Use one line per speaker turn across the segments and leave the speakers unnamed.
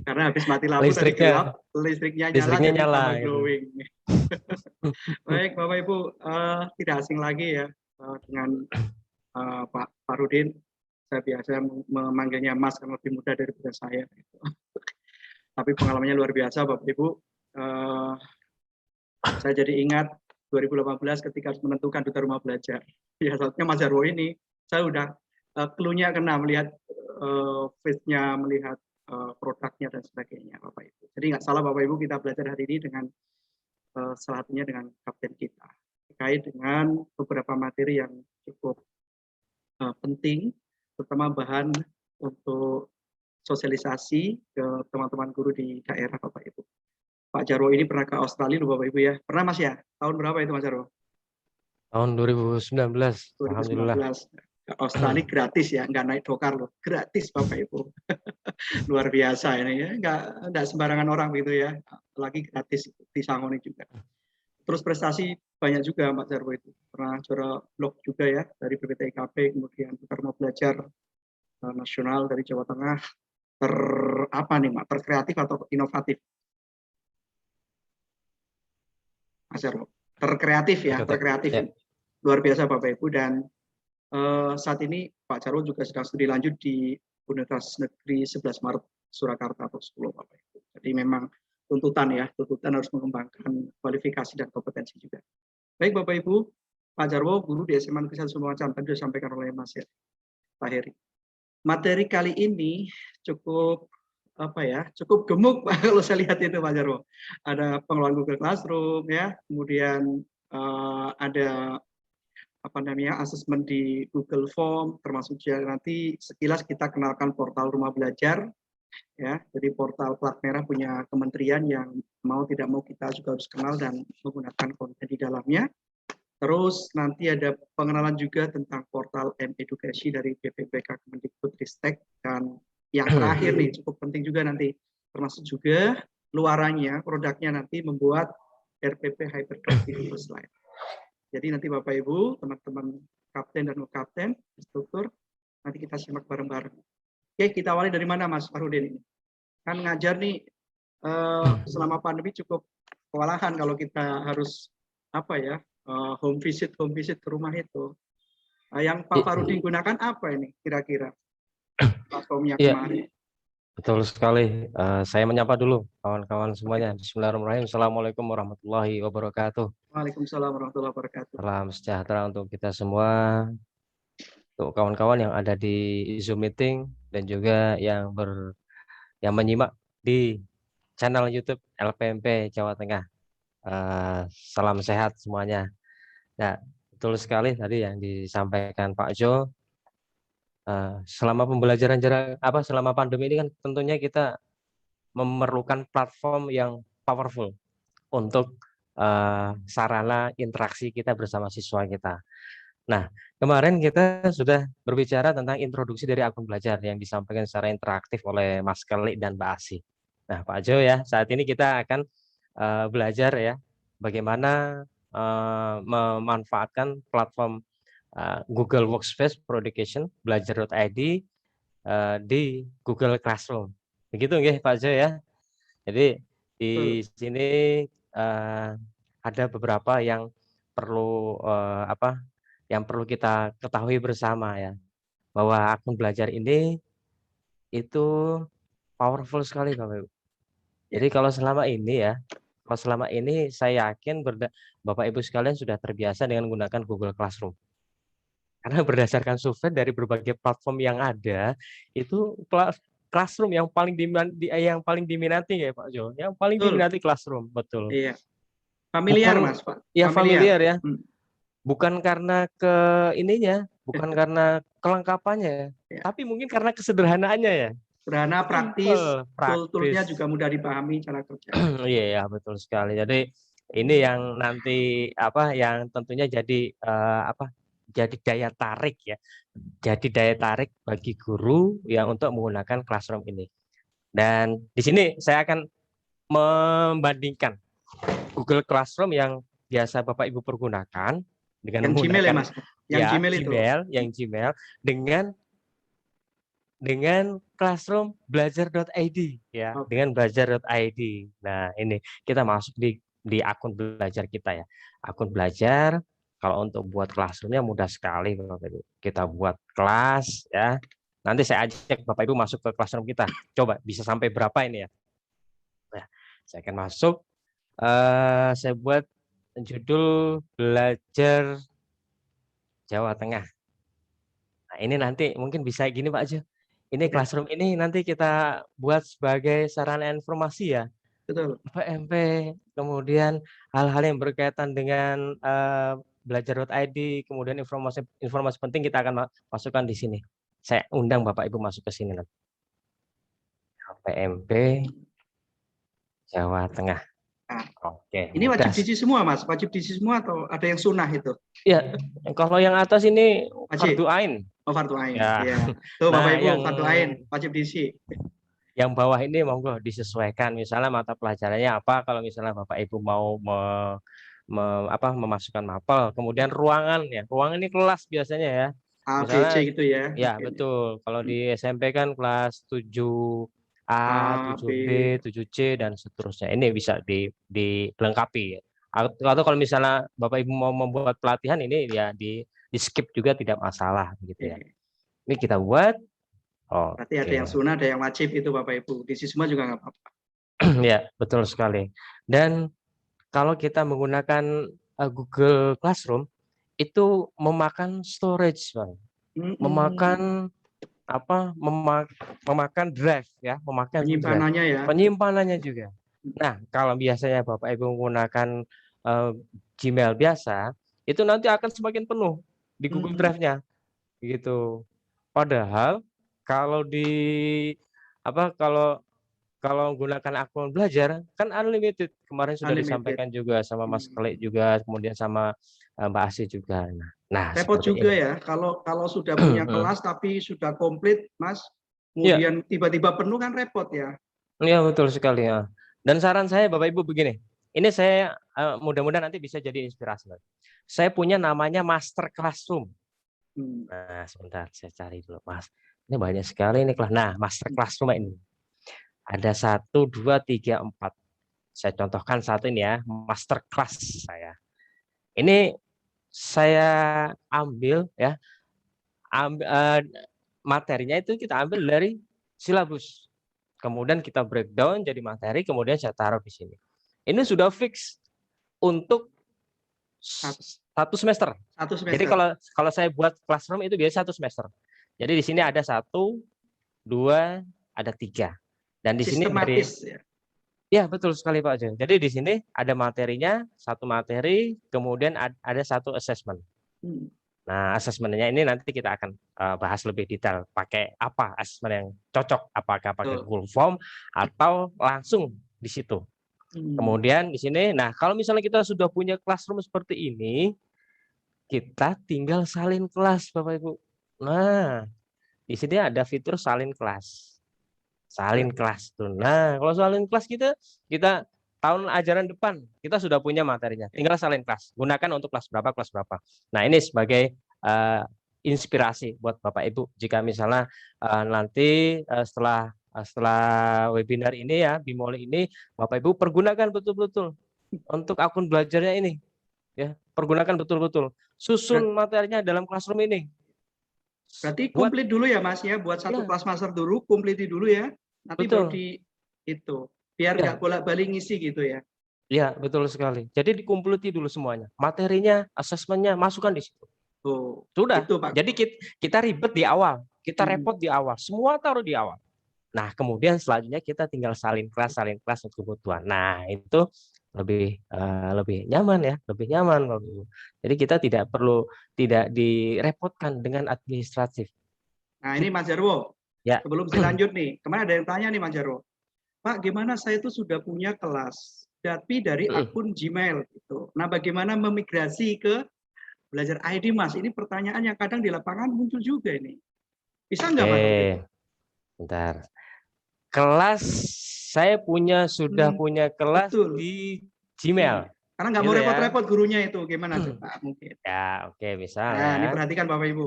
Karena habis mati lampu tadi
Listriknya
gelap, listriknya nyala
listriknya
jadi
nyala
tambah
gitu.
glowing. Baik Bapak Ibu, tidak asing lagi ya dengan Pak Rudin. Saya biasa memanggilnya Mas karena lebih muda daripada saya. Gitu. Tapi pengalamannya luar biasa Bapak Ibu. Saya jadi ingat 2018 ketika harus menentukan duta rumah belajar. Ya saatnya Mas Jarwo ini, saya udah clue-nya kena melihat face-nya, melihat produknya dan sebagainya Bapak Ibu. Jadi nggak salah Bapak Ibu, kita belajar hari ini dengan salah satunya dengan kapten kita terkait dengan beberapa materi yang cukup penting, terutama bahan untuk sosialisasi ke teman-teman guru di daerah Bapak Ibu. Pak Jarwo ini pernah ke Australia loh Bapak Ibu ya. Pernah Mas ya? Tahun berapa itu Mas Jarwo?
Tahun 2019.
2019.
Alhamdulillah.
Ke Australia gratis ya, nggak naik dokar loh. Gratis Bapak Ibu. Luar biasa ini ya. Nggak sembarangan orang gitu ya. Apalagi gratis disangoni juga. Terus prestasi banyak juga Pak Jarwo itu. Pernah juara blog juga ya dari BPTIKP, kemudian kita mau belajar nasional dari Jawa Tengah. Terkreatif atau inovatif? Mas Jarwo. Terkreatif ya, terkreatif. Ya. Luar biasa Bapak Ibu, dan saat ini Pak Jarwo juga sedang studi lanjut di Universitas Negeri 11 Maret Surakarta atau Solo Bapak Ibu. Jadi memang tuntutan harus mengembangkan kualifikasi dan kompetensi juga. Baik Bapak Ibu, Pak Jarwo guru di SMA Negeri 1 Sumbawa tadi disampaikan oleh Mas Pak Heri. Materi kali ini cukup cukup gemuk kalau saya lihat itu Pak Jarwo. Ada pengelolaan Google Classroom ya, kemudian ada asesmen di Google Form, termasuk juga nanti sekilas kita kenalkan portal rumah belajar ya. Jadi portal plat merah punya kementerian yang mau tidak mau kita juga harus kenal dan menggunakan konten di dalamnya. Terus nanti ada pengenalan juga tentang portal M-Edukasi dari BPPK Kemendikbudristek, dan yang terakhir nih cukup penting juga nanti termasuk juga luarannya, produknya nanti membuat RPP Hyperdoc di slide. Jadi nanti Bapak Ibu, teman-teman kapten dan kapten, instruktur, nanti kita simak bareng-bareng. Oke, kita awali dari mana Mas Farudin? Kan ngajar nih selama pandemi cukup kewalahan kalau kita harus home visit ke rumah itu. Yang Pak Farudin gunakan apa ini kira-kira platformnya kemarin?
Betul sekali. Saya menyapa dulu kawan-kawan semuanya. Bismillahirrahmanirrahim. Assalamualaikum warahmatullahi wabarakatuh.
Waalaikumsalam warahmatullahi wabarakatuh.
Salam sejahtera untuk kita semua, untuk kawan-kawan yang ada di Zoom meeting dan juga yang menyimak di channel YouTube LPMP Jawa Tengah. Salam sehat semuanya. Nah, betul sekali tadi yang disampaikan Pak Jo. Selama pembelajaran selama pandemi ini kan tentunya kita memerlukan platform yang powerful untuk sarana interaksi kita bersama siswa kita. Nah, kemarin kita sudah berbicara tentang introduksi dari akun belajar yang disampaikan secara interaktif oleh Mas Kelly dan Mbak Asi. Nah, Pak Jo ya, saat ini kita akan belajar ya bagaimana memanfaatkan platform Google Workspace for Education, belajar.id di Google Classroom. Begitu nggih Pak Jo ya. Jadi di sini ada beberapa yang perlu yang perlu kita ketahui bersama ya, bahwa akun belajar ini itu powerful sekali Bapak Ibu. Jadi kalau selama ini saya yakin Bapak Ibu sekalian sudah terbiasa dengan menggunakan Google Classroom. Karena berdasarkan survei dari berbagai platform yang ada, itu Classroom yang paling diminati ya Pak Jo. Yang paling diminati Classroom, betul.
Iya. Familiar Mas Pak.
Ya familiar ya. Bukan karena bukan karena kelengkapannya, tapi mungkin karena kesederhanaannya ya.
Sederhana, praktis. Tool-toolnya juga mudah dipahami cara kerja.
Iya, betul sekali. Jadi ini yang nanti yang tentunya jadi jadi daya tarik ya. Jadi daya tarik bagi guru yang untuk menggunakan Classroom ini. Dan di sini saya akan membandingkan Google Classroom yang biasa Bapak Ibu pergunakan dengan
yang
menggunakan
Gmail ya Mas. Yang Gmail itu.
Gmail dengan dengan Classroom belajar.id ya,
Oke.
dengan belajar.id. Nah, ini kita masuk di akun belajar kita ya. Akun belajar, kalau untuk buat Classroom-nya mudah sekali Bapak Ibu. Kita buat kelas ya. Nanti saya ajak Bapak Ibu masuk ke Classroom kita. Coba bisa sampai berapa ini ya? Nah, saya akan masuk. Saya buat judul belajar Jawa Tengah. Nah, ini nanti mungkin bisa gini Pak Ajo. Ini
Ya,
Classroom ini nanti kita buat sebagai sarana informasi ya.
betul.
PMP, kemudian hal-hal yang berkaitan dengan belajar.id, kemudian informasi informasi penting kita akan masukkan di sini. Saya undang Bapak Ibu masuk ke sini nanti. PMP Jawa Tengah.
Nah,
Oke,
ini
mudah.
wajib diisi semua, Mas. Wajib diisi semua atau ada yang sunnah itu?
Ya, kalau yang atas ini
Wajib.
fardu ain.
Oh, fardu ain.
Ya.
Ya. Tuh Bapak
Nah,
Ibu, fardu ain wajib diisi.
yang bawah ini monggo disesuaikan. Misalnya mata pelajarannya apa, kalau misalnya Bapak Ibu mau memasukkan mapel, kemudian ruangan ya. Ruangan ini kelas biasanya ya.
A, B, C
Misalnya
gitu ya.
ya
Mungkin ya.
betul. Kalau di SMP kan kelas 7A,
A,
7B,
B.
7C dan seterusnya. Ini bisa dilengkapi ya. Atau kalau misalnya Bapak Ibu mau membuat pelatihan ini ya di skip juga tidak masalah gitu ya.
Oke.
Ini kita buat.
Berarti ada yang
Oke.
sunnah, ada yang wajib itu Bapak Ibu. Diisi semua juga nggak apa-apa.
Ya, betul sekali. Dan kalau kita menggunakan Google Classroom itu memakan storage, Bang. Memakan apa? Memakan drive ya, memakan drive.
Penyimpanannya ya.
Penyimpanannya juga. Nah, kalau biasanya Bapak Ibu menggunakan Gmail biasa, itu nanti akan semakin penuh di Google Drive-nya gitu. Padahal kalau di apa kalau menggunakan akun belajar kan unlimited. Kemarin sudah
Unlimited.
disampaikan juga sama Mas Klik juga, kemudian sama Mbak Asih juga. Nah
Repot
seperti
juga
ini.
ya kalau sudah punya kelas tapi sudah komplit, Mas.
Iya,
Kemudian tiba-tiba penuh kan repot ya.
iya betul sekali ya. Dan saran saya Bapak Ibu begini. Ini saya mudah-mudahan nanti bisa jadi inspirasi. Saya punya namanya Master Classroom. Nah, sebentar saya cari dulu, Mas. Ini banyak sekali ini kelas. Nah, Master Classroom ini. Ada 1, 2, 3, 4. Saya contohkan satu ini ya, Master Class saya. Ini saya ambil ya, materinya itu kita ambil dari silabus. Kemudian kita breakdown jadi materi, kemudian saya taruh di sini. Ini sudah fix untuk satu semester.
Satu
Jadi
semester.
kalau saya buat classroom itu biasa 1 semester. Jadi di sini ada 1, 2, ada 3. Dan di sini dari
Sistematis ya.
ya betul sekali Pak Jo. Jadi di sini ada materinya, 1 materi, kemudian ada 1 assessment. Nah, asesmennya ini nanti kita akan bahas lebih detail. Pakai apa asesmen yang cocok? Apakah pakai Google Form atau langsung di situ? Kemudian di sini, nah kalau misalnya kita sudah punya classroom seperti ini, kita tinggal salin kelas, Bapak Ibu. Nah, di sini ada fitur salin kelas. Salin kelas tuh. Nah, kalau salin kelas kita tahun ajaran depan kita sudah punya materinya. Tinggal salin kelas. Gunakan untuk kelas berapa, kelas berapa. Nah, ini sebagai inspirasi buat Bapak Ibu jika misalnya nanti setelah webinar ini ya, Bimoli ini, Bapak Ibu pergunakan betul-betul untuk akun belajarnya ini. Ya, pergunakan betul-betul. Susun materinya dalam classroom ini.
Berarti komplit dulu ya Mas ya, buat satu kelas master dulu, kompliti dulu ya. Nanti baru di itu. Biar nggak bolak-balik ngisi gitu ya.
Iya, betul sekali. Jadi dikumpuliti dulu semuanya. Materinya, asesmennya, masukkan di situ. Sudah.
Itu, Pak.
Jadi kita ribet di awal. Kita repot di awal. Semua taruh di awal. Nah, kemudian selanjutnya kita tinggal salin kelas untuk kebutuhan. Nah, itu lebih nyaman ya, lebih nyaman. Jadi kita tidak direpotkan dengan administratif.
Nah, ini Mas Jarwo.
Ya.
Sebelum dilanjut nih, kemarin ada yang tanya nih Mas Jarwo. Pak, gimana saya itu sudah punya kelas, tapi dari akun Gmail gitu. Nah, bagaimana memigrasi ke Belajar ID, Mas? Ini pertanyaan yang kadang di lapangan muncul juga ini. Bisa nggak, Mas?
Bentar. Kelas saya sudah punya kelas di Gmail.
Karena nggak mau repot-repot gurunya itu, gimana coba mungkin?
Ya, oke, misal
Nah,
ya.
ini perhatikan Bapak Ibu.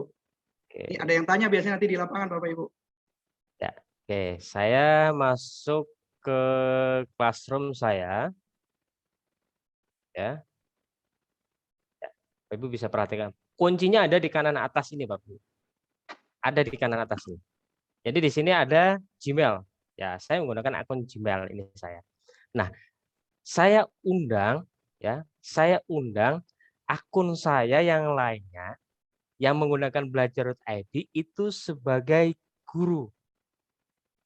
Ini ada yang tanya biasanya nanti di lapangan Bapak Ibu.
Oke, saya masuk ke classroom saya, ya. Bapak Ibu bisa perhatikan. Kuncinya ada di kanan atas ini, Bapak Ibu. Ada di kanan atas ini. Jadi di sini ada Gmail. Ya, saya menggunakan akun Gmail ini saya. Nah, saya undang, ya, saya undang akun saya yang lainnya yang menggunakan Belajar.id itu sebagai guru,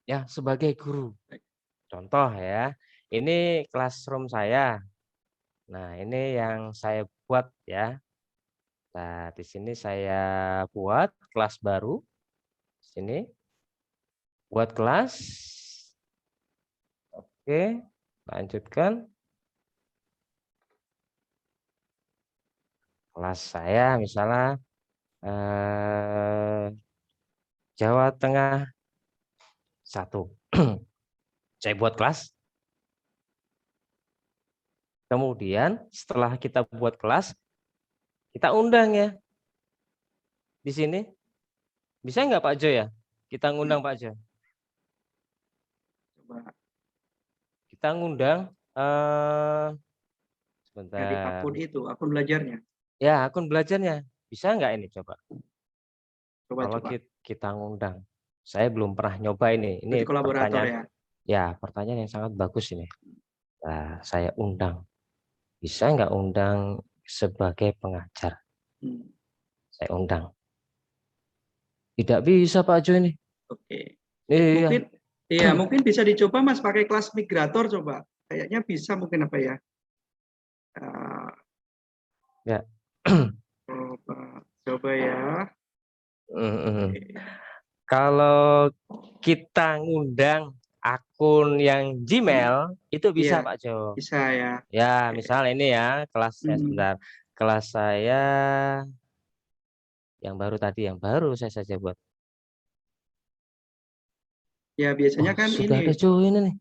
ya, sebagai guru. Contoh ya, ini classroom saya. Nah, ini yang saya buat ya. Nah, di sini saya buat kelas baru. Sini buat kelas. Oke, lanjutkan. Kelas saya misalnya Jawa Tengah 1. Saya buat kelas. Kemudian setelah kita buat kelas, kita undang ya. Di sini. Bisa nggak Pak Jo ya? Kita ngundang Pak Jo.
Coba
Kita ngundang
dari
sebentar.
akun belajarnya.
Ya, akun belajarnya. Bisa nggak ini coba? Kalau
Coba.
kita ngundang. Saya belum pernah nyoba ini.
Jadi
Ini
kolaborator
pertanyaan.
ya.
Ya, pertanyaan yang sangat bagus ini. Nah, saya undang. Bisa nggak undang sebagai pengajar? Saya undang. Tidak bisa Pak Jo ini.
Oke.
Iya.
Mungkin bisa dicoba Mas pakai kelas migrator coba. Kayaknya bisa mungkin apa ya?
Ya.
Coba ya.
Kalau kita ngundang akun yang Gmail itu bisa Pak Jo.
Bisa ya.
Ya, misal ini ya kelas saya sebentar. Kelas saya yang baru tadi, yang baru saya saja buat.
Ya biasanya kan
sudah
ini.
ada join ini.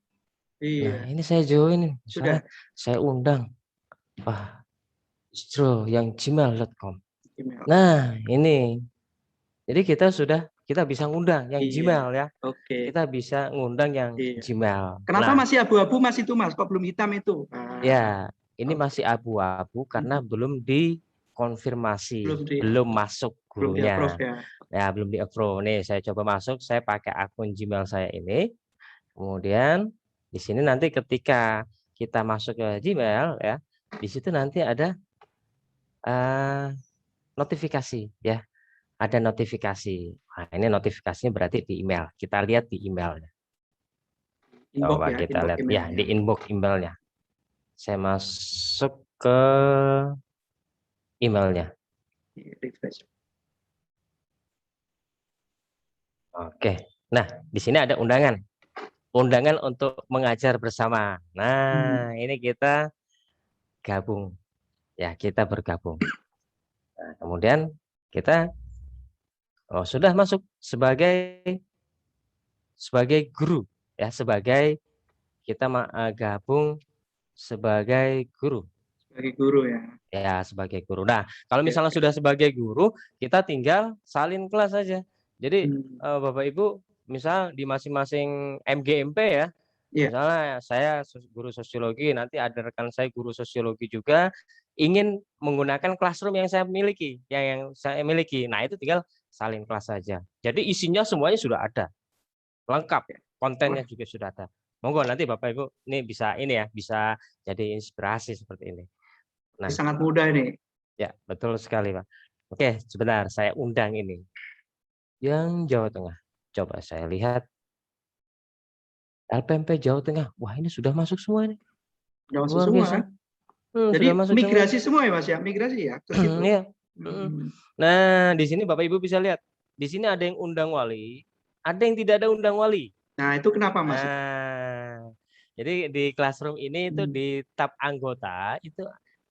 Iya.
Nah, ini saya join ini. Misalnya
Sudah.
saya undang. Wah, Istro yang gmail.com.
Nah,
ini. Jadi kita bisa ngundang yang Gmail ya.
Oke.
Kita bisa ngundang yang Gmail.
Kenapa masih abu-abu Mas itu Mas? Kok belum hitam itu?
Ya, ini masih abu-abu karena belum dikonfirmasi, belum masuk gurunya. Ya, belum di-approve. Nih, saya coba masuk, saya pakai akun Gmail saya ini. Kemudian di sini nanti ketika kita masuk ke Gmail ya, di situ nanti ada notifikasi ya. Ada notifikasi. Nah, ini notifikasinya berarti di email. Kita lihat di emailnya. Coba kita lihat ya di inbox emailnya. Saya masuk ke emailnya. Oke. Nah, di sini ada undangan. Undangan untuk mengajar bersama. Nah, ini kita gabung. Ya, kita bergabung. Nah, kemudian kita sudah masuk sebagai guru ya, sebagai kita gabung sebagai guru.
Sebagai guru ya.
Ya, sebagai guru. Nah, kalau misalnya sudah sebagai guru, kita tinggal salin kelas saja. Jadi Bapak Ibu, misal di masing-masing MGMP ya, misalnya saya guru sosiologi, nanti ada rekan saya guru sosiologi juga ingin menggunakan classroom yang saya miliki, Nah, itu tinggal salin kelas saja. Jadi isinya semuanya sudah ada, lengkap, kontennya juga sudah ada. Monggo nanti Bapak Ibu ini bisa jadi inspirasi seperti ini. Nah,
sangat mudah ini.
Ya, betul sekali, Pak. Oke, sebentar saya undang ini. Yang Jawa Tengah. Coba saya lihat. LPMP Jawa Tengah. Wah, ini sudah masuk semua ini.
Sudah masuk semua kan? Jadi
sudah masuk
migrasi semua ya Mas ya? Migrasi ya?
Iya. Nah, di sini Bapak Ibu bisa lihat. Di sini ada yang undang wali, ada yang tidak ada undang wali.
Nah, itu kenapa Mas?
Jadi di classroom ini itu di tab anggota itu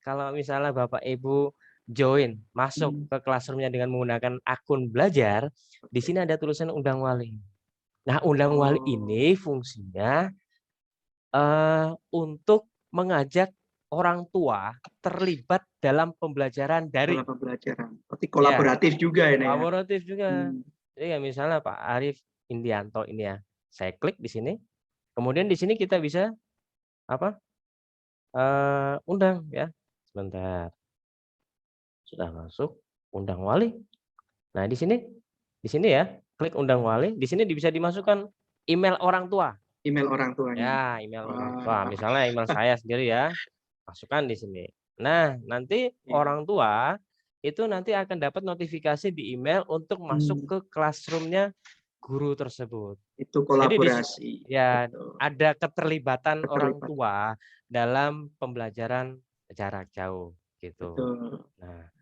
kalau misalnya Bapak Ibu join masuk ke classroomnya dengan menggunakan akun belajar, di sini ada tulisan undang wali. Nah, undang wali ini fungsinya untuk mengajak orang tua terlibat dalam pembelajaran daring.
Berarti kolaboratif juga ini ya.
Kolaboratif juga. Jadi ya misalnya Pak Arif Indianto ini ya, Saya klik di sini. Kemudian di sini kita bisa apa? Undang ya. Sebentar. Sudah masuk undang wali. Nah, di sini ya, klik undang wali. Di sini bisa dimasukkan email orang tua.
Email orang tuanya.
Ya, email orang tua.
Wah.
Misalnya email saya sendiri ya. Masukkan di sini. Nah, nanti orang tua itu nanti akan dapat notifikasi di email untuk masuk ke classroom-nya guru tersebut.
Itu
Jadi
kolaborasi.
ya
Betul.
ada keterlibatan orang tua dalam pembelajaran jarak jauh gitu.
Betul.
Nah,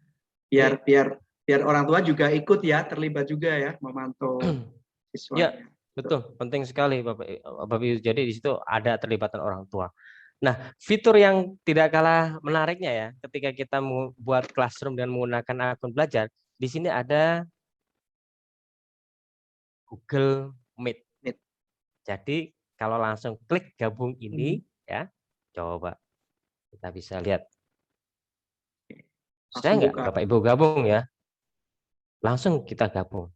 biar orang tua juga ikut ya, terlibat juga ya, memantau siswanya.
Ya, betul, penting sekali Bapak Ibu. Jadi di situ ada terlibatan orang tua. Nah, fitur yang tidak kalah menariknya ya, ketika kita membuat classroom dan menggunakan akun belajar, di sini ada Google Meet. Jadi kalau langsung klik gabung ini ya, coba kita bisa lihat. Saya nggak Bapak Ibu gabung ya, langsung kita gabung.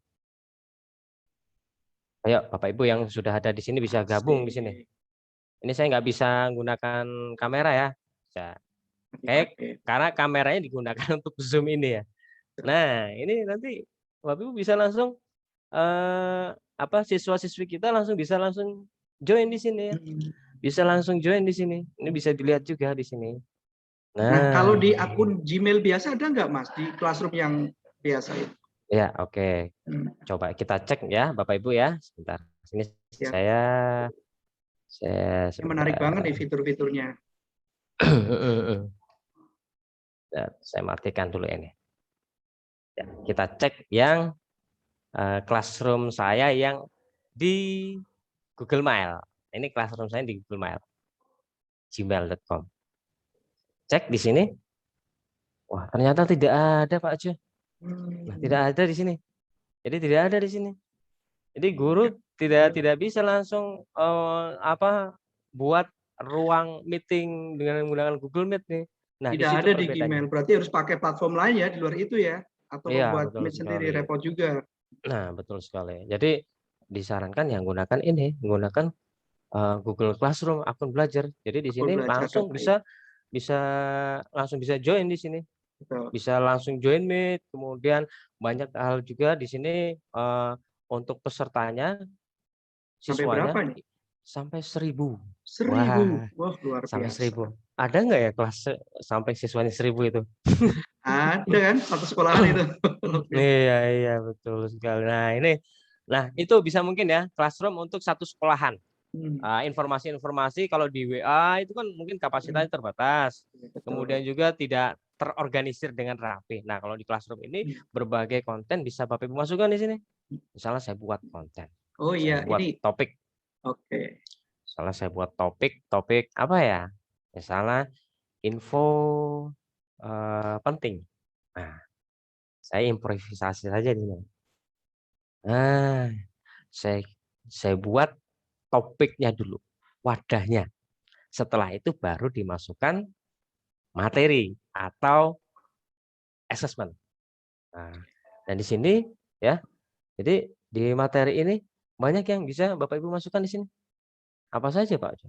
Ayo Bapak Ibu yang sudah ada di sini bisa gabung di sini. Ini saya nggak bisa menggunakan kamera ya. Karena kameranya digunakan untuk Zoom ini ya. Nah, ini nanti Bapak Ibu bisa langsung siswa-siswi kita bisa langsung join di sini ya. Bisa langsung join di sini. Ini bisa dilihat juga di sini.
Nah, kalau di akun Gmail biasa ada nggak Mas di classroom yang biasa itu?
Ya, oke. Coba kita cek ya Bapak Ibu ya. Sebentar. Sini
ya.
saya
menarik banget nih fitur-fiturnya.
Saya matikan dulu ini. Ya, kita cek yang classroom saya yang di Google Mail. Ini classroom saya di Google Mail. gmail.com. Cek di sini. Wah, ternyata tidak ada Pak Jo. Nah, tidak ada di sini. Jadi tidak ada di sini. Jadi guru tidak bisa langsung buat ruang meeting dengan menggunakan Google Meet nih. Nah,
tidak ada di Gmail, berarti harus pakai platform lain ya di luar itu ya, atau
iya,
buat Meet sendiri repot juga.
Nah, betul sekali. Jadi disarankan yang menggunakan Google Classroom akun belajar. Jadi di sini langsung bisa langsung bisa join di sini.
Betul.
Bisa langsung join Meet. Kemudian banyak hal juga di sini untuk pesertanya siswanya sampai 1.000.
Wah, luar biasa.
Sampai 1.000. Ada nggak ya kelas sampai siswanya 1.000 itu?
Ada kan satu sekolahan itu.
Iya betul sekali. Nah itu bisa mungkin ya classroom untuk satu sekolahan. Informasi-informasi kalau di WA itu kan mungkin kapasitasnya terbatas. Kemudian juga tidak terorganisir dengan rapi. Nah kalau di classroom ini berbagai konten bisa Bapak Ibu masukkan di sini. Misalnya saya buat konten.
Oh iya,
buat
ini
topik.
Oke.
Misalnya saya buat topik apa ya? Misalnya info penting. Nah, saya improvisasi saja di sini. Nah, saya buat topiknya dulu, wadahnya. Setelah itu baru dimasukkan materi atau assessment. Nah, dan di sini ya, jadi di materi ini banyak yang bisa Bapak Ibu masukkan di sini. Apa saja Pak?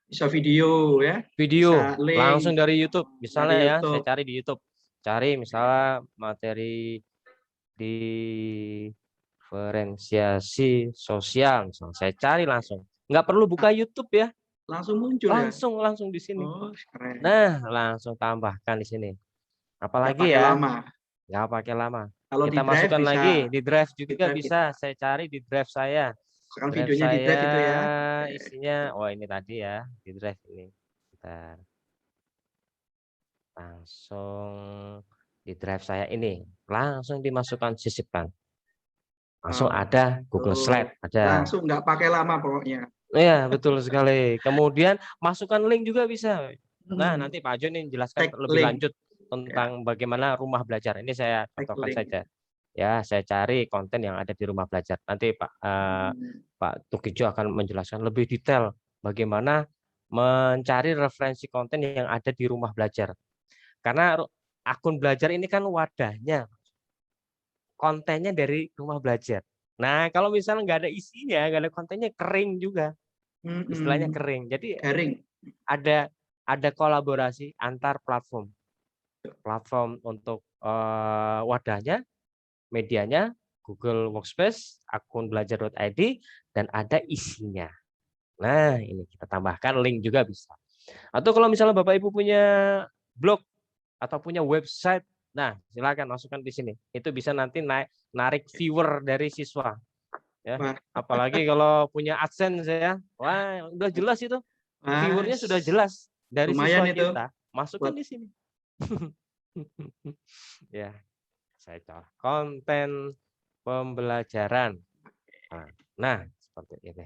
Bisa video ya.
Video
bisa link,
langsung dari YouTube. Misalnya
dari
ya,
YouTube.
saya cari di YouTube. Cari misalnya materi diferensiasi sosial. Misalnya saya cari langsung. Nggak perlu buka YouTube ya.
Langsung muncul
langsung di sini.
Oh, keren.
Nah, langsung tambahkan di sini. Apalagi ya? Nggak pakai lama.
Kalau
kita masukkan lagi di drive juga bisa. Saya cari di drive saya.
Drive videonya di drive itu ya.
Isinya, ini tadi ya di drive ini. Bentar. Langsung di drive saya ini langsung dimasukkan sisipkan. Langsung ada Google Slide, ada.
Langsung nggak pakai lama pokoknya.
Iya, betul sekali. Kemudian masukkan link juga bisa. Nah, nanti Pak Jo ini jelaskan lebih lanjut tentang bagaimana rumah belajar. Ini saya contohkan saja. Ya, saya cari konten yang ada di rumah belajar. Nanti Pak Tukijo akan menjelaskan lebih detail bagaimana mencari referensi konten yang ada di rumah belajar. Karena akun belajar ini kan wadahnya, kontennya dari rumah belajar. Nah, kalau misalnya nggak ada isinya, nggak ada kontennya, kering juga. Istilahnya
Mhm.
kering. Jadi
Garing.
ada kolaborasi antar platform. Platform untuk wadahnya, medianya, Google Workspace, akun belajar.id, dan ada isinya. Nah, ini kita tambahkan link juga bisa. Atau kalau misalnya Bapak Ibu punya blog atau punya website, nah silakan masukkan di sini. Itu bisa nanti narik viewer dari siswa. Ya,
Wah,
apalagi kalau punya AdSense ya, wah udah jelas itu,
wah,
viewernya sudah jelas dari
lumayan
siswa
itu
kita, masukin
buat
di sini. Ya, saya contoh konten pembelajaran. Nah, seperti ini.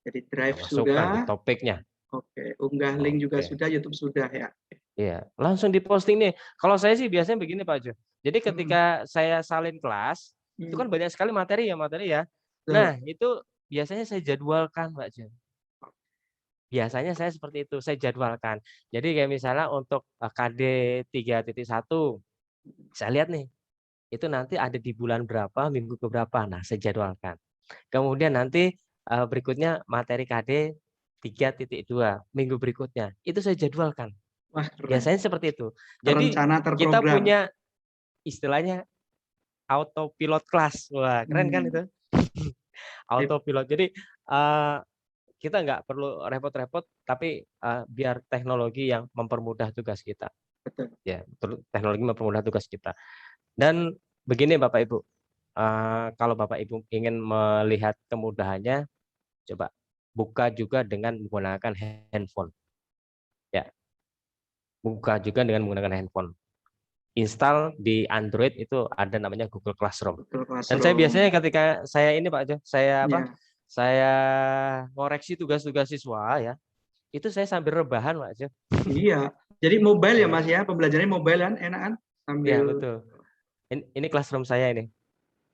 jadi
Kita
Drive
masukkan di
sudah.
topiknya.
Oke, unggah link juga
Oke.
sudah, YouTube sudah ya.
Iya, langsung diposting nih. Kalau saya sih biasanya begini Pak Jo. Jadi
Mhm.
ketika saya salin kelas, itu kan
Mhm.
banyak sekali materi ya.
Betul.
Nah, itu biasanya saya jadwalkan Pak Jo. Biasanya saya seperti itu, saya jadwalkan. Jadi kayak misalnya untuk KD 3.1, saya lihat nih, itu nanti ada di bulan berapa, minggu ke berapa. Nah, saya jadwalkan. Kemudian nanti berikutnya materi KD 3.2, minggu berikutnya. Itu saya jadwalkan.
Wah, keren.
Biasanya seperti itu. Jadi
Terencana,
kita
terprogram.
punya istilahnya autopilot kelas. Wah, keren kan
Hmm.
itu? Autopilot. Jadi kita nggak perlu repot-repot, tapi biar teknologi yang mempermudah tugas kita.
Betul.
Ya, teknologi mempermudah tugas kita. Dan begini Bapak Ibu, kalau Bapak Ibu ingin melihat kemudahannya, coba buka juga dengan menggunakan handphone. Ya, buka juga dengan menggunakan handphone. Install di Android itu ada namanya Google Classroom.
Google
Dan saya
Classroom.
biasanya ketika saya ini Pak Jo,
Ya.
saya ngoreksi tugas-tugas siswa ya, itu saya sambil rebahan Pak Jo.
Iya. Jadi mobile ya
Ya,
Mas ya, pembelajarannya mobile kan, enak kan?
ya
Sambil
betul. Ini classroom saya ini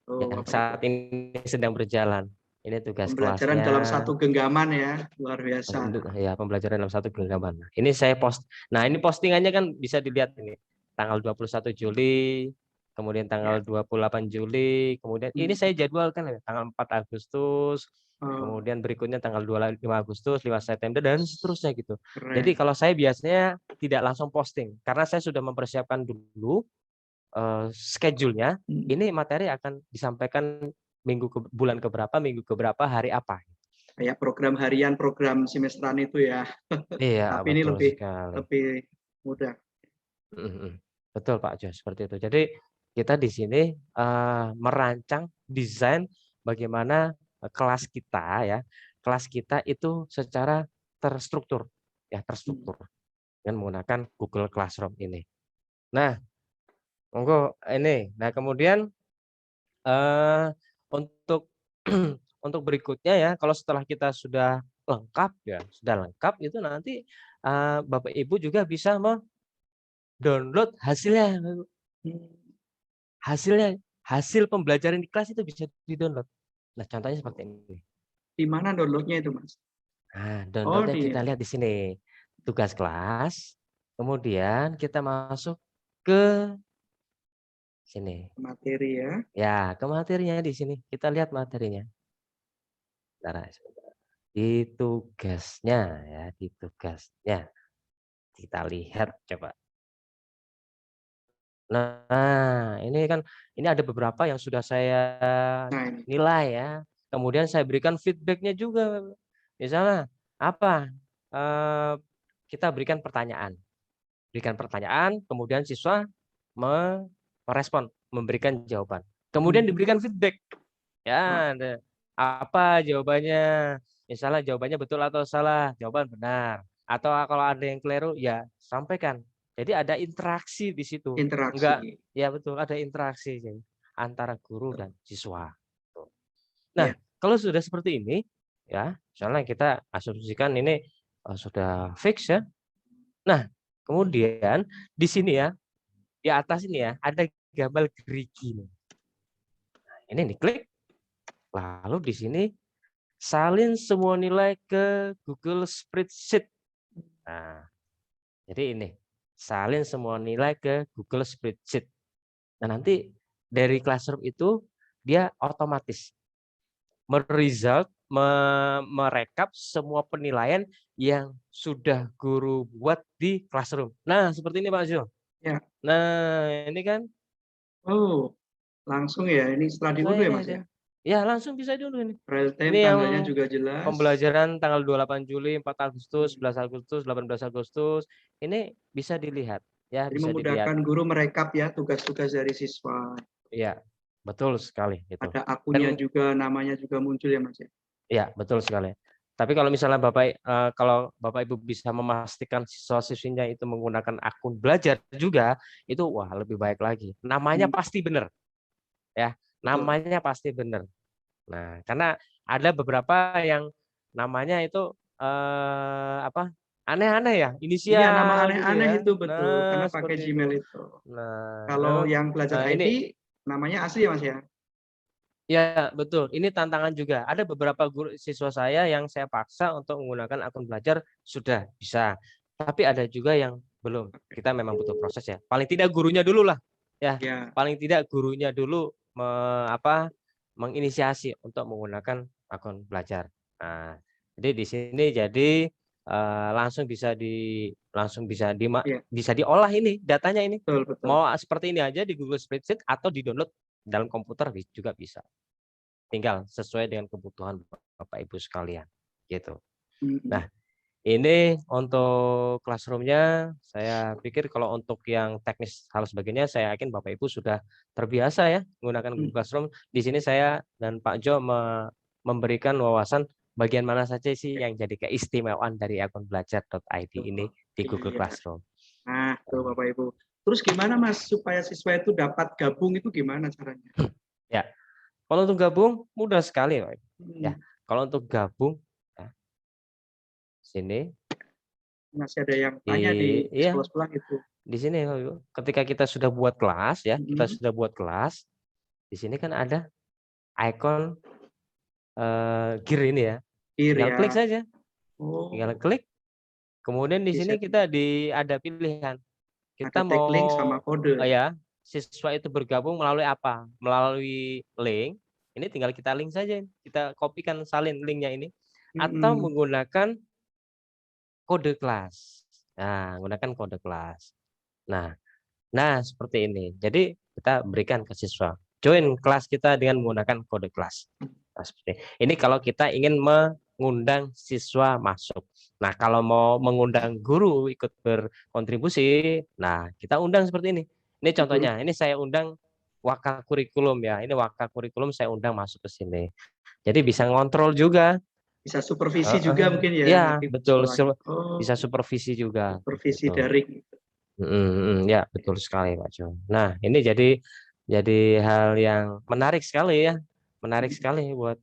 oh,
yang saat ini sedang berjalan. Ini tugas
pembelajaran dalam
kelasnya.
satu genggaman ya, luar biasa.
Ya, pembelajaran dalam satu genggaman. Ini saya post. Nah, ini postingannya kan bisa dilihat ini. Tanggal 21 Juli, kemudian
Ya.
tanggal 28 Juli, kemudian ini saya jadwalkan ya, tanggal 4 Agustus,
Oh,
kemudian berikutnya tanggal 25 Agustus, 5 September dan seterusnya gitu. Jadi
keren.
kalau saya biasanya tidak langsung posting karena saya sudah mempersiapkan dulu schedule-nya.
Hmm.
Ini materi akan disampaikan bulan keberapa, minggu keberapa, hari apa.
Kayak program harian, program semesteran itu ya.
Iya,
Tapi ini
betul
lebih
sekali.
lebih mudah.
Mhm. Betul Pak Jo, seperti itu. Jadi kita di sini merancang desain bagaimana kelas kita itu secara terstruktur, ya
Hmm.
terstruktur dengan menggunakan Google Classroom ini. Nah, monggo ini. Nah, kemudian eh, untuk untuk berikutnya ya, kalau setelah kita sudah lengkap itu nanti Bapak Ibu juga bisa download hasilnya.
Hmm.
Hasilnya, hasil pembelajaran di kelas itu bisa di-download. Nah, contohnya seperti ini.
Di mana downloadnya itu Mas?
Nah,
Oh,
downloadnya
di
kita lihat di sini. Tugas kelas, kemudian kita masuk ke sini.
materi ya.
Ya, ke materinya di sini. Kita lihat materinya. Sebentar. Di tugasnya ya, di tugasnya. Kita lihat coba. Nah, ini ada beberapa yang sudah saya
Nah, ini.
nilai ya. Kemudian saya berikan feedback-nya juga. Misalnya apa? Eh, kita berikan pertanyaan, kemudian siswa merespon, memberikan jawaban. Kemudian
Hmm.
diberikan feedback.
Wah,
Ya, apa jawabannya? Misalnya jawabannya betul atau salah, jawaban benar. Atau kalau ada yang keliru, ya sampaikan. Jadi ada interaksi di situ. Enggak,
interaksi.
ya betul, ada interaksi antara guru dan siswa. Nah,
Ya.
kalau sudah seperti ini, ya, misalnya kita asumsikan ini sudah fix ya. Nah, kemudian di sini ya, di atas ini ya, ada gambar gerigi nih. Nah, ini diklik, lalu di sini salin semua nilai ke Google Spreadsheet. Nah, jadi ini salin semua nilai ke Google Spreadsheet. Nah, nanti dari Classroom itu dia otomatis merekap semua penilaian yang sudah guru buat di classroom. Nah, seperti ini Pak Jo.
Ya.
Nah, ini kan
Oh, langsung ya. Ini setelah
saya
diunduh ya
ini
Mas
aja.
ya?
Ya, langsung bisa dulu ini.
Real time,
Ini yang
tanggalnya juga jelas.
pembelajaran tanggal 28 Juli, 4 Agustus, 11 Agustus, 18 Agustus. Ini bisa dilihat ya,
Jadi
bisa dilihat.
memudahkan guru merekap ya tugas-tugas dari siswa.
Iya, betul sekali itu.
Ada akunnya
Dan
juga, namanya juga muncul ya Mas ya?
iya, betul sekali. Tapi kalau misalnya kalau Bapak Ibu bisa memastikan siswa-siswinya itu menggunakan akun belajar juga, itu wah lebih baik lagi. Namanya pasti benar. Ya,
Betul.
namanya pasti benar. Nah, karena ada beberapa yang namanya itu aneh-aneh ya,
Iya, nama
inisial gitu
aneh-aneh
ya.
itu betul, karena
Nah,
pakai
seperti itu.
Gmail itu.
Nah,
Kalau
memang
yang belajar IT,
ini
namanya asli ya Mas ya?
ya, betul. Ini tantangan juga. Ada beberapa guru siswa saya yang saya paksa untuk menggunakan akun belajar sudah bisa. Tapi ada juga yang belum. Kita memang butuh proses ya. Paling tidak gurunya dulu lah. Ya,
Ya.
paling tidak gurunya dulu menginisiasi untuk menggunakan akun belajar. Nah, jadi di sini langsung
Iya,
bisa diolah ini datanya ini.
betul betul.
Mau seperti ini aja di Google Spreadsheet atau di-download dalam komputer juga bisa. Tinggal sesuai dengan kebutuhan Bapak Ibu sekalian, gitu.
Mhm.
Nah, ini untuk classroom-nya, saya pikir kalau untuk yang teknis hal sebagainya, saya yakin Bapak Ibu sudah terbiasa ya menggunakan Google Classroom. Di sini saya dan Pak Jo memberikan wawasan bagian mana saja sih yang jadi keistimewaan dari akun belajar.id ini
Betul.
di Google
Iya.
Classroom.
Nah, tuh Bapak Ibu. Terus gimana Mas supaya siswa itu dapat gabung itu gimana caranya?
Ya, kalau untuk gabung mudah sekali, Pak. Ya,
Hmm.
kalau untuk gabung, ya, sini
Masih ada yang tanya di
iya,
sekolah-sekolah itu.
di sini ketika kita sudah buat kelas ya, kita
Mhm.
sudah buat kelas, di sini kan ada ikon gear ini ya.
Kir
Tinggal klik
ya.
saja, tinggal
Oh,
klik. Kemudian di
bisa
sini kita ada pilihan.
ada
Kita
tag link
mau
sama kode.
ya, siswa itu bergabung melalui apa? Melalui link. Ini tinggal kita link saja. Kita kopikan salin linknya ini atau
Mhm.
menggunakan kode kelas. Nah, menggunakan kode kelas. Nah, seperti ini. Jadi kita berikan ke siswa. Join kelas kita dengan menggunakan kode kelas. Nah, seperti ini kalau kita ingin mengundang siswa masuk. Nah, kalau mau mengundang guru ikut berkontribusi, nah kita undang seperti ini. Ini
Betul.
contohnya. Ini saya undang Waka Kurikulum ya. Ini Waka Kurikulum saya undang masuk ke sini. Jadi bisa ngontrol juga.
Bisa supervisi juga mungkin ya
Ya,
nanti
betul.
sekolahnya. Oh,
Bisa supervisi juga.
supervisi
Gitu.
daring gitu.
Ya, betul sekali Pak Jo. Nah, ini jadi hal yang menarik sekali ya. Menarik sekali buat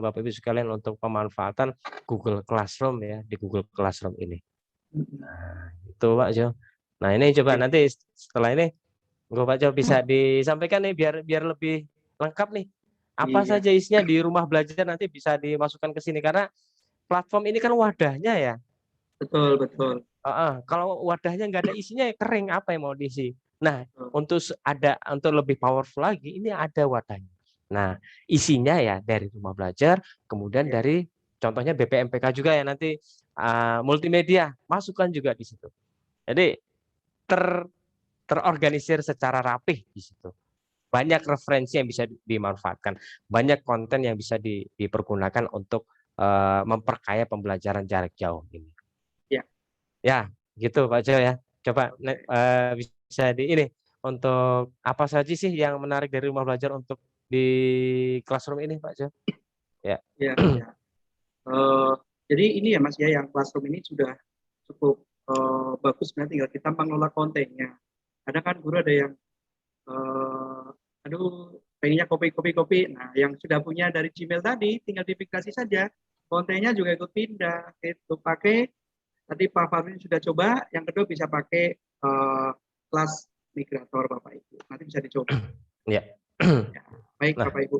Bapak Ibu sekalian untuk pemanfaatan Google Classroom ya, di Google Classroom ini.
Mhm.
Nah, itu Pak Jo. Nah, ini coba
Oke.
nanti setelah ini Pak Jo bisa disampaikan nih biar lebih lengkap nih. Apa
Iya,
saja isinya di rumah belajar nanti bisa dimasukkan ke sini karena platform ini kan wadahnya ya.
betul betul.
Kalau wadahnya nggak ada isinya ya kering, apa yang mau diisi. Nah,
Betul.
untuk lebih powerful lagi, ini ada wadahnya. Nah, isinya ya dari rumah belajar, kemudian
Ya.
dari contohnya BPMPK juga ya nanti multimedia, masukkan juga di situ. Jadi terorganisir secara rapih di situ. Banyak referensi yang bisa dimanfaatkan, banyak konten yang bisa dipergunakan untuk memperkaya pembelajaran jarak jauh ini.
Ya.
Ya, gitu Pak Jo ya. Coba bisa ini untuk apa saja sih yang menarik dari rumah belajar untuk di classroom ini Pak Jo? Ya.
Ya, ya. Uh, jadi ini ya Mas ya, yang classroom ini sudah cukup bagus, sebenarnya tinggal kita mengelola kontennya. Ada kan guru ada yang aduh pengennya kopi. Nah, yang sudah punya dari Gmail tadi tinggal dimigrasi saja. Kontennya juga ikut pindah. Itu pakai tadi Pak Fahmi sudah coba, yang kedua bisa pakai kelas migrator Bapak Ibu. Nanti bisa dicoba.
Ya.
Ya, baik
Nah,
Bapak Ibu.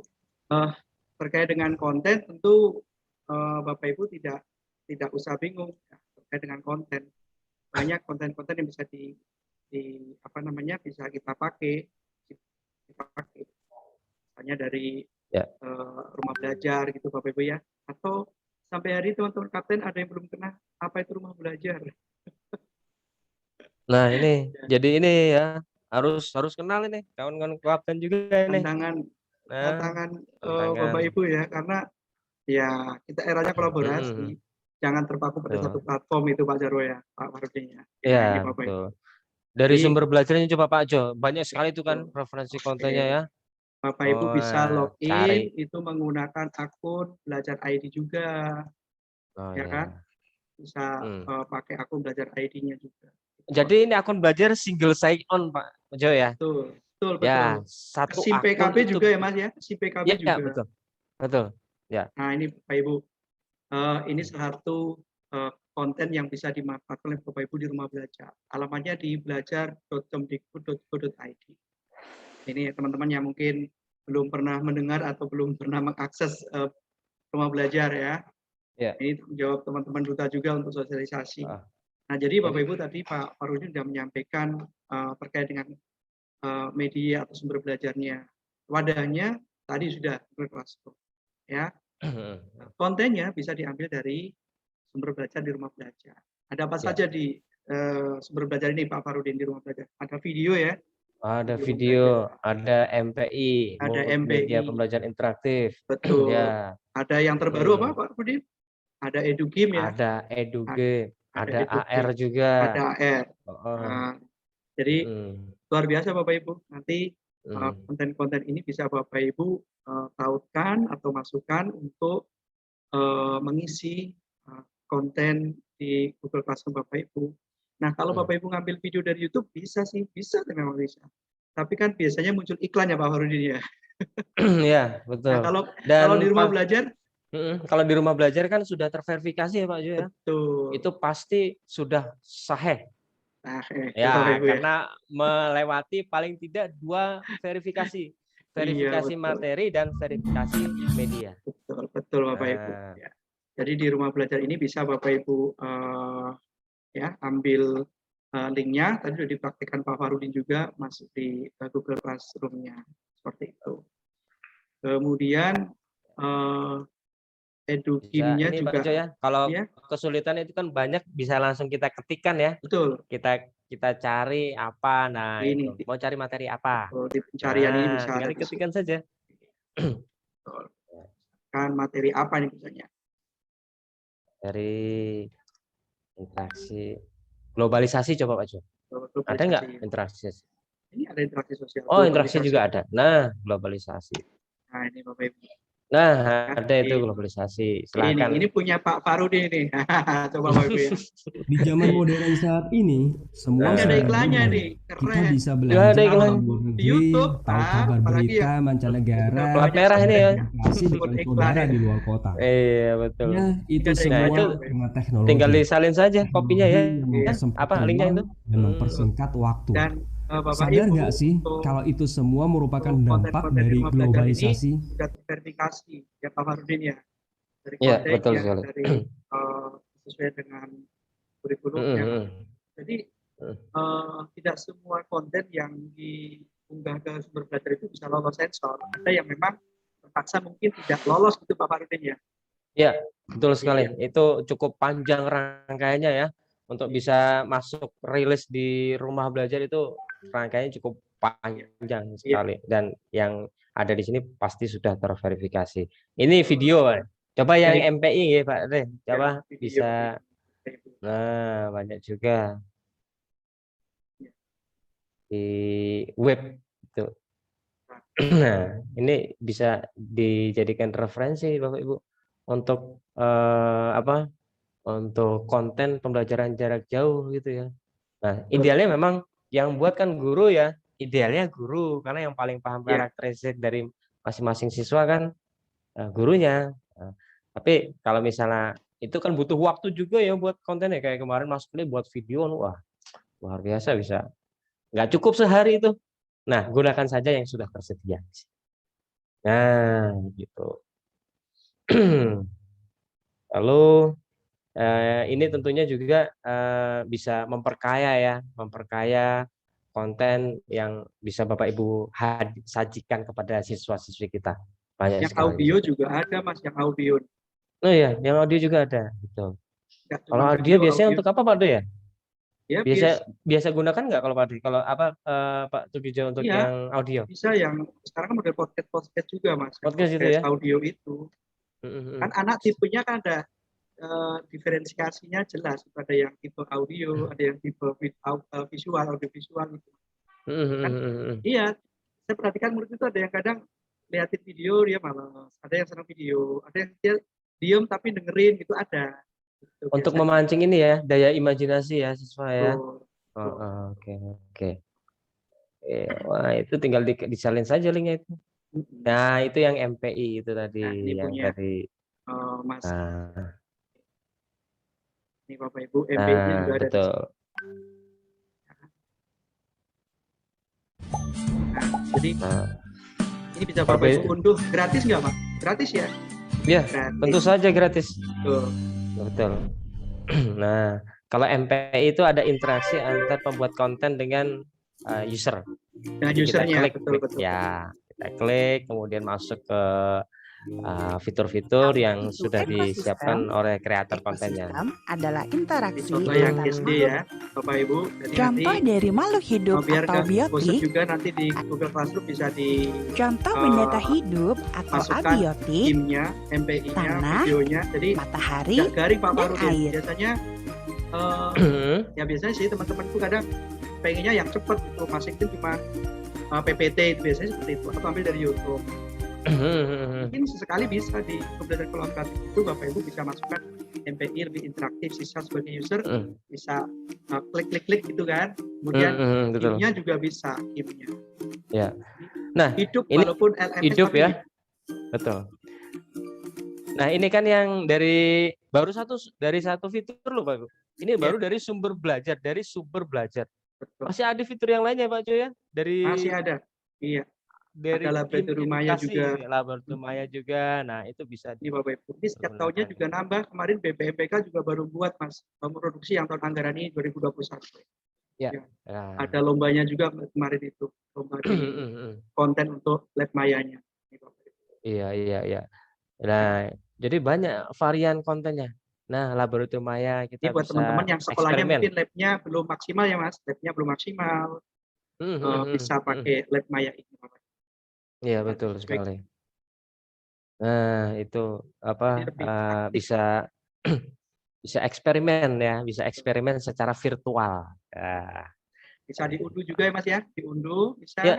Terkait dengan konten tentu Bapak Ibu tidak usah bingung ya, terkait dengan konten. Banyak konten-konten yang bisa bisa kita pakai. misalnya dari
Ya.
rumah belajar gitu Bapak Ibu ya. Atau sampai hari teman-teman kapten ada yang belum kenal apa itu rumah belajar.
Nah, ini jadi ini ya harus kenal ini kawan-kawan kapten juga ini.
Tantangan
Nah,
Bapak
tantangan.
Ibu ya, karena ya kita eranya kolaborasi.
Mm-mm.
Jangan terpaku pada satu
Betul.
platform itu Pak Jarwo ya, Pak Marudin ya. Ya ini
Ya,
Bapak Ibu.
betul. Dari
Jadi
sumber belajarnya coba Pak Jo, banyak sekali itu kan referensi
oke,
kontennya ya.
Bapak Ibu
Oh,
bisa
cari.
login itu menggunakan akun belajar ID juga,
Oh
ya kan?
ya.
Bisa
Hmm.
pakai akun belajar ID-nya juga.
Jadi ini akun belajar single sign on Pak Jo ya.
Betul, betul, betul.
Ya, satu
SIM
akun
PKB
itu.
juga ya Mas ya, SIM PKB
Ya,
juga.
betul. Betul. Ya.
Nah ini Bapak Ibu, ini salah satu konten yang bisa dimanfaatkan oleh Bapak Ibu di rumah belajar. Alamatnya di belajar.kemdikbud.go.id. Ini teman-teman yang mungkin belum pernah mendengar atau belum pernah mengakses rumah belajar ya.
Ya.
Ini jawab teman-teman duta juga untuk sosialisasi.
Ah.
Nah jadi Bapak Ibu tadi Pak Farudin sudah menyampaikan terkait dengan media atau sumber belajarnya. Wadahnya tadi sudah Classroom ya. Kontennya bisa diambil dari sumber belajar di rumah belajar. Ada apa
Ya.
saja di sumber belajar ini Pak Farudin di rumah belajar? Ada video ya.
Ada
Di rumah belajar.
video, ada MPI,
Ada
media
MPI.
pembelajaran interaktif.
Betul.
Ya.
Ada yang terbaru apa Pak Farudin? Ada EduGame ya.
Ada EduGame,
Ada
ada AR
EduGame.
juga.
Ada AR.
Oh.
Nah, jadi luar biasa Bapak Ibu. Nanti konten-konten ini bisa Bapak Ibu tautkan atau masukkan untuk mengisi konten di Google Classroom Bapak Ibu. Nah, kalau Bapak Ibu ngambil video dari YouTube bisa sih, bisa memang bisa. Tapi kan biasanya muncul iklan ya Pak Farudin ya.
Ya,
Nah,
betul.
kalau di rumah belajar,
kalau di rumah belajar kan sudah terverifikasi ya Pak Jo ya.
betul.
Itu pasti sudah sahih.
Nah,
Ya,
Bapak Ibu ya.
karena melewati paling tidak 2 verifikasi.
Iya,
Verifikasi
betul.
materi dan verifikasi media.
Betul, betul Bapak Ibu. Ya. Jadi di rumah belajar ini bisa Bapak Ibu ya ambil linknya. Tadi sudah dipraktikkan Pak Farudin juga masuk di Google Classroom-nya seperti itu. Kemudian
Bisa
EduGame-nya
ini Pak
juga
Jo ya. Kalau
ya.
kesulitan itu kan banyak bisa langsung kita ketikkan ya.
Betul.
Kita cari apa. Nah,
Ini
itu. Mau cari materi apa?
di pencarian ini
Nah,
bisa
tinggal
ada di situ.
diketikkan saja.
Kan materi apa nih misalnya?
Dari interaksi globalisasi coba Pak Jo. Ada nggak interaksi?
Ini ada interaksi sosial.
Oh, interaksi juga ada. Nah, globalisasi.
Nah, ini Bapak Ibu.
Nah, ada itu globalisasi. Silakan.
Ini punya Pak Farudin ini. Coba Bapak Ibu ya.
Di zaman modern saat ini, semua
ada
serba
iklannya
mudah.
nih.
Kita
Keren.
bisa
ada
belajar
iklan.
di luar
Di
negeri,
YouTube,
tahu kabar
apalagi
berita
ya.
mancanegara,
Plat merah ini ya.
komunikasi dengan
Iklan
saudara
ya.
di luar kota.
Iya, betul.
Ya, itu
Ada
semua
itu
dengan teknologi.
tinggal disalin saja kopinya ya.
Teknologi yang mempersempit
Apa linknya
ruang
itu?
dan mempersingkat waktu.
Dan Bapak
Sadar
Ibu
nggak sih kalau itu semua merupakan dampak
konten-konten di
dari
rumah belajar ini
globalisasi?
sudah terverifikasi ya Pak Farudin ya. Dari
Iya,
konten
betul
yang
sekali.
dari sesuai dengan kurikulumnya. Jadi tidak semua konten yang diunggah ke sumber belajar itu bisa lolos sensor. Ada yang memang terpaksa mungkin tidak lolos gitu Pak Farudin ya.
Iya, betul sekali. Itu cukup panjang rangkaiannya ya. Untuk bisa masuk rilis di rumah belajar itu rangkaiannya cukup panjang sekali. Dan yang ada di sini pasti sudah terverifikasi. Ini video, coba yang MPI ya Pak Re. Coba bisa. Nah, banyak juga di web itu. Nah, ini bisa dijadikan referensi Bapak Ibu untuk apa? Untuk konten pembelajaran jarak jauh gitu ya. Nah, idealnya memang yang buat kan guru ya. Idealnya guru karena yang paling paham karakteristik dari masing-masing siswa kan gurunya. Nah, tapi kalau misalnya itu kan butuh waktu juga ya buat kontennya kayak kemarin Mas Kli buat video, wah luar biasa bisa. Nggak cukup sehari itu. Nah, gunakan saja yang sudah tersedia. Nah, gitu. Lalu ini tentunya juga bisa memperkaya konten yang bisa Bapak Ibu sajikan kepada siswa-siswi kita. Banyak
Yang
sekali.
audio juga ada Mas, yang audio.
Oh iya, yang audio juga ada. Betul.
Nggak cuma
Kalau audio
video,
biasanya
audio.
untuk apa Pak Do ya?
Ya,
Biasa gunakan nggak kalau Pak Do? Kalau apa Pak Tugijo untuk
iya,
yang audio?
bisa yang sekarang kan udah podcast juga Mas.
Podcast itu ya?
Audio itu. Kan anak tipenya kan ada diferensiasinya jelas. Ada yang tipe audio, ada yang tipe visual, audio visual gitu. Kan, iya, saya perhatikan murid itu ada yang kadang liatin video dia malas, ada yang senang video, ada yang dia diem tapi dengerin gitu ada. Gitu,
untuk
biasanya.
memancing ini ya, daya imajinasi ya siswa ya. Oke. Wah, itu tinggal disalin saja linknya itu. Nah, itu yang MPI itu tadi,
nah, ini
yang
punya,
tadi.
Mas.
Nah,
ini Bapak Ibu, MPI-nya juga ada.
Betul.
Nah, jadi ini bisa Bapak Ibu unduh gratis nggak Pak? Gratis ya?
Ya,
gratis.
Tentu saja gratis.
Betul.
Nah, kalau MPI itu ada interaksi antar pembuat konten dengan user.
Dengan usernya, betul.
Ya, kita klik, kemudian masuk ke fitur-fitur yang sudah disiapkan oleh kreator kontennya.
Adalah interaksi
yang SD ya, Bapak Ibu. Jadi
contoh
nanti,
dari makhluk hidup atau biotik.
Juga nanti di Google Classroom bisa di
contoh benda hidup atau abiotik,
timnya, MPI-nya,
tanah,
videonya. Jadi
matahari,
garing Pak
dan air.
Biasanya ya biasanya sih teman-teman itu kadang pengennya yang cepat itu masukin cuma PPT itu biasanya seperti itu atau ambil dari YouTube. Mungkin sesekali bisa di pembelajaran kolaboratif itu Bapak Ibu bisa masukkan MPI lebih interaktif, siswa sebagai user bisa klik gitu kan, kemudian timnya juga bisa timnya.
Ya. Nah,
hidup
ini
walaupun LMS
hidup ya, betul. Nah, ini kan yang dari satu fitur loh Pak Ibu. Ini baru dari sumber belajar, Betul. Masih ada fitur yang lainnya Pak Jo ya?
Masih ada, iya.
Dari
ada laboratorium Maya juga.
Laboratorium Maya juga. Nah, itu bisa
di Bapak Ibu. Ini setiap tahunnya juga nambah. Kemarin BPMPK juga baru buat Mas produksi yang tahun anggaran ini 2021.
Ya.
Ada lombanya juga kemarin itu, lomba di konten untuk lab Mayanya.
Iya. Nah, jadi banyak varian kontennya. Nah, laboratorium Maya kita
buat
bisa
teman-teman yang sekolahnya
eksperimen.
Mungkin labnya belum maksimal ya Mas, labnya belum maksimal. Bisa pakai lab Maya ini.
Iya, betul sekali. Nah, itu bisa bisa eksperimen ya, bisa eksperimen secara virtual.
Bisa diunduh juga ya Mas ya, diunduh bisa.
Ya,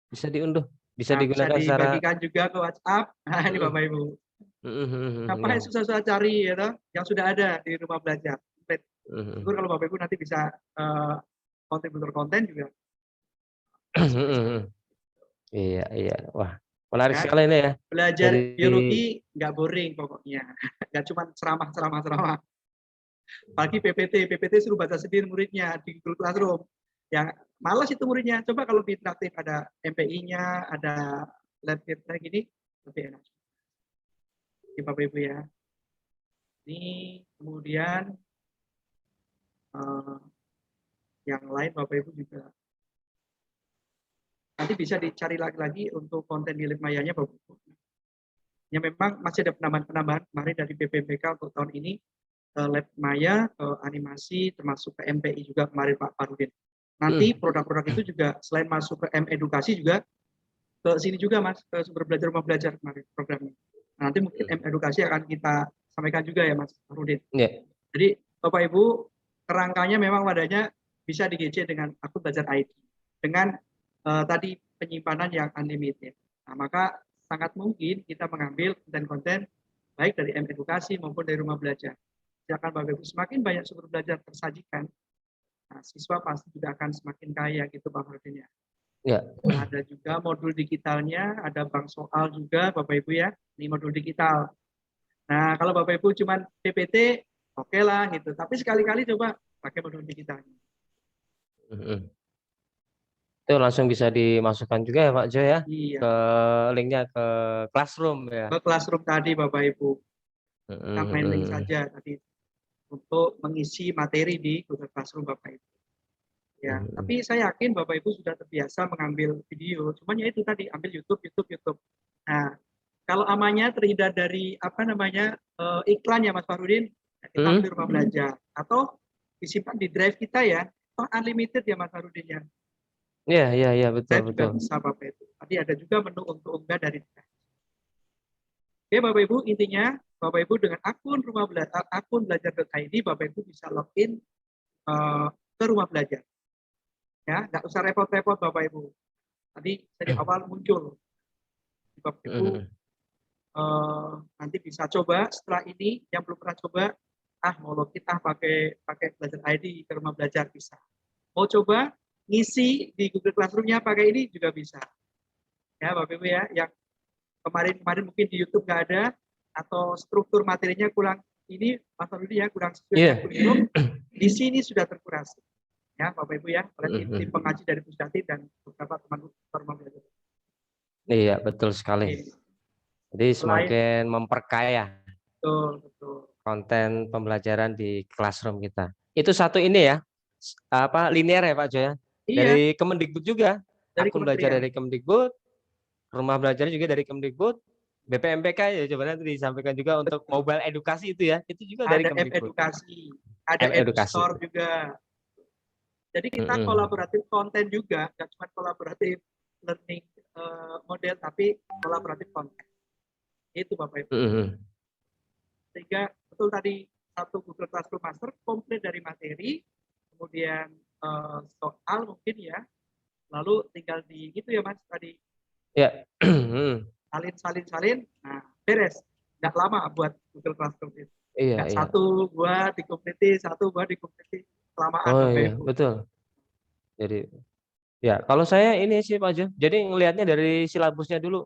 bisa diunduh, bisa digunakan
bisa dibagikan juga ke WhatsApp. Nah, ini Bapak Ibu. Apa yang susah-susah cari ya toh, yang sudah ada di rumah belajar. Kalau Bapak Ibu nanti bisa kontributor konten juga.
Iya. Wah, menarik sekali ini ya.
Belajar biologi nggak boring pokoknya. Nggak cuma ceramah. Apalagi PPT suruh baca sendiri muridnya di Google Classroom. Yang malas itu muridnya. Coba kalau di interaktif ada MPI-nya, ada lab kayak gini, lebih enak. Oke, Bapak Ibu ya. Ini kemudian yang lain Bapak Ibu juga nanti bisa dicari lagi untuk konten di lab Mayanya Bapak Ibu. Ya memang masih ada penambahan kemarin dari BPMPK untuk tahun ini lab Maya, animasi termasuk ke MPI juga kemarin Pak Parudin. Nanti produk-produk itu juga selain masuk ke M-edukasi juga ke sini juga Mas, ke sumber belajar rumah belajar kemarin programnya. Nanti mungkin M-edukasi akan kita sampaikan juga ya Mas Parudin.
Yeah.
Jadi Bapak Ibu kerangkanya memang wadahnya bisa di GC dengan akun belajar ID dengan tadi penyimpanan yang unlimited. Nah, maka sangat mungkin kita mengambil konten-konten baik dari M-edukasi maupun dari rumah belajar. Silakan Bapak Ibu, semakin banyak sumber belajar tersajikan, nah, siswa pasti juga akan semakin kaya gitu Pak Martin ya.
Ya.
Ada juga modul digitalnya, ada bank soal juga Bapak Ibu ya, ini modul digital. Nah, kalau Bapak Ibu cuma PPT, oke lah gitu. Tapi sekali-kali coba pakai modul digitalnya.
Itu langsung bisa dimasukkan juga ya Pak Jo ya?
Iya.
Ke linknya ke Classroom ya?
Ke Classroom tadi Bapak Ibu. Kita main link saja tadi untuk mengisi materi di Google Classroom Bapak Ibu. Ya, tapi saya yakin Bapak Ibu sudah terbiasa mengambil video. Cuman ya itu tadi ambil YouTube. Nah, kalau amannya terhindar dari iklan ya Mas Farudin, kita ambil rumah belajar atau disimpan di drive kita ya, toh unlimited ya Mas Farudin ya.
Iya,
Drive
betul.
juga bisa Bapak Ibu. Tadi ada juga menu untuk unggah dari drive. Oke Bapak Ibu, intinya Bapak Ibu dengan akun belajar.id Bapak Ibu bisa login ke rumah belajar. Ya, nggak usah repot-repot Bapak Ibu. Tadi dari awal muncul. Bapak Ibu nanti bisa coba setelah ini yang belum pernah coba, mau login pakai belajar ID ke rumah belajar bisa. Mau coba ngisi di Google Classroom-nya pakai ini juga bisa. Ya Bapak Ibu ya, yang kemarin mungkin di YouTube nggak ada atau struktur materinya kurang ini Mas Rudi ya kurang sesuai dengan kurikulum, di sini sudah terkurasi. Ya Bapak Ibu ya, oleh tim pengaji dari Pusdati dan beberapa teman-teman belajar.
Iya, betul sekali. Jadi semakin memperkaya
betul.
konten pembelajaran di classroom kita. Itu satu ini ya, linear ya Pak Jo ya?
Iya.
Dari Kemendikbud juga, akun belajar dari Kemendikbud, rumah belajar juga dari Kemendikbud, BPMPK ya coba nanti disampaikan juga untuk mobile edukasi itu ya, itu juga dari Kemendikbud.
Ada Edustore juga. Jadi kita kolaboratif konten juga, nggak cuma kolaboratif learning model, tapi kolaboratif konten. Itu Bapak Ibu. Sehingga betul tadi satu Google Classroom Master komplit dari materi, kemudian soal mungkin ya, lalu tinggal di itu ya Mas tadi.
Ya.
Salin, nah beres. Nggak lama buat Google Classroom itu.
Iya.
Satu buat dikompleti, kelamaan.
Oh iya, betul. Jadi ya kalau saya ini sih Pak Jo, jadi ngelihatnya dari silabusnya dulu.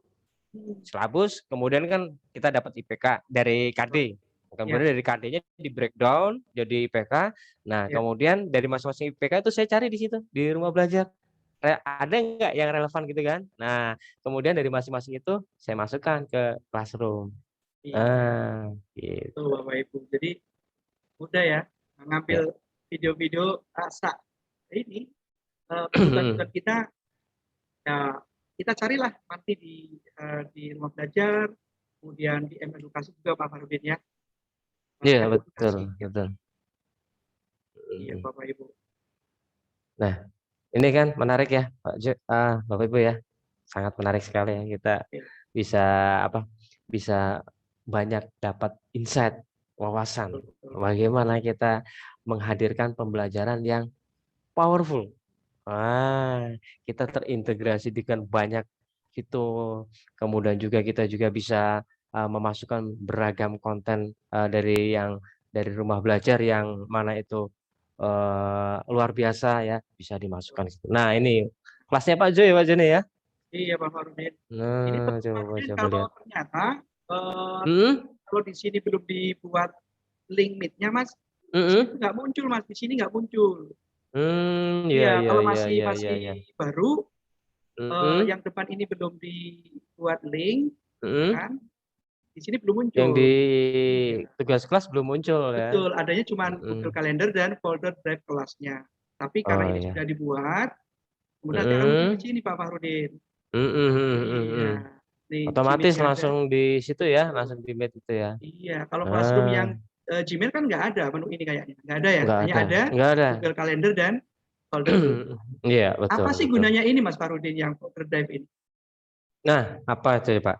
Silabus, kemudian kan kita dapat IPK dari KD. Kemudian dari KD-nya di breakdown jadi IPK. Nah, kemudian dari masing-masing IPK itu saya cari di situ di rumah belajar. Ada nggak yang relevan gitu kan? Nah, kemudian dari masing-masing itu saya masukkan ke classroom.
Gitu Bapak Ibu. Jadi mudah ya ngambil video-video rasa ini kebutuhan kita. Ya, kita carilah nanti di rumah belajar, kemudian di edukasi juga Pak Farudin ya.
Iya betul.
Iya Bapak Ibu.
Nah, ini kan menarik ya Bapak Ibu ya, sangat menarik sekali ya kita bisa banyak dapat insight, wawasan, bagaimana kita menghadirkan pembelajaran yang powerful. Kita terintegrasi dengan banyak itu, kemudian juga kita juga bisa memasukkan beragam konten dari rumah belajar yang mana itu luar biasa ya, bisa dimasukkan. Nah ini kelasnya Pak Jo ya Pak Joni ya?
Iya Pak Farudin.
Nah,
ini
coba
kalau
lihat.
ternyata kalau di sini belum dibuat link meet-nya Mas, nggak muncul Mas, di sini nggak muncul. Kalau masih baru, yang depan ini belum dibuat link, kan? Di sini belum muncul.
Yang di tugas kelas belum muncul ya?
Betul, adanya cuma Google Calendar dan folder drive kelasnya. Tapi karena ini sudah dibuat, kemudian sekarang muncul di sini Pak Farudin.
Otomatis langsung di situ ya, langsung di Meet itu ya.
Iya, kalau Classroom yang Gmail kan nggak ada menu ini kayaknya, nggak ada ya, hanya ada Google Calendar dan folder.
Iya betul.
Apa sih gunanya ini Mas Farudin yang folder drive ini?
Nah, apa itu Pak?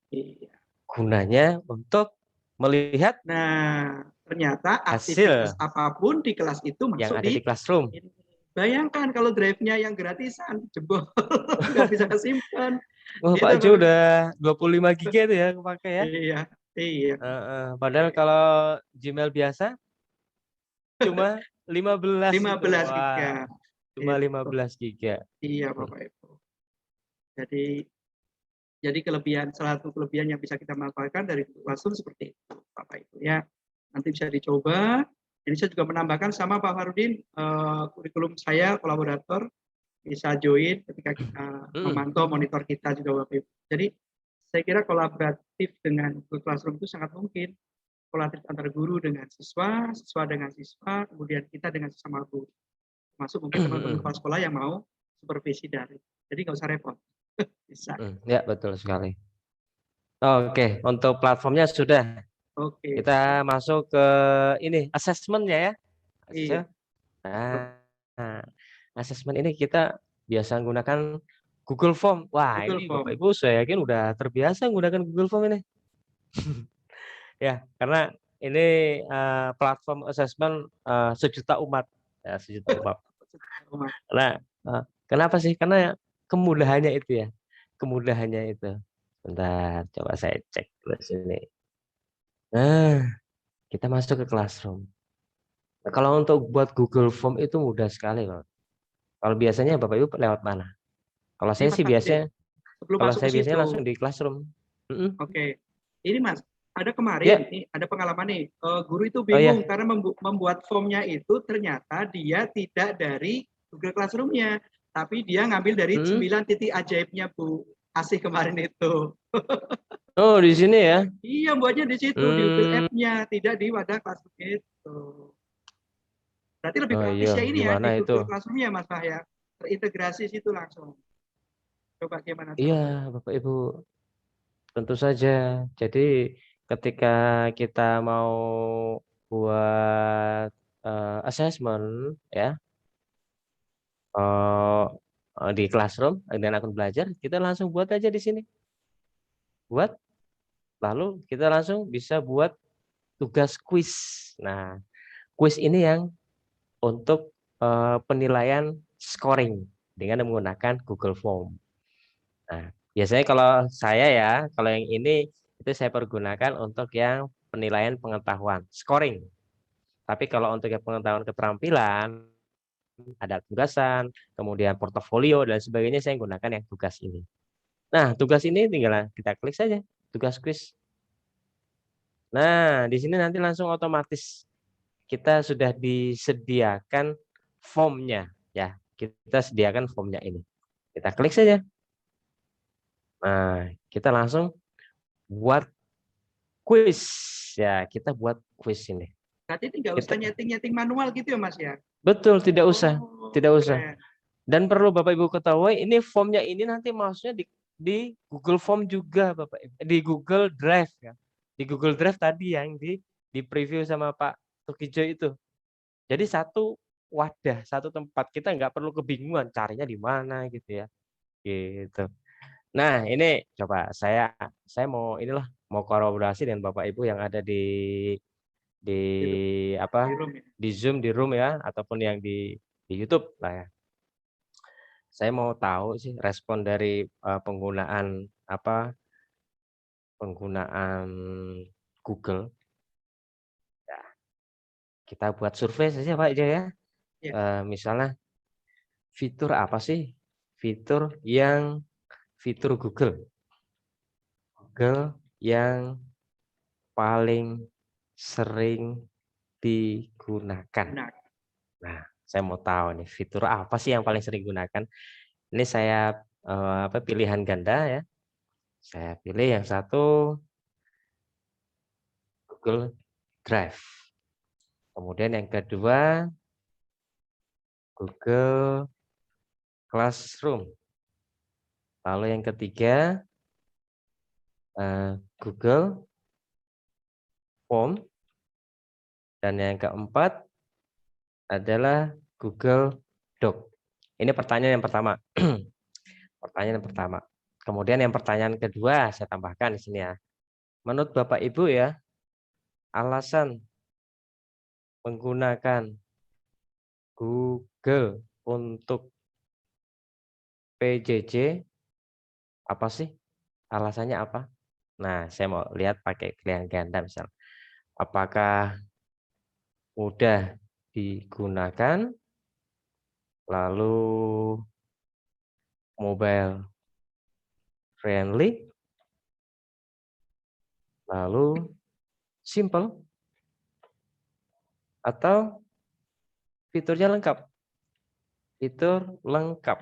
Iya.
Gunanya untuk melihat.
Nah, ternyata aktivitas apapun di kelas itu masuk
yang ada di Classroom.
Bayangkan kalau drive-nya yang gratisan, jebol, nggak bisa kesimpan.
Pak Jo udah 25 GB itu ya kepake ya?
Iya.
Padahal kalau Gmail biasa cuma 15
GB.
Cuma 15 GB.
Iya Bapak Ibu. Jadi salah satu kelebihan yang bisa kita manfaatkan dari Classroom seperti itu Bapak Ibu ya. Nanti bisa dicoba. Ini saya juga menambahkan sama Pak Farudin, kurikulum saya kolaborator bisa join ketika kita memantau monitor kita juga Bapak Ibu. Jadi saya kira kolaboratif dengan Google Classroom itu sangat mungkin. Kolaboratif antara guru dengan siswa, siswa dengan siswa, kemudian kita dengan sesama guru. Masuk mungkin teman-teman kepala sekolah yang mau supervisi daring. Jadi nggak usah repot. Bisa.
Ya, betul sekali. Oke, untuk platformnya sudah.
Oke.
Kita masuk ke ini assessment-nya ya.
Iya.
Nah, assessment ini kita biasa menggunakan Google Form. Wah,
Google
ini
Form.
Bapak Ibu saya yakin udah terbiasa menggunakan Google Form ini. Ya, karena ini platform assessment sejuta umat. Ya, sejuta umat. Nah, kenapa sih? Karena kemudahannya itu ya. Kemudahannya itu. Bentar, coba saya cek dulu sini. Nah, kita masuk ke Classroom. Nah, kalau untuk buat Google Form itu mudah sekali, Pak. Kalau biasanya Bapak Ibu lewat mana? Kalau
Ini
saya
Mas
sih biasanya,
sebelum
kalau
masuk
saya
ke
biasanya
situ.
langsung di Classroom.
Oke. Ini Mas, ada kemarin
Ya.
nih, ada pengalaman nih. Guru itu
Oh, ya.
bingung karena membuat formnya itu ternyata dia tidak dari Google Classroom-nya, tapi dia ngambil dari 9 titik ajaibnya Bu Asih kemarin itu.
Oh, di sini ya?
Iya, buatnya di situ di Google App-nya, tidak di wadah Classroom itu. Berarti lebih
Oh
praktis
iya,
ya ini ya
gimana
di
itu?
Google Classroom-nya Mas ya. Terintegrasi situ langsung. Coba gimana
Iya,
caranya?
Bapak Ibu. Tentu saja. Jadi ketika kita mau buat assessment ya di Classroom dengan akun belajar, kita langsung buat aja di sini. Buat, lalu kita langsung bisa buat tugas kuis. Nah, kuis ini yang untuk penilaian scoring dengan menggunakan Google Form. Nah, biasanya kalau saya ya, kalau yang ini itu saya pergunakan untuk yang penilaian pengetahuan, scoring. Tapi kalau untuk yang pengetahuan keterampilan, ada tugasan, kemudian portofolio dan sebagainya, saya gunakan yang tugas ini. Nah, tugas ini tinggal kita klik saja, tugas kuis. Nah, di sini nanti langsung otomatis kita sudah disediakan formnya ya. Kita sediakan formnya ini. Kita klik saja. Nah, kita langsung buat kuis ya, kita buat kuis ini.
Berarti tinggal usah nyeting-nyeting manual gitu ya Mas ya?
Betul, tidak usah, tidak usah.
Keren.
Dan perlu Bapak Ibu ketahui, ini formnya ini nanti maksudnya di Google Form juga Bapak Ibu, di Google Drive ya. Di Google Drive tadi yang di preview sama Pak Tukijo itu. Jadi satu wadah, satu tempat, kita nggak perlu kebingungan carinya di mana gitu ya. Gitu. Nah, ini coba saya mau inilah mau kolaborasi dengan Bapak Ibu yang ada di apa di Zoom, di room ya, ataupun yang di YouTube lah ya. Saya mau tahu sih respon dari penggunaan Google. Ya, kita buat survei saja Pak aja ya. Misalnya fitur apa sih? Fitur Google yang paling sering digunakan. Nah, saya mau tahu nih fitur apa sih yang paling sering digunakan. Ini saya pilihan ganda ya. Saya pilih yang satu Google Drive. Kemudian yang kedua Google Classroom. Lalu yang ketiga Google Form. Dan yang keempat adalah Google Doc. Ini pertanyaan yang pertama. Pertanyaan yang pertama. Kemudian yang pertanyaan kedua saya tambahkan di sini ya. Menurut Bapak Ibu ya, alasan menggunakan Google untuk PJJ apa sih? Alasannya apa? Nah, saya mau lihat pakai pilihan ganda misal. Apakah mudah digunakan, lalu mobile friendly, lalu simple, atau fiturnya lengkap? Fitur lengkap.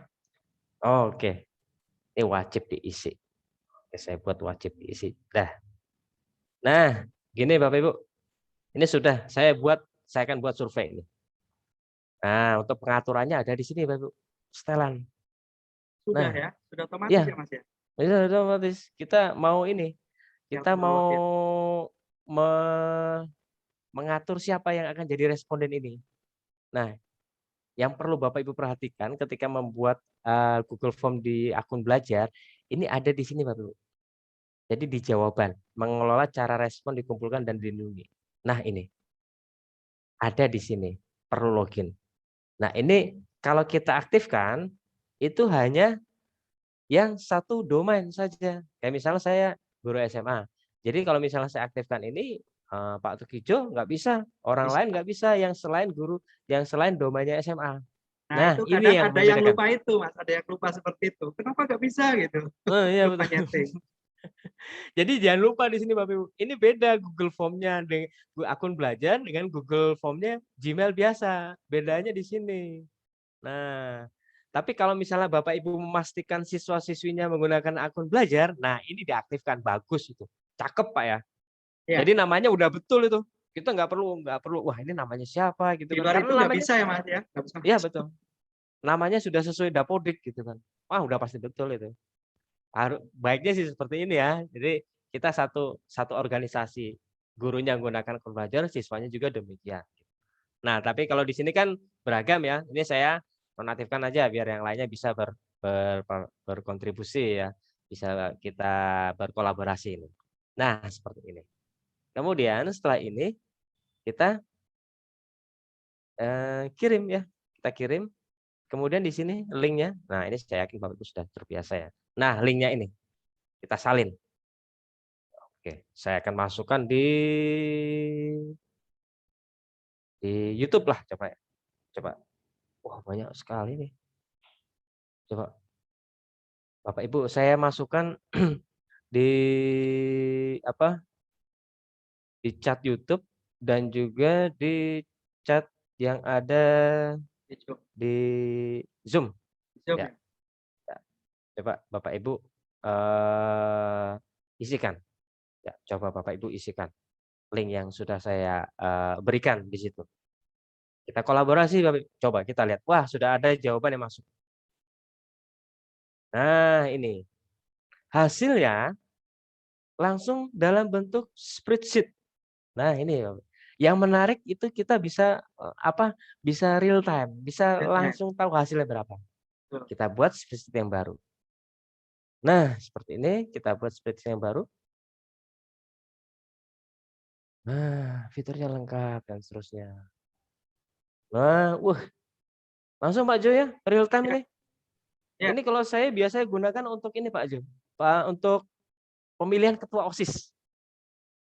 Oke, ini wajib diisi. Oke, saya buat wajib diisi. Nah, gini Bapak Ibu. Ini sudah saya akan buat survei ini. Nah, untuk pengaturannya ada di sini, Bapak. Setelan.
Sudah
Nah,
ya, sudah otomatis
ya,
ya Mas ya.
itu otomatis. Kita mau ini,
Ya,
kita mau
ya.
mengatur siapa yang akan jadi responden ini. Nah, yang perlu Bapak Ibu perhatikan ketika membuat Google Form di akun belajar, ini ada di sini Bapak Ibu. Jadi di jawaban, mengelola cara respon dikumpulkan dan dilindungi. Nah ini, ada di sini, perlu login. Nah ini kalau kita aktifkan, itu hanya yang satu domain saja. Kayak misalnya saya guru SMA. Jadi kalau misalnya saya aktifkan ini, Pak Tukijo nggak bisa, orang lain nggak bisa yang selain guru, yang selain domainnya SMA.
Nah,
Nah,
itu
ini
kadang
yang
ada yang
membedakan.
lupa itu, Mas. Ada yang lupa seperti itu. Kenapa nggak bisa gitu?
Oh iya
Lupa
betul.
nyeting.
Jadi jangan lupa di sini Bapak Ibu. Ini beda Google Form-nya dengan akun belajar dengan Google Form-nya Gmail biasa. Bedanya di sini. Nah, tapi kalau misalnya Bapak Ibu memastikan siswa-siswinya menggunakan akun belajar, nah ini diaktifkan, bagus itu. Cakep Pak ya.
Ya.
Jadi namanya udah betul itu. Kita nggak perlu wah ini namanya siapa gitu
Di
kan.
luar
Karena
itu nggak
namanya
bisa ya Mas ya. Nggak bisa.
iya betul. Namanya sudah sesuai dapodik gitu kan. Wah, udah pasti betul itu. Harus baiknya sih seperti ini ya. Jadi kita satu organisasi, gurunya menggunakan akun belajar, siswanya juga demikian. Nah, tapi kalau di sini kan beragam ya. Ini saya nonaktifkan aja biar yang lainnya bisa berkontribusi ya. Bisa kita berkolaborasi ini. Nah, seperti ini. Kemudian setelah ini kita kirim ya. Kita kirim. Kemudian di sini linknya. Nah, ini saya yakin Bapak Ibu sudah terbiasa ya. Nah, linknya ini kita salin. Oke, saya akan masukkan di YouTube lah coba ya. Coba. Wah, banyak sekali nih. Coba. Bapak Ibu, saya masukkan di apa? Di chat YouTube dan juga di chat yang ada di Zoom. Ya. Ya. Coba Bapak Ibu isikan. Ya, coba Bapak Ibu isikan link yang sudah saya berikan di situ. Kita kolaborasi, Bapak. Coba kita lihat. Wah, sudah ada jawaban yang masuk. Nah, ini. Hasilnya langsung dalam bentuk spreadsheet. Nah, ini yang menarik itu kita bisa bisa real time, bisa langsung tahu hasilnya berapa. Kita buat spreadsheet yang baru. Nah, seperti ini kita buat spreadsheet yang baru. Nah, fiturnya lengkap dan seterusnya. Nah, langsung Pak Jo ya, real time ini. Ini kalau saya biasanya gunakan untuk ini Pak Jo, Pak, untuk pemilihan ketua OSIS.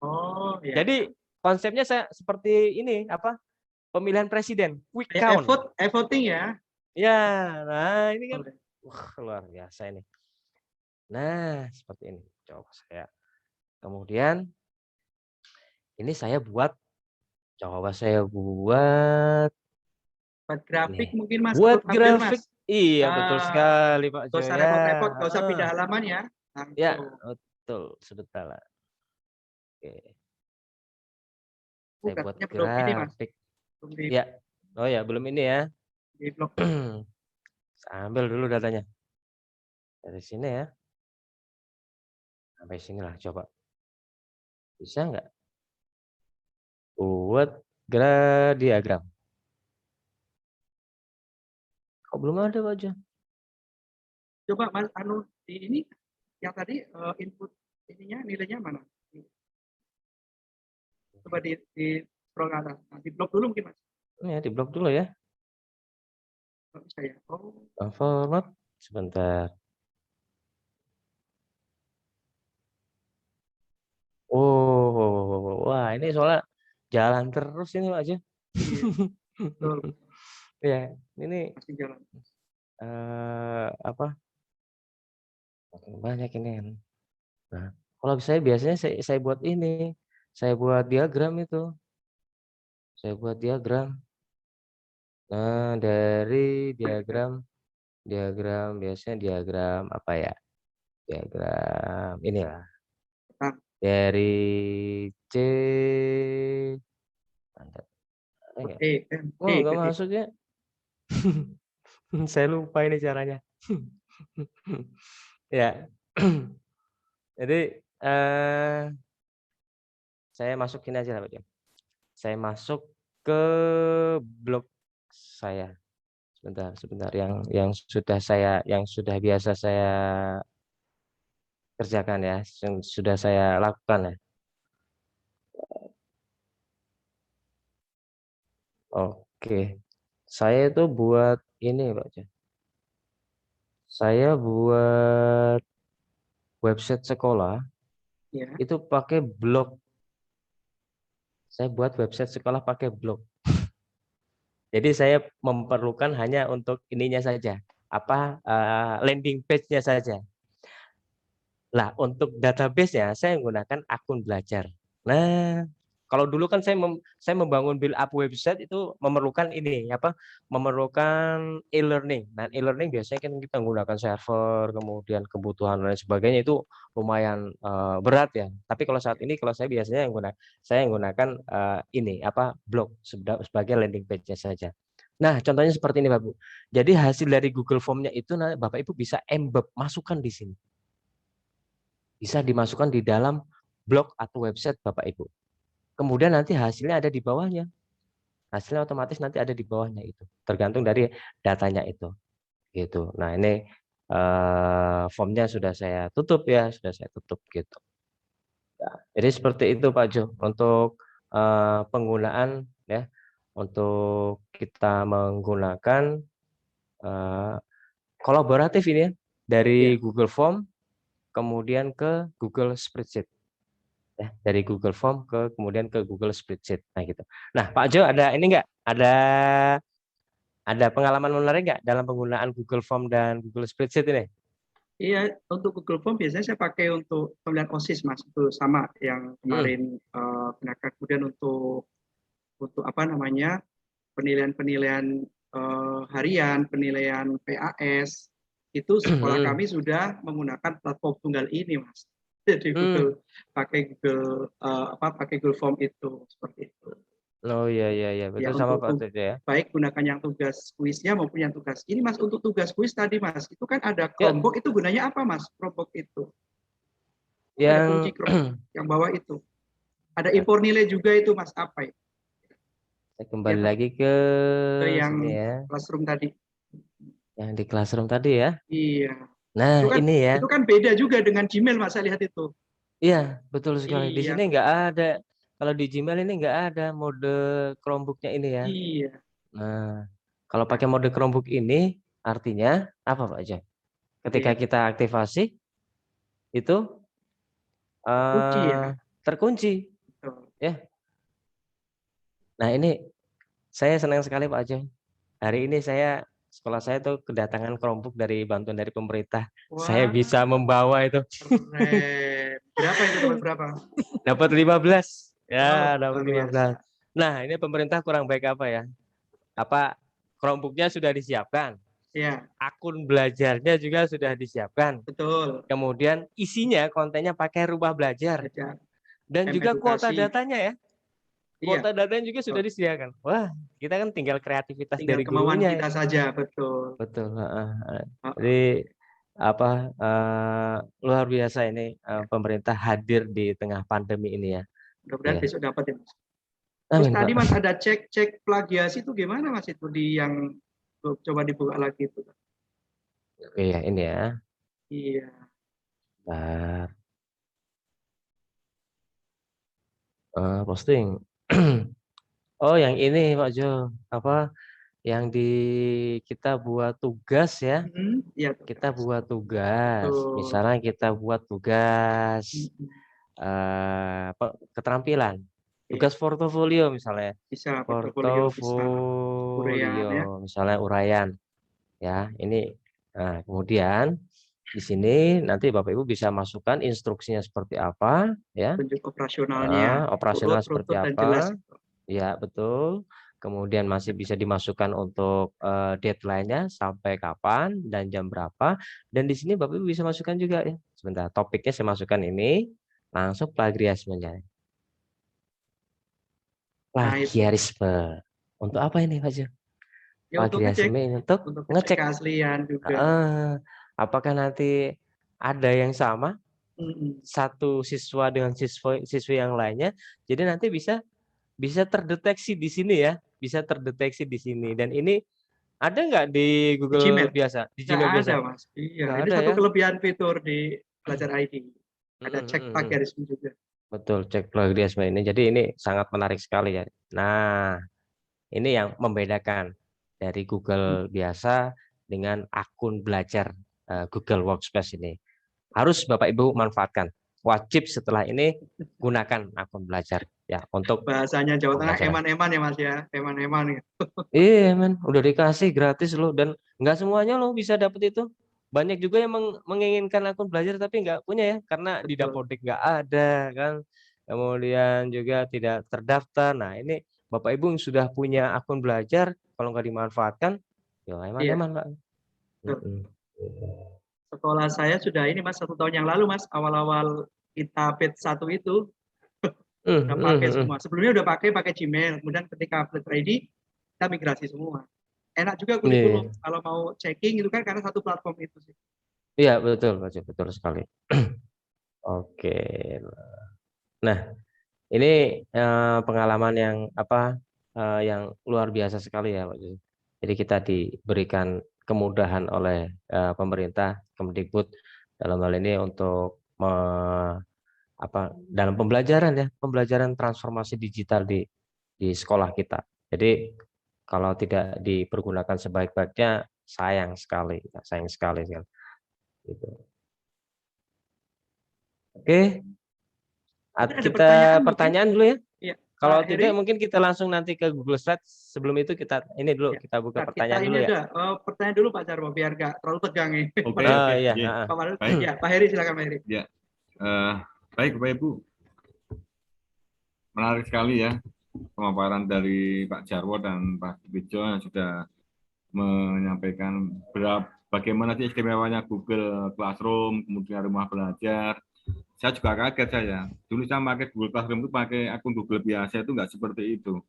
Oh, iya.
Jadi konsepnya saya seperti ini pemilihan presiden, quick count.
E-voting ya.
Ya, nah ini kan luar biasa ini. Nah, seperti ini. Coba saya. Kemudian ini saya buat
grafik mungkin Mas.
Buat
Mas.
grafik. Iya, betul sekali Pak
Gak usah
Joya.
repot-repot, gak usah pindah halaman ya.
Ya, betul, sebentar lah. Oke. Saya buat grafik. Ya. Oh ya, belum ini ya.
Di blog.
Ambil dulu datanya. Dari sini ya. Sampai sinilah coba. Bisa nggak? Buat diagram. Kok belum ada Pak Jo?
Coba Mas di ini yang tadi input ininya nilainya mana? Coba di scroll ke atas. Nah, di blok dulu mungkin Mas.
Ya, di blok dulu ya.
Bisa ya.
Format sebentar. Oh, wah ini soalnya jalan terus ini Pak Jo. Ya, ini
masih jalan.
Banyak ini kan. Nah, kalau saya biasanya saya buat ini, saya buat diagram itu. Saya buat diagram. Nah, dari diagram biasanya diagram apa ya? Diagram inilah. Dari C. Oh, enggak masuk ya. Saya lupa ini caranya. Ya. Jadi saya masuk ini aja lah Pak Jo. Saya masuk ke blog saya. Sebentar yang sudah biasa saya kerjakan ya, yang sudah saya lakukan ya. Oke. Saya itu buat ini Pak Jo. Saya buat website sekolah
Ya.
itu pakai blog. Saya buat website sekolah pakai blog. Jadi saya memerlukan hanya untuk ininya saja, landing page-nya saja. Lah untuk database-nya saya menggunakan akun belajar. Nah, kalau dulu kan saya membangun build up website itu memerlukan memerlukan e-learning. Nah, e-learning biasanya kan kita menggunakan server, kemudian kebutuhan dan lain sebagainya itu lumayan berat ya. Tapi kalau saat ini kalau saya biasanya menggunakan blog sebagai landing page-nya saja. Nah, contohnya seperti ini, Bapak Bu. Jadi hasil dari Google Form-nya itu Bapak Ibu bisa embed, masukkan di sini. Bisa dimasukkan di dalam blog atau website Bapak Ibu. Kemudian nanti hasilnya ada di bawahnya. Hasilnya otomatis nanti ada di bawahnya itu. Tergantung dari datanya itu. Gitu. Nah, ini formnya sudah saya tutup ya, gitu. Ya, jadi seperti itu Pak Jo untuk penggunaan ya. Untuk kita menggunakan kolaboratif ini ya dari Google Form kemudian ke Google Spreadsheet. Ya, dari Google Form kemudian ke Google Spreadsheet. Nah, gitu. Nah, Pak Jo ada ini enggak? Ada pengalaman menarik enggak dalam penggunaan Google Form dan Google Spreadsheet ini?
Iya, untuk Google Form biasanya saya pakai untuk pemilihan OSIS, Mas. Itu sama yang kemarin gunakan. Kemudian untuk penilaian harian, penilaian PAS, itu sekolah kami sudah menggunakan platform tunggal ini, Mas. Jadi pakai Google Form itu seperti itu.
Oh iya betul
Ya,
sama
untuk
Pak Jo ya.
Baik gunakan yang tugas kuisnya maupun yang tugas ini, Mas. Untuk tugas kuis tadi, Mas, itu kan ada Chromebook, itu gunanya apa, Mas? Chromebook itu ada kunci Chromebook yang bawah itu. Ada impor nilai juga itu, Mas, apa ya?
Saya kembali lagi ke
yang
sini ya.
Classroom tadi.
Yang di Classroom tadi ya.
Iya.
Nah, ini ya.
Itu kan beda juga dengan Gmail, Mas, saya lihat itu.
Iya, betul sekali. Di
Iya.
sini nggak ada. Kalau di Gmail ini nggak ada mode Chromebook-nya ini ya.
Iya.
Nah, kalau pakai mode Chromebook ini artinya apa Pak Jo? Ketika kita aktivasi itu
Terkunci ya.
Terkunci. Ya. Nah, ini saya senang sekali Pak Jo. Hari ini sekolah saya tuh kedatangan Chromebook dari bantuan dari pemerintah. Wah, saya bisa membawa itu.
Keren. Berapa itu, dapat berapa?
Dapat 15. Ya, dapat 15. Nah, ini pemerintah kurang baik apa ya? Chromebook-nya sudah disiapkan.
Ya.
Akun belajarnya juga sudah disiapkan.
Betul.
Kemudian isinya kontennya pakai rumah belajar. Dan juga kuota datanya ya. Kuota datanya juga sudah disediakan. Wah, kita kan tinggal kreativitas dari
kemauan
gurunya.
Kita saja, betul.
Betul. Jadi luar biasa ini pemerintah hadir di tengah pandemi ini ya.
Mudah-mudahan besok dapat ya, Mas.
Terus
tadi Mas ada cek plagiasi itu gimana, Mas, itu di yang coba dibuka lagi itu.
Oke ya, ini ya.
Iya.
Bentar. Posting. Oh, yang ini Pak Jo, yang kita buat tugas ya.
Ya,
kita buat tugas. Misalnya kita buat tugas keterampilan. Tugas portofolio misalnya.
Bisa
Portofolio
ya.
Misalnya uraian. Ya, ini kemudian di sini nanti Bapak Ibu bisa masukkan instruksinya seperti apa ya.
Tunjuk operasionalnya.
Operasional seperti apa.
Jelas.
Ya, betul. Kemudian masih bisa dimasukkan untuk deadline-nya sampai kapan dan jam berapa. Dan di sini Bapak Ibu bisa masukkan juga ya. Sebentar, topiknya saya masukkan ini, langsung plagiarismenya. Plagiarisme. Untuk apa ini Pak Jo?
Ya untuk ngecek,
untuk
untuk ngecek
ngecek
keaslian juga.
apakah nanti ada yang sama satu siswa dengan siswi yang lainnya. Jadi nanti bisa terdeteksi di sini ya, bisa terdeteksi di sini. Dan ini ada nggak di
Di
Google
Gmail?
biasa, di
Nggak
Gmail biasa?
ada, Mas. Iya,
Nggak
ini
ada
satu
ya?
kelebihan fitur di Belajar ID. Ada cek plagiarisme juga.
Betul, cek plagiarisme ini. Jadi ini sangat menarik sekali ya. Nah, ini yang membedakan dari Google biasa dengan akun belajar Google Workspace ini. Harus Bapak Ibu manfaatkan. Wajib setelah ini gunakan akun belajar ya untuk
Bahasanya Jawa Tengah
pembelajaran.
eman-eman ya Mas ya, eman-eman.
Iya men, udah dikasih gratis loh, dan nggak semuanya loh bisa dapet itu. Banyak juga yang menginginkan akun belajar tapi nggak punya ya, karena di
Betul.
Dapodik nggak ada kan. Kemudian juga tidak terdaftar. Nah ini Bapak Ibu yang sudah punya akun belajar, kalau nggak dimanfaatkan, ya
Iya,
eman-eman Pak.
betul. Sekolah saya sudah ini Mas 1 tahun yang lalu Mas, awal-awal kita batch 1 itu udah pakai semua. Sebelumnya udah pakai Gmail, kemudian ketika Belajar ID kita migrasi semua. Enak juga kurikulum kalau mau checking itu kan karena satu platform itu sih.
Iya betul, betul sekali. Oke. Nah, ini pengalaman yang yang luar biasa sekali ya Pak. Jadi kita diberikan kemudahan oleh pemerintah Kemdikbud dalam hal ini untuk dalam pembelajaran transformasi digital di sekolah kita. Jadi kalau tidak dipergunakan sebaik-baiknya sayang sekali kan. Gitu. Oke. Kita pertanyaan dulu ya.
Ya,
kalau tidak mungkin kita langsung nanti ke Google Slides. Sebelum itu kita ini dulu ya, kita buka pertanyaan dulu ya.
Pertanyaan dulu Pak Jarwo biar nggak terlalu tegang nih.
Oke.
Iya. Baik. Ya, Pak Heri silakan Pak Heri.
Ya. Baik Bapak Ibu. Menarik sekali ya pemaparan dari Pak Jarwo dan Pak Bejo yang sudah menyampaikan bagaimana sih istimewanya Google Classroom, kemudian rumah belajar. Saya juga kaget saya. Dulu saya pakai Google Classroom itu pakai akun Google biasa itu nggak seperti itu.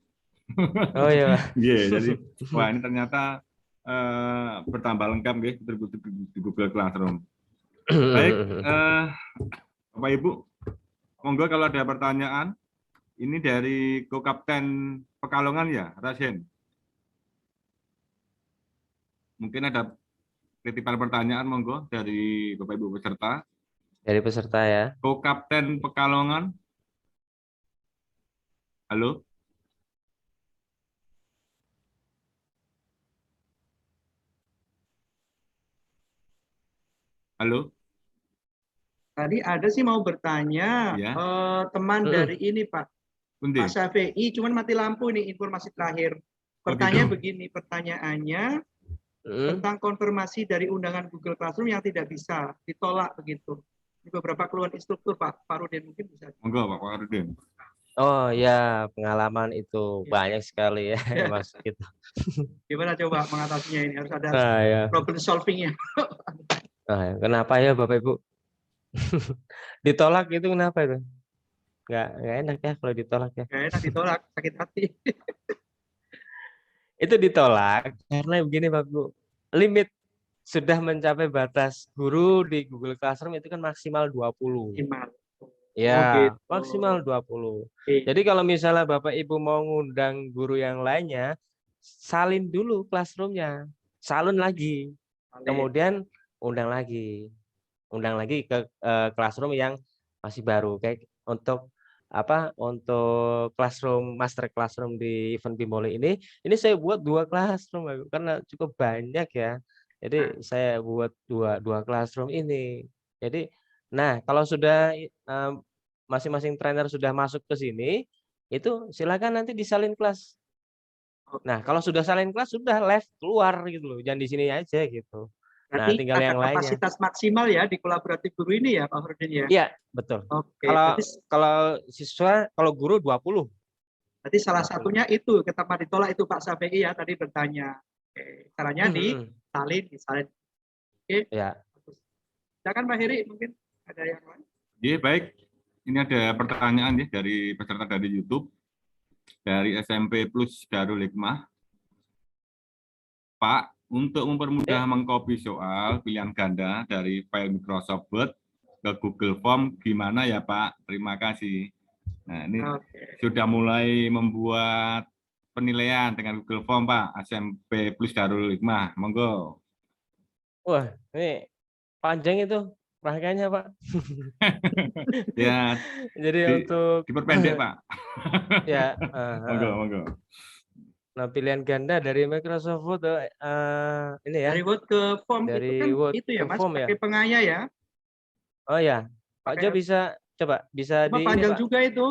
Oh iya.
Jadi wah ini ternyata bertambah lengkap guys di Google Classroom. Baik, Bapak Ibu, monggo kalau ada pertanyaan. Ini dari Kokapten Pekalongan ya, Rasen. Mungkin ada titipan pertanyaan monggo dari Bapak Ibu peserta.
Dari peserta ya.
Kokapten Pekalongan. Halo. Halo.
Tadi ada sih mau bertanya
ya.
Teman dari ini Pak. Pak Syafi'i, cuman mati lampu nih informasi terakhir. Pertanyaannya tentang konfirmasi dari undangan Google Classroom yang tidak bisa ditolak begitu. Di beberapa keluhan instruktur Pak Farudin mungkin bisa.
Monggo Pak Farudin.
Oh ya, pengalaman itu banyak sekali ya Mas gitu.
Gimana coba mengatasinya ini? Harus ada problem solving-nya.
Kenapa ya Bapak Ibu? Ditolak itu kenapa itu? Nggak enak ya kalau ditolak ya.
Nggak enak ditolak, sakit hati.
Itu ditolak karena begini Pak Bu, limit sudah mencapai batas guru di Google Classroom itu kan maksimal 20. Ya, maksimal 20. Jadi kalau misalnya Bapak Ibu mau ngundang guru yang lainnya, salin dulu Classroom-nya, salin lagi. Kemudian undang lagi ke Classroom yang masih baru kayak untuk Classroom Master Classroom di Event Bimoli ini saya buat 2 Classroom karena cukup banyak ya. Jadi saya buat dua Classroom ini. Jadi nah kalau sudah masing-masing trainer sudah masuk ke sini, itu silakan nanti disalin kelas. Nah kalau sudah salin kelas sudah left keluar gitu loh, jangan di sini aja gitu. Nah,
tinggal yang lainnya. Kapasitas maksimal ya di kolaboratif guru ini ya Pak Ferdin ya?
Iya, betul. Kalau siswa, kalau guru 20.
Berarti salah satunya itu, kenapa ditolak itu Pak Syafi'i ya tadi bertanya. Caranya disalin. Oke.
Ya.
Silakan Pak Heri, mungkin ada yang lain.
Iya, baik. Ini ada pertanyaan ya dari peserta dari YouTube. Dari SMP Plus Darul Hikmah. Pak, untuk mempermudah mengcopy soal pilihan ganda dari file Microsoft Word ke Google Form, gimana ya Pak? Terima kasih. Nah, ini sudah mulai membuat penilaian dengan Google Form, Pak. SMP plus Darul Hikmah. Monggo.
Wah, ini panjang itu rangkaiannya, Pak.
Ya,
Jadi untuk
diperpendek, Pak.
ya,
monggo.
nah pilihan ganda dari Microsoft Word ini ya.
Dari Word ke Form
Dari
itu kan
Word
itu ya
ke
Mas,
form ya.
pakai pengaya ya.
Oh ya, Pak Jo bisa coba bisa
Cuma
di
panjang
ini Pak.
juga itu.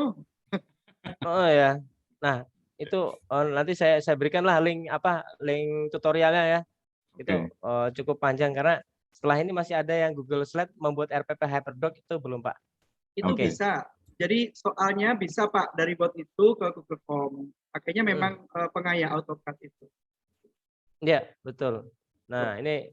Oh ya. Nah, itu nanti saya berikanlah link tutorialnya ya. Itu cukup panjang karena setelah ini masih ada yang Google Slide membuat RPP Hyperdoc itu belum Pak.
Itu bisa. Jadi soalnya bisa Pak dari Word itu ke Google Form. Pakainya memang pengaya AutoCAD itu.
Iya, betul. Nah, ini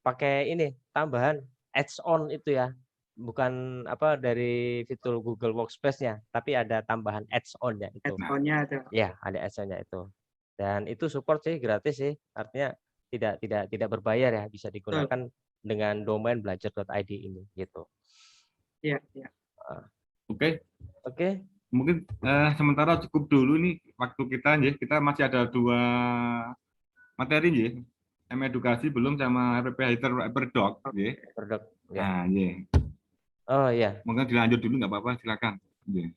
pakai ini tambahan add-on itu ya. Bukan dari fitur Google Workspace-nya, tapi ada tambahan add-on-nya itu.
Add-on-nya ada.
Ya, ada add-on-nya itu. Dan itu support sih gratis sih. Artinya tidak berbayar ya, bisa digunakan dengan domain belajar.id ini gitu.
Iya, iya.
Oke. Mungkin sementara cukup dulu nih waktu kita masih ada 2 materi nggih. Edukasi belum sama RPP Hyperdoc nggih.
Hyperdoc ya.
Nah, nggih.
Oh iya.
Mungkin dilanjut dulu nggak apa-apa, silakan. Nggih.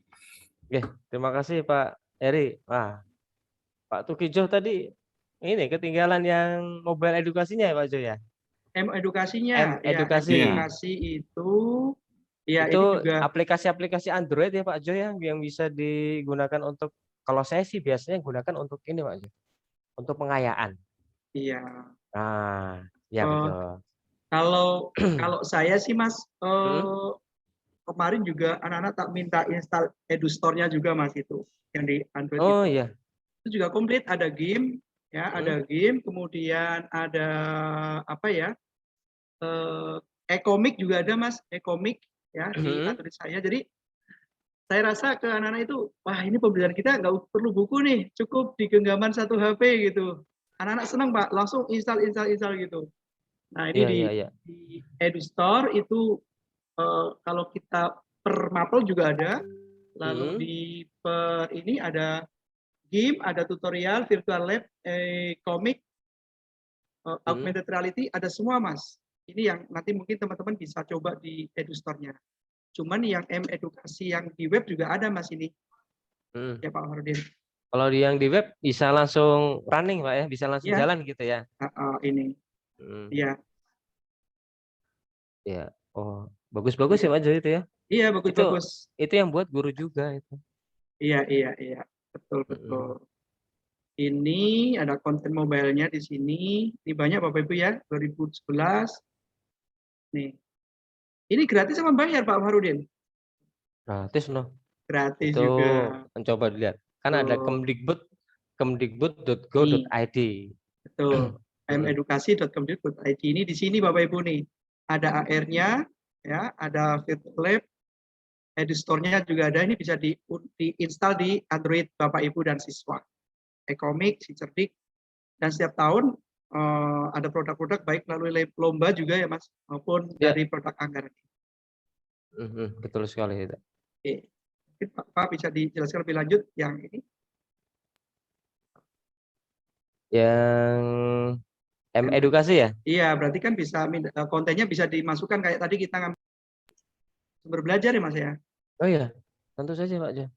Oke, terima kasih Pak Eri. Wah, Pak Tukijo tadi ini ketinggalan yang mobile edukasinya ya Pak Jo ya?
Edukasinya,
edukasi.
Ya, edukasi itu ya
itu
ini juga
aplikasi-aplikasi Android ya Pak Jo yang bisa digunakan untuk, kalau saya sih biasanya gunakan untuk ini Pak Jo, untuk pengayaan.
Iya.
Nah, ya betul.
Kalau saya sih Mas, kemarin juga anak-anak tak minta install EduStore-nya juga Mas itu yang di Android
Oh
itu.
iya.
Itu juga komplit, ada game ya, ada game, kemudian ada e-comic juga ada Mas, e-comic ya di Android saya. Jadi saya rasa ke anak-anak itu, wah ini pembelajaran kita nggak perlu buku nih, cukup di genggaman 1 HP gitu. Anak-anak senang Pak, langsung install gitu. Nah ini di EduStore itu kalau kita per mapel juga ada, lalu di per ini ada game, ada tutorial, virtual lab, komik, augmented reality, ada semua Mas. Ini yang nanti mungkin teman-teman bisa coba di EduStore-nya. Cuman yang edukasi yang di web juga ada Mas ini. Ya Pak Harudin.
Kalau yang di web bisa langsung running Pak ya, bisa langsung jalan gitu ya.
Ini. Iya.
Ya. Oh, bagus-bagus ya Pak Jo itu ya.
Iya, bagus-bagus.
Itu yang buat guru juga itu.
Iya. Betul. Ini ada konten mobile-nya di sini. Ini banyak Bapak Ibu ya, 2011. Nih. Ini gratis sama bayar Pak Harudin?
Gratis loh.
Gratis
itu
juga.
Mencoba dilihat. Kan ada kemdikbud.go.id.
Betul. medukasi.kemdikbud.id ini di sini Bapak Ibu nih. Ada AR-nya ya, ada virtual lab, EduStore-nya juga ada. Ini bisa diinstal di Android Bapak Ibu dan siswa. E-comic, si cerdik, dan setiap tahun ada produk-produk baik melalui lomba juga ya Mas, maupun dari produk anggaran.
Betul sekali itu.
Oke. Pak bisa dijelaskan lebih lanjut yang ini?
Yang edukasi ya?
Iya, berarti kan bisa kontennya bisa dimasukkan kayak tadi kita ngambil sumber belajar ya Mas ya?
Oh iya, tentu saja Pak Jo.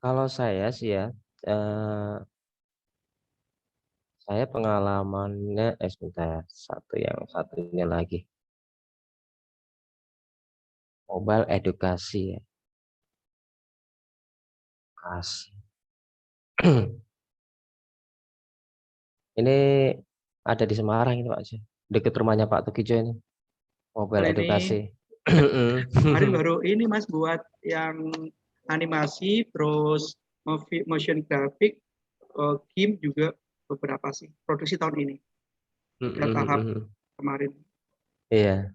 Kalau saya sih ya, saya pengalamannya sebentar, yang satunya lagi. Mobile edukasi ya. Ini ada di Semarang ini Pak Jo, dekat rumahnya Pak Tukijo ini. Mobile edukasi.
Kemarin baru ini Mas buat yang animasi, terus motion graphic, game juga beberapa sih produksi tahun ini. Sudah tahap kemarin.
Iya.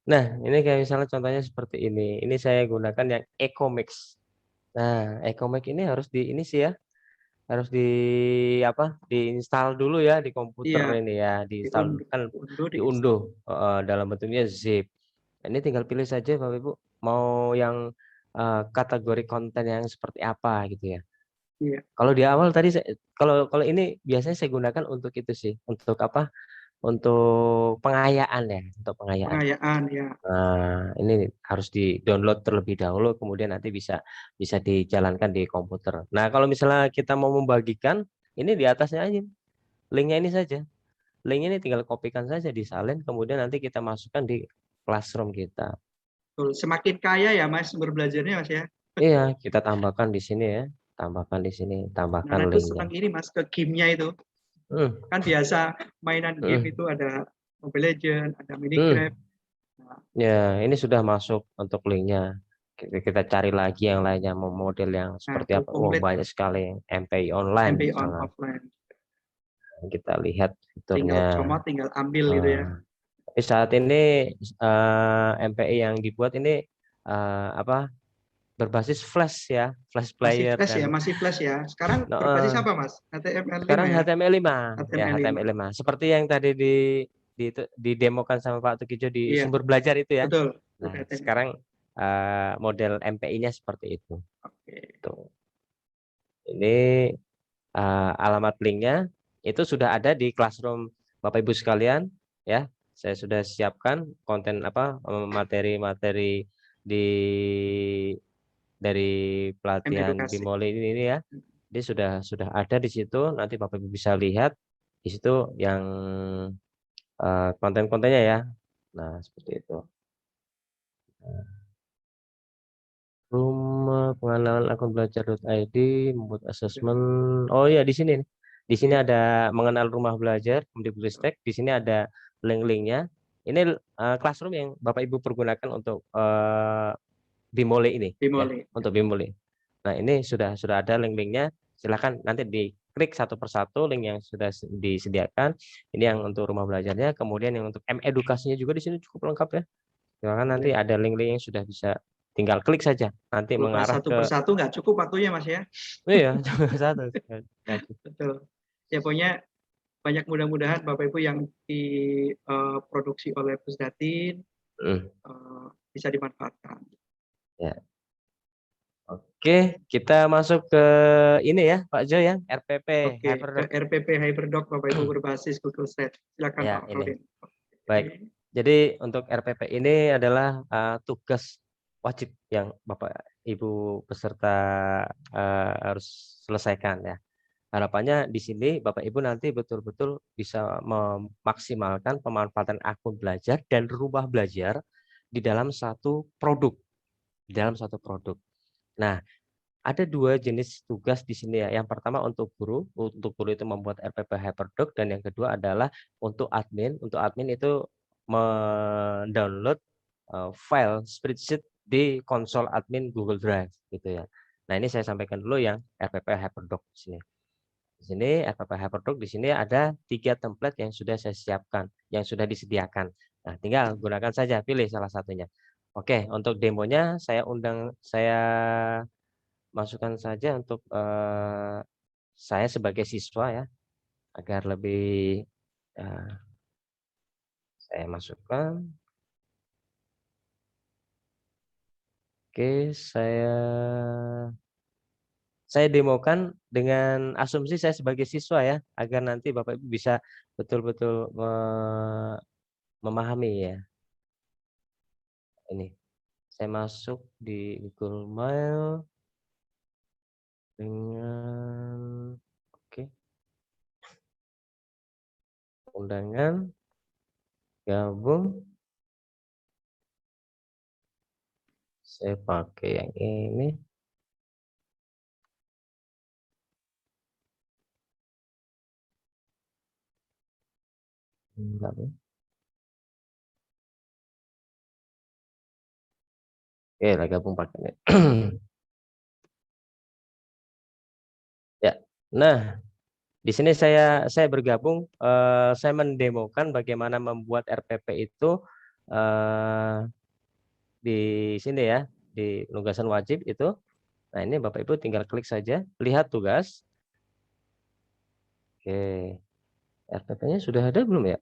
Nah, ini kayak misalnya contohnya seperti ini. Ini saya gunakan yang e-comics. Nah, e-comic ini harus di ini sih ya. harus diinstal dulu ya di komputer
Iya,
ini ya, diinstal kan diunduh dalam bentuknya zip. Ini tinggal pilih saja Bapak Ibu mau yang kategori konten yang seperti apa gitu ya.
Iya.
Kalau di awal tadi kalau ini biasanya saya gunakan untuk itu sih, untuk apa? Untuk pengayaan ya, untuk pengayaan.
Pengayaan ya.
Nah, ini harus di-download terlebih dahulu, kemudian nanti bisa dijalankan di komputer. Nah, kalau misalnya kita mau membagikan, ini di atasnya aja, linknya ini saja. Link ini tinggal kopikan saja, disalin, kemudian nanti kita masukkan di classroom kita.
Betul. Semakin kaya ya Mas sumber belajarnya Mas ya.
Iya, kita tambahkan di sini ya, tambahkan di sini, tambahkan
Nah, itu
linknya.
senang ini Mas ke gamenya itu. Kan biasa mainan game itu ada Mobile Legends, ada Minecraft. Nah,
Ya, ini sudah masuk untuk linknya. Kita cari lagi yang lainnya, mau model yang seperti
itu
apa. Oh,
komplit
banyak sekali MPI online
MPI on
misalnya.
offline.
Kita lihat
Tinggal
fiturnya.
comot, tinggal ambil gitu ya.
Tapi saat ini MPI yang dibuat ini berbasis flash ya, flash
Masih
player
flash ya,
dan
masih flash ya. Sekarang berbasis apa Mas? HTML5
sekarang
ya?
HTML5 ya,
HTML5.
HTML5. Seperti yang tadi didemokan sama Pak Tukijo di
Iya,
sumber belajar itu ya.
betul.
Nah,
HTML.
sekarang model MPI-nya seperti itu.
Oke.
Tuh. Ini alamat linknya itu sudah ada di Classroom Bapak Ibu sekalian ya. Saya sudah siapkan konten materi-materi dari pelatihan
Edukasi.
Bimoli ini ya. Dia sudah ada di situ. Nanti Bapak Ibu bisa lihat di situ yang konten-kontennya ya. Nah, seperti itu. Rumah pengenalan akun belajar.id, membuat asesmen. Oh iya, di sini nih. Di sini ada mengenal rumah belajar, Kemdikbudristek. Di sini ada link-linknya. Ini classroom yang Bapak Ibu pergunakan untuk Bimoli ini ya,
Bimoli.
untuk Bimoli. Nah, ini sudah ada link-linknya. Silakan nanti diklik satu persatu link yang sudah disediakan. Ini yang untuk rumah belajarnya, kemudian yang untuk edukasinya juga di sini cukup lengkap ya. Silakan nanti ada link-link yang sudah bisa, tinggal klik saja nanti
Kalau bahas
mengarah
satu
ke
persatu nggak cukup waktunya Mas ya.
iya cuma satu.
Betul. Ya pokoknya banyak mudah-mudahan Bapak Ibu yang diproduksi oleh Pusdatin bisa dimanfaatkan.
Ya. Oke, kita masuk ke ini ya Pak Jo ya, RPP.
Oke, ke RPP Hyperdoc Bapak Ibu berbasis Google Sheets. Silakan
Ya,
Pak
ini.
Rodin.
Baik. Jadi untuk RPP ini adalah tugas wajib yang Bapak Ibu peserta harus selesaikan ya. Harapannya di sini Bapak Ibu nanti betul-betul bisa memaksimalkan pemanfaatan akun belajar dan rumah belajar di dalam satu produk. Nah, ada dua jenis tugas di sini ya. Yang pertama untuk guru itu membuat RPP Hyperdoc, dan yang kedua adalah untuk admin. Untuk admin itu mendownload file spreadsheet di konsol admin Google Drive gitu ya. Nah, ini saya sampaikan dulu yang RPP Hyperdoc di sini. Di sini RPP Hyperdoc di sini ada 3 template yang sudah saya siapkan, yang sudah disediakan. Nah, tinggal gunakan saja, pilih salah satunya. Oke, untuk demonya saya masukkan saja untuk saya sebagai siswa ya, agar lebih saya masukkan. Oke, saya demokan dengan asumsi saya sebagai siswa ya, agar nanti Bapak Ibu bisa betul-betul memahami ya. Ini saya masuk di Google Mail dengan undangan gabung. Saya pakai yang ini. Enggak. Oke, lah gabung pakai ini. Ya. Nah, di sini saya bergabung, saya mendemokan bagaimana membuat RPP itu di sini ya, di penugasan wajib itu. Nah, ini Bapak Ibu tinggal klik saja, lihat tugas. Oke. RPP-nya sudah ada belum ya?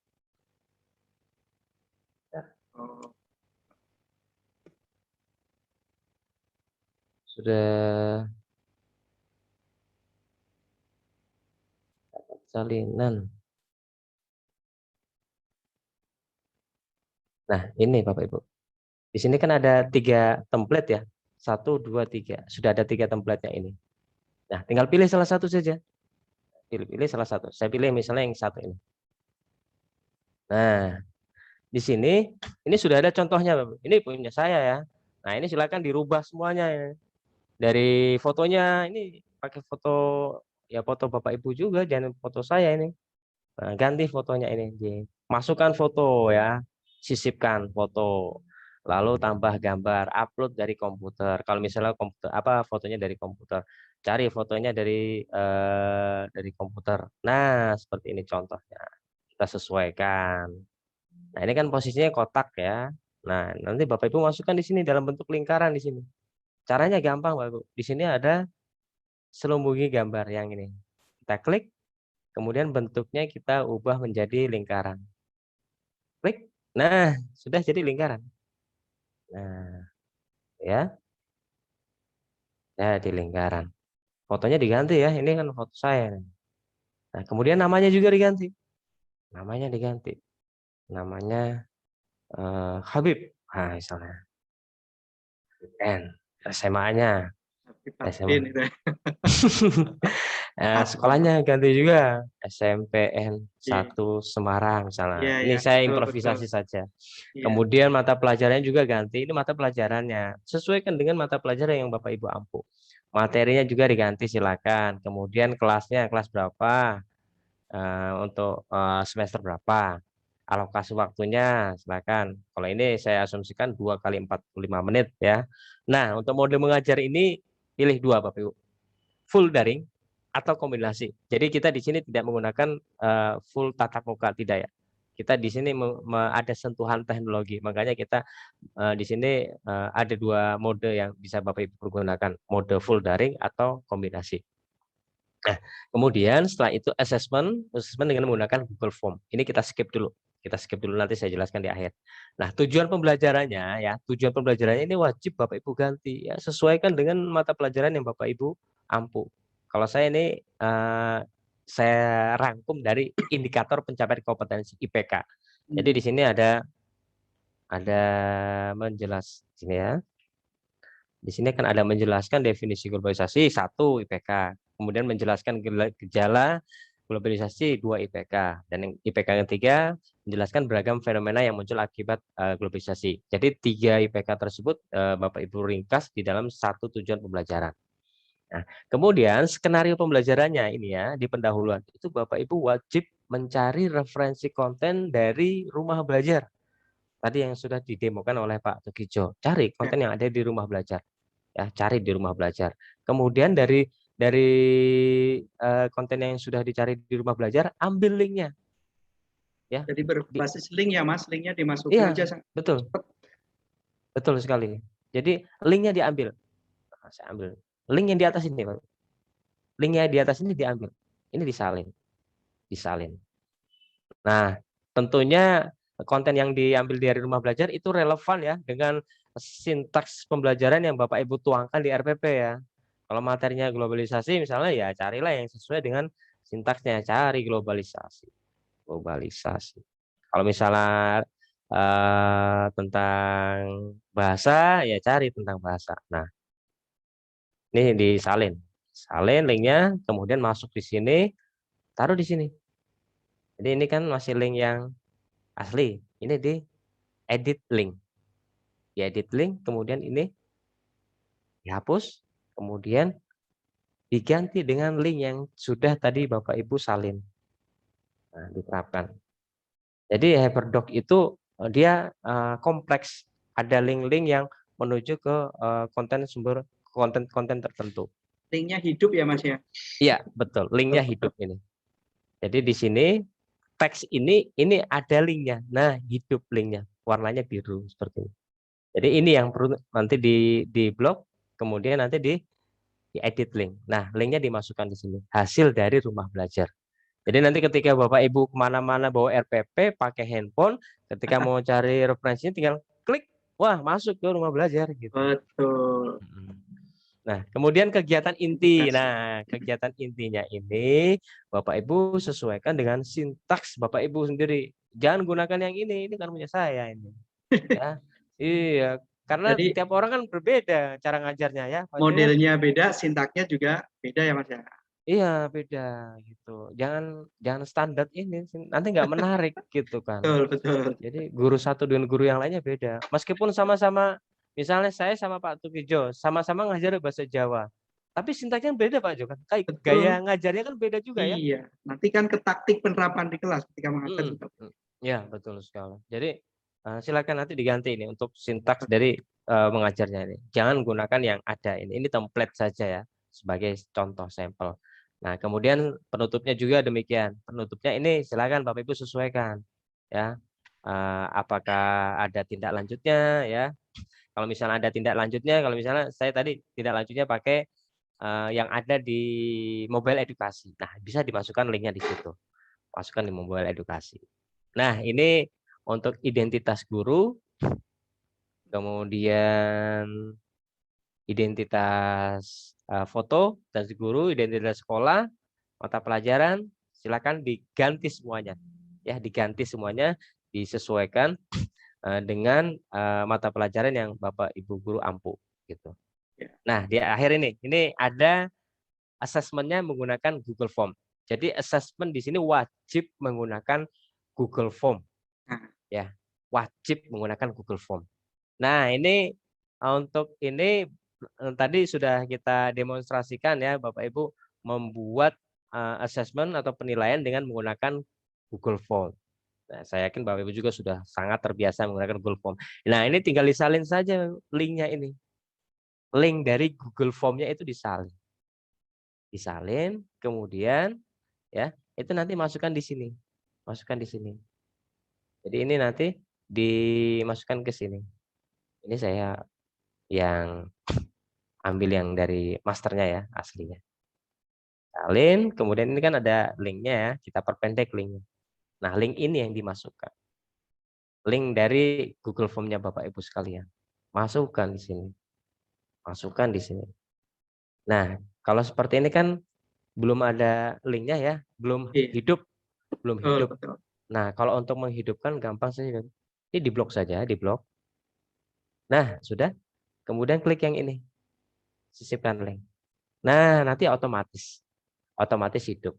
Oh,
Sudah dapat salinan. Nah, ini Bapak Ibu. Di sini kan ada 3 template ya. 1, 2, 3. Sudah ada 3 template-nya ini. Nah, tinggal pilih salah satu saja. Pilih salah satu. Saya pilih misalnya yang satu ini. Nah, di sini ini sudah ada contohnya, Bapak. Ini punya saya ya. Nah, ini silakan dirubah semuanya ya. Dari fotonya ini pakai foto ya, foto Bapak Ibu juga, jangan foto saya ini. Nah, ganti fotonya ini, masukkan foto ya, sisipkan foto, lalu tambah gambar, upload dari komputer. Kalau misalnya komputer fotonya dari komputer, cari fotonya dari komputer. Nah, seperti ini contohnya. Kita sesuaikan. Nah, ini kan posisinya kotak ya. Nah, nanti Bapak Ibu masukkan di sini dalam bentuk lingkaran di sini. Caranya gampang, Bapak Ibu. Di sini ada selubungi gambar yang ini. Kita klik. Kemudian bentuknya kita ubah menjadi lingkaran. Klik. Nah, sudah jadi lingkaran. Nah, ya. Jadi lingkaran. Fotonya diganti ya. Ini kan foto saya. Nah, kemudian namanya juga diganti. Namanya diganti. Namanya Habib. Nah, misalnya. N. SMA-nya. SMA.
itu ya.
Sekolahnya ganti juga, SMPN
Iya.
1 Semarang misalnya.
Iya,
Ini
iya,
saya
betul,
improvisasi
betul.
saja.
Iya.
Kemudian mata pelajarannya juga ganti. Ini mata pelajarannya. Sesuaikan dengan mata pelajaran yang Bapak Ibu ampu. Materinya juga diganti silakan. Kemudian kelasnya kelas berapa? Untuk semester berapa? Alokasi waktunya silakan. Kalau ini saya asumsikan 2 kali 45 menit ya. Nah, untuk mode mengajar ini pilih 2 Bapak Ibu. Full daring atau kombinasi. Jadi kita di sini tidak menggunakan full tatap muka, tidak ya. Kita di sini ada sentuhan teknologi. Makanya kita di sini ada 2 mode yang bisa Bapak Ibu pergunakan, mode full daring atau kombinasi. Nah, kemudian setelah itu assessment dengan menggunakan Google Form. Ini kita skip dulu. Kita skip dulu, nanti saya jelaskan di akhir. Nah, tujuan pembelajarannya ya, tujuan pembelajarannya ini wajib Bapak Ibu ganti ya, sesuaikan dengan mata pelajaran yang Bapak Ibu ampu. Kalau saya ini saya rangkum dari indikator pencapaian kompetensi IPK. Jadi di sini ada sini ya. Di sini kan ada menjelaskan definisi globalisasi 1 IPK, kemudian menjelaskan gejala globalisasi 2 IPK, dan yang IPK yang 3 menjelaskan beragam fenomena yang muncul akibat globalisasi. Jadi 3 IPK tersebut Bapak Ibu ringkas di dalam 1 tujuan pembelajaran. Nah, kemudian skenario pembelajarannya ini ya, di pendahuluan itu Bapak Ibu wajib mencari referensi konten dari rumah belajar. Tadi yang sudah didemokan oleh Pak Tugijo, cari konten yang ada di rumah belajar. Ya, cari di rumah belajar. Kemudian dari konten yang sudah dicari di rumah belajar, ambil linknya. Ya.
Jadi berbasis link ya Mas, linknya dimasukin
Iya,
aja.
betul. Betul sekali. Jadi linknya diambil. Nah, saya ambil. Link yang di atas ini, Pak. Linknya di atas ini diambil. Ini disalin. Nah, tentunya konten yang diambil dari rumah belajar itu relevan ya dengan sintaks pembelajaran yang Bapak Ibu tuangkan di RPP ya. Kalau materinya globalisasi misalnya ya carilah yang sesuai dengan sintaksnya, cari globalisasi. Kalau misalnya tentang bahasa ya cari tentang bahasa. Nah, ini disalin. Salin linknya, kemudian masuk di sini, taruh di sini. Jadi ini kan masih link yang asli. Ini di edit link. Di edit link, kemudian ini dihapus, kemudian diganti dengan link yang sudah tadi Bapak Ibu salin. Nah, diterapkan. Jadi HyperDoc itu dia kompleks. Ada link-link yang menuju ke konten tertentu.
Linknya hidup ya Mas ya?
Iya, betul. Linknya hidup ini. Jadi di sini teks ini ada linknya. Nah, hidup linknya. Warnanya biru seperti ini. Jadi ini yang perlu nanti di blok, kemudian nanti di edit link. Nah, linknya dimasukkan di sini. Hasil dari rumah belajar. Jadi nanti ketika Bapak Ibu kemana-mana bawa RPP pakai handphone, ketika mau cari referensinya tinggal klik, wah masuk ke rumah belajar gitu.
Betul.
Nah, kemudian kegiatan inti.
Aplikasi.
Nah, kegiatan intinya ini Bapak Ibu sesuaikan dengan sintaks Bapak Ibu sendiri. Jangan gunakan yang ini kan punya saya ini. Ya. Iya, karena
Jadi
tiap orang kan berbeda cara ngajarnya ya, Pak Jo, ya.
modelnya beda, sintaknya juga beda ya Mas ya.
Iya, beda gitu. Jangan standar ini, nanti nggak menarik gitu kan.
Betul, betul.
Jadi guru satu dengan guru yang lainnya beda. Meskipun sama-sama, misalnya saya sama Pak Tukijo, sama-sama ngajar bahasa Jawa. Tapi sintaknya beda Pak Jo kan. Kayak gaya
Betul.
ngajarnya kan beda juga ya.
Iya, nanti kan ke taktik penerapan di kelas ketika mengajar juga.
Ya, betul sekali. Jadi silakan nanti diganti ini untuk sintaks dari mengajarnya ini. Jangan gunakan yang ada ini. Ini template saja ya sebagai contoh sampel. Nah, kemudian penutupnya juga demikian. Penutupnya ini silakan Bapak Ibu sesuaikan ya. Apakah ada tindak lanjutnya ya? Kalau misalnya ada tindak lanjutnya, kalau misalnya saya tadi tindak lanjutnya pakai yang ada di mobile edukasi. Nah, bisa dimasukkan linknya di situ. Masukkan di mobile edukasi. Nah, ini untuk identitas guru, kemudian identitas foto dan guru, identitas sekolah, mata pelajaran, silakan diganti semuanya. Ya, diganti semuanya, disesuaikan dengan mata pelajaran yang Bapak Ibu guru ampu gitu. Nah, di akhir ini ada asesmennya menggunakan Google Form. Jadi asesmen di sini wajib menggunakan Google Form. Ya, wajib menggunakan Google Form. Nah, ini untuk ini tadi sudah kita demonstrasikan ya Bapak Ibu membuat asesmen atau penilaian dengan menggunakan Google Form. Nah, saya yakin Bapak Ibu juga sudah sangat terbiasa menggunakan Google Form. Nah, ini tinggal disalin saja linknya ini. Link dari Google Form-nya itu disalin. Disalin, kemudian ya, itu nanti masukkan di sini. Masukkan di sini. Jadi ini nanti dimasukkan ke sini. Ini saya yang ambil yang dari masternya ya, aslinya. Salin, kemudian ini kan ada linknya ya, kita perpendek linknya. Nah, link ini yang dimasukkan. Link dari Google Form-nya Bapak Ibu sekalian. Masukkan di sini. Masukkan di sini. Nah, kalau seperti ini kan belum ada linknya ya, belum hidup. Belum hidup. Nah, kalau untuk menghidupkan gampang saja. Ini diblok saja, diblok. Nah, sudah. Kemudian klik yang ini. Sisipkan link. Nah, nanti otomatis hidup.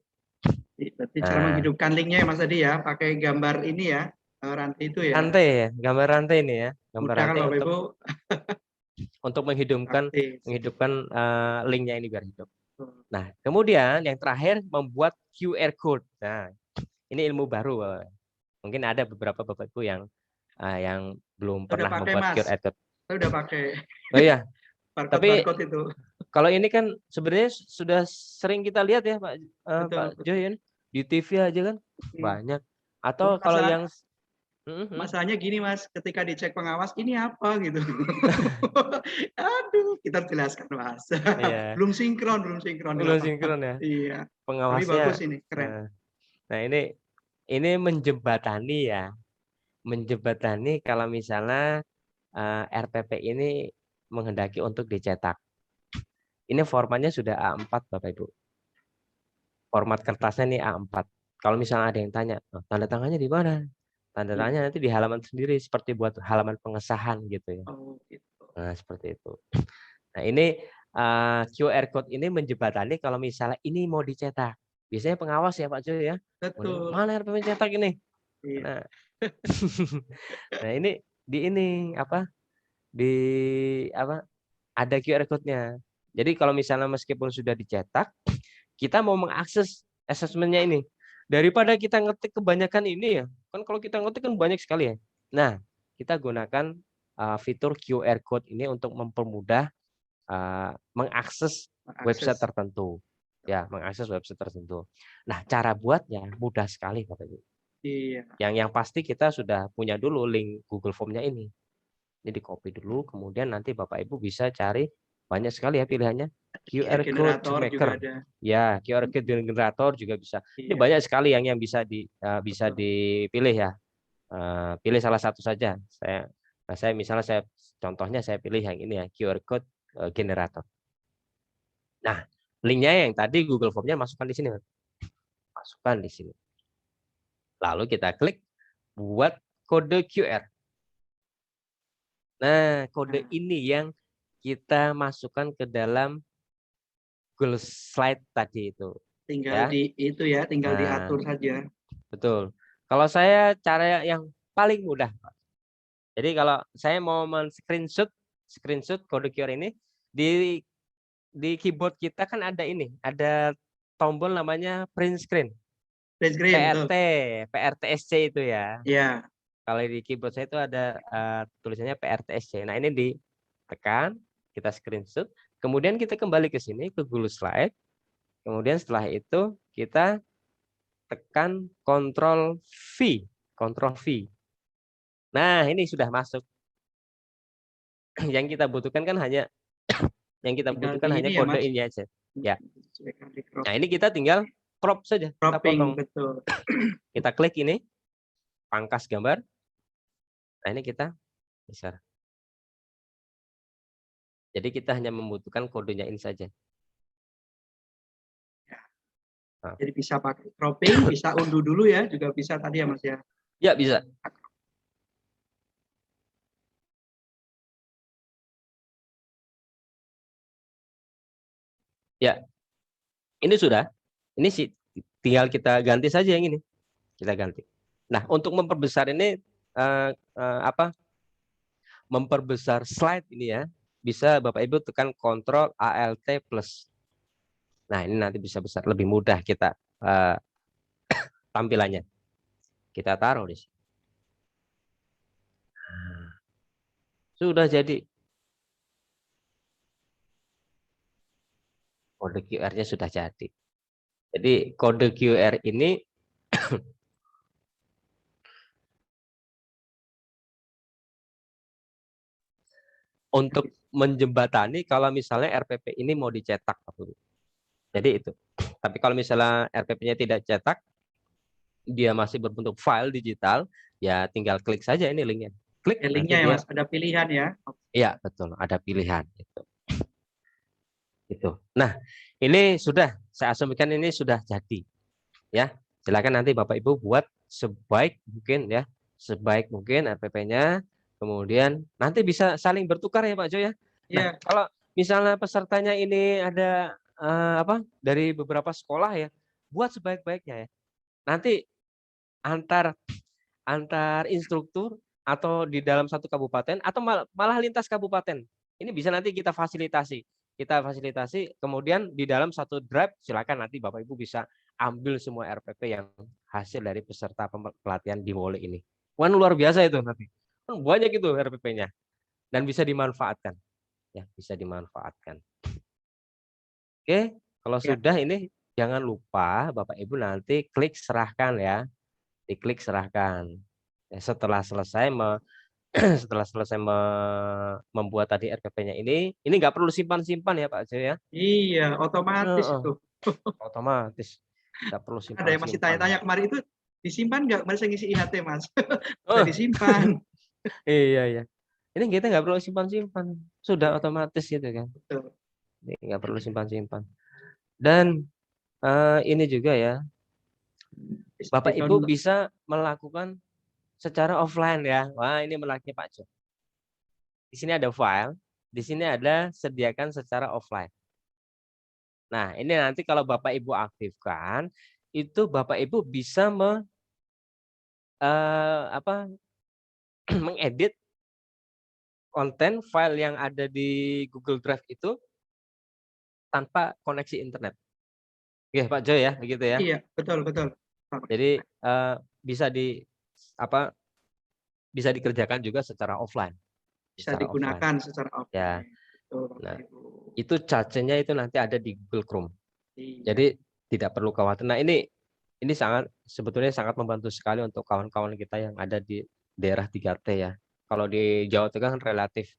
Berarti cara menghidupkan linknya ya Mas Adi ya, pakai gambar ini ya, rantai itu ya.
Rantai ya, gambar rantai ini ya. Gambar
mudah
rantai
kan,
untuk, untuk menghidupkan linknya ini biar hidup. Nah, kemudian yang terakhir membuat QR code. Nah, ini ilmu baru. Mungkin ada beberapa Bapak Ibu yang belum pernah membuat QR code.
Saya udah pakai.
Oh iya. Tapi
itu.
Kalau ini kan sebenarnya sudah sering kita lihat ya Pak Joy, di TV aja kan banyak. Atau kalau yang
masalahnya gini Mas, ketika dicek pengawas ini apa gitu. Aduh, kita jelaskan Mas.
Iya.
Belum sinkron
ya.
Iya.
Pengawasnya.
Tapi bagus ini, keren.
Nah, ini menjembatani ya. Menjembatani kalau misalnya RPP ini menghendaki untuk dicetak. Ini formatnya sudah A4 Bapak Ibu. Format kertasnya nih A4. Kalau misalnya ada yang tanya, tanda tangannya di mana? Tanda tangannya nanti di halaman sendiri seperti buat halaman pengesahan gitu ya.
Oh, gitu.
Nah, seperti itu. Nah, ini QR code ini menjembatani kalau misalnya ini mau dicetak. Biasanya pengawas ya Pak Jo ya.
Betul.
Mana RPP cetak ini?
Iya.
Nah, nah ini ada QR code-nya. Jadi kalau misalnya meskipun sudah dicetak, kita mau mengakses asesmennya ini. Daripada kita ngetik kebanyakan ini ya, kan kalau kita ngetik kan banyak sekali ya. Nah, kita gunakan fitur QR code ini untuk mempermudah mengakses website tertentu. Ya, mengakses website tertentu. Nah, cara buatnya mudah sekali Bapak Ibu.
Iya.
Yang pasti kita sudah punya dulu link Google Form-nya ini. Jadi copy dulu, kemudian nanti Bapak Ibu bisa cari banyak sekali ya pilihannya. QR code
generator juga
maker,
ada.
ya QR code generator juga bisa. Ini
Iya.
banyak sekali yang bisa bisa
Betul.
dipilih ya. Pilih salah satu saja. Saya misalnya contohnya saya pilih yang ini ya, QR code generator. Nah, linknya yang tadi Google Form-nya masukkan di sini, masukkan di sini. Lalu kita klik buat kode QR. Nah, kode ini yang kita masukkan ke dalam Google Slide tadi itu.
Tinggal
Ya.
tinggal diatur saja.
Betul. Kalau saya cara yang paling mudah, Pak. Jadi kalau saya mau screenshot kode QR ini di keyboard kita kan ada ada tombol namanya print screen.
Print screen, betul.
PRTSC itu ya.
Iya.
Kalau di keyboard saya itu ada tulisannya PRTSC. Nah, ini ditekan, kita screenshot, kemudian kita kembali ke sini ke Google Slide. Kemudian setelah itu kita tekan Ctrl V. Nah, ini sudah masuk. Yang kita butuhkan kan hanya kode
Mas.
ini aja. Ya.
Crop.
Nah, ini kita tinggal crop saja. Kita potong.
Betul.
Kita klik ini, pangkas gambar. Nah, ini kita besar. Jadi kita hanya membutuhkan kodenya ini saja. Nah.
Jadi bisa pakai cropping, bisa unduh dulu ya, juga bisa tadi ya Mas ya.
Ya, bisa. Ya, ini sudah. Ini sih tinggal kita ganti saja yang ini. Kita ganti. Nah, untuk memperbesar ini memperbesar slide ini ya, bisa Bapak Ibu tekan Ctrl Alt+. Nah, ini nanti bisa besar, lebih mudah kita tampilannya. Kita taruh di sini. Sudah jadi. Kode QR-nya sudah jadi. Jadi kode QR ini untuk menjembatani kalau misalnya RPP ini mau dicetak. Jadi itu. Tapi kalau misalnya RPP-nya tidak cetak, dia masih berbentuk file digital, ya tinggal klik saja ini linknya. Klik
linknya ya Mas, ada pilihan ya.
Iya, betul, ada pilihan itu. Nah, ini sudah saya asumsikan ini sudah jadi. Ya, silakan nanti Bapak Ibu buat sebaik mungkin ya, sebaik mungkin RPP-nya. Kemudian nanti bisa saling bertukar ya Pak Jo ya. Nah, kalau misalnya pesertanya ini ada dari beberapa sekolah ya, buat sebaik-baiknya ya. Nanti antar instruktur atau di dalam satu kabupaten atau malah lintas kabupaten. Ini bisa nanti kita fasilitasi. Kemudian di dalam satu drive silakan nanti Bapak Ibu bisa ambil semua RPP yang hasil dari peserta pelatihan di Wole ini. Wah, luar biasa itu nanti. Banyak itu RPP-nya dan bisa dimanfaatkan. Ya, bisa dimanfaatkan. Oke, kalau sudah ini jangan lupa Bapak Ibu nanti klik serahkan ya. Diklik serahkan. Ya, setelah selesai membuat tadi RPP-nya ini nggak perlu simpan-simpan ya Pak Jo ya.
Iya, otomatis itu.
Otomatis. Nggak perlu simpan.
Ada yang masih tanya-tanya kemarin itu disimpan nggak? Kemarin saya ngisi IHT Mas. Sudah disimpan.
Iya. Ini kita nggak perlu simpan-simpan. Sudah otomatis gitu kan.
Betul.
Ini nggak perlu simpan-simpan. Dan ini juga ya. Bapak Ibu bisa melakukan secara offline ya. Wah, ini menariknya Pak Jo. Di sini ada file, di sini ada sediakan secara offline. Nah, ini nanti kalau Bapak Ibu aktifkan, itu Bapak Ibu bisa mengedit konten file yang ada di Google Drive itu tanpa koneksi internet. Ya, Pak Jo ya, begitu ya.
Iya, betul.
Jadi bisa dikerjakan juga secara offline.
Bisa digunakan secara offline.
Ya. Nah, itu charge-nya itu nanti ada di Google Chrome. Iya. Jadi tidak perlu khawatir. Nah, ini sebetulnya sangat membantu sekali untuk kawan-kawan kita yang ada di daerah 3T ya. Kalau di Jawa Tengah kan relatif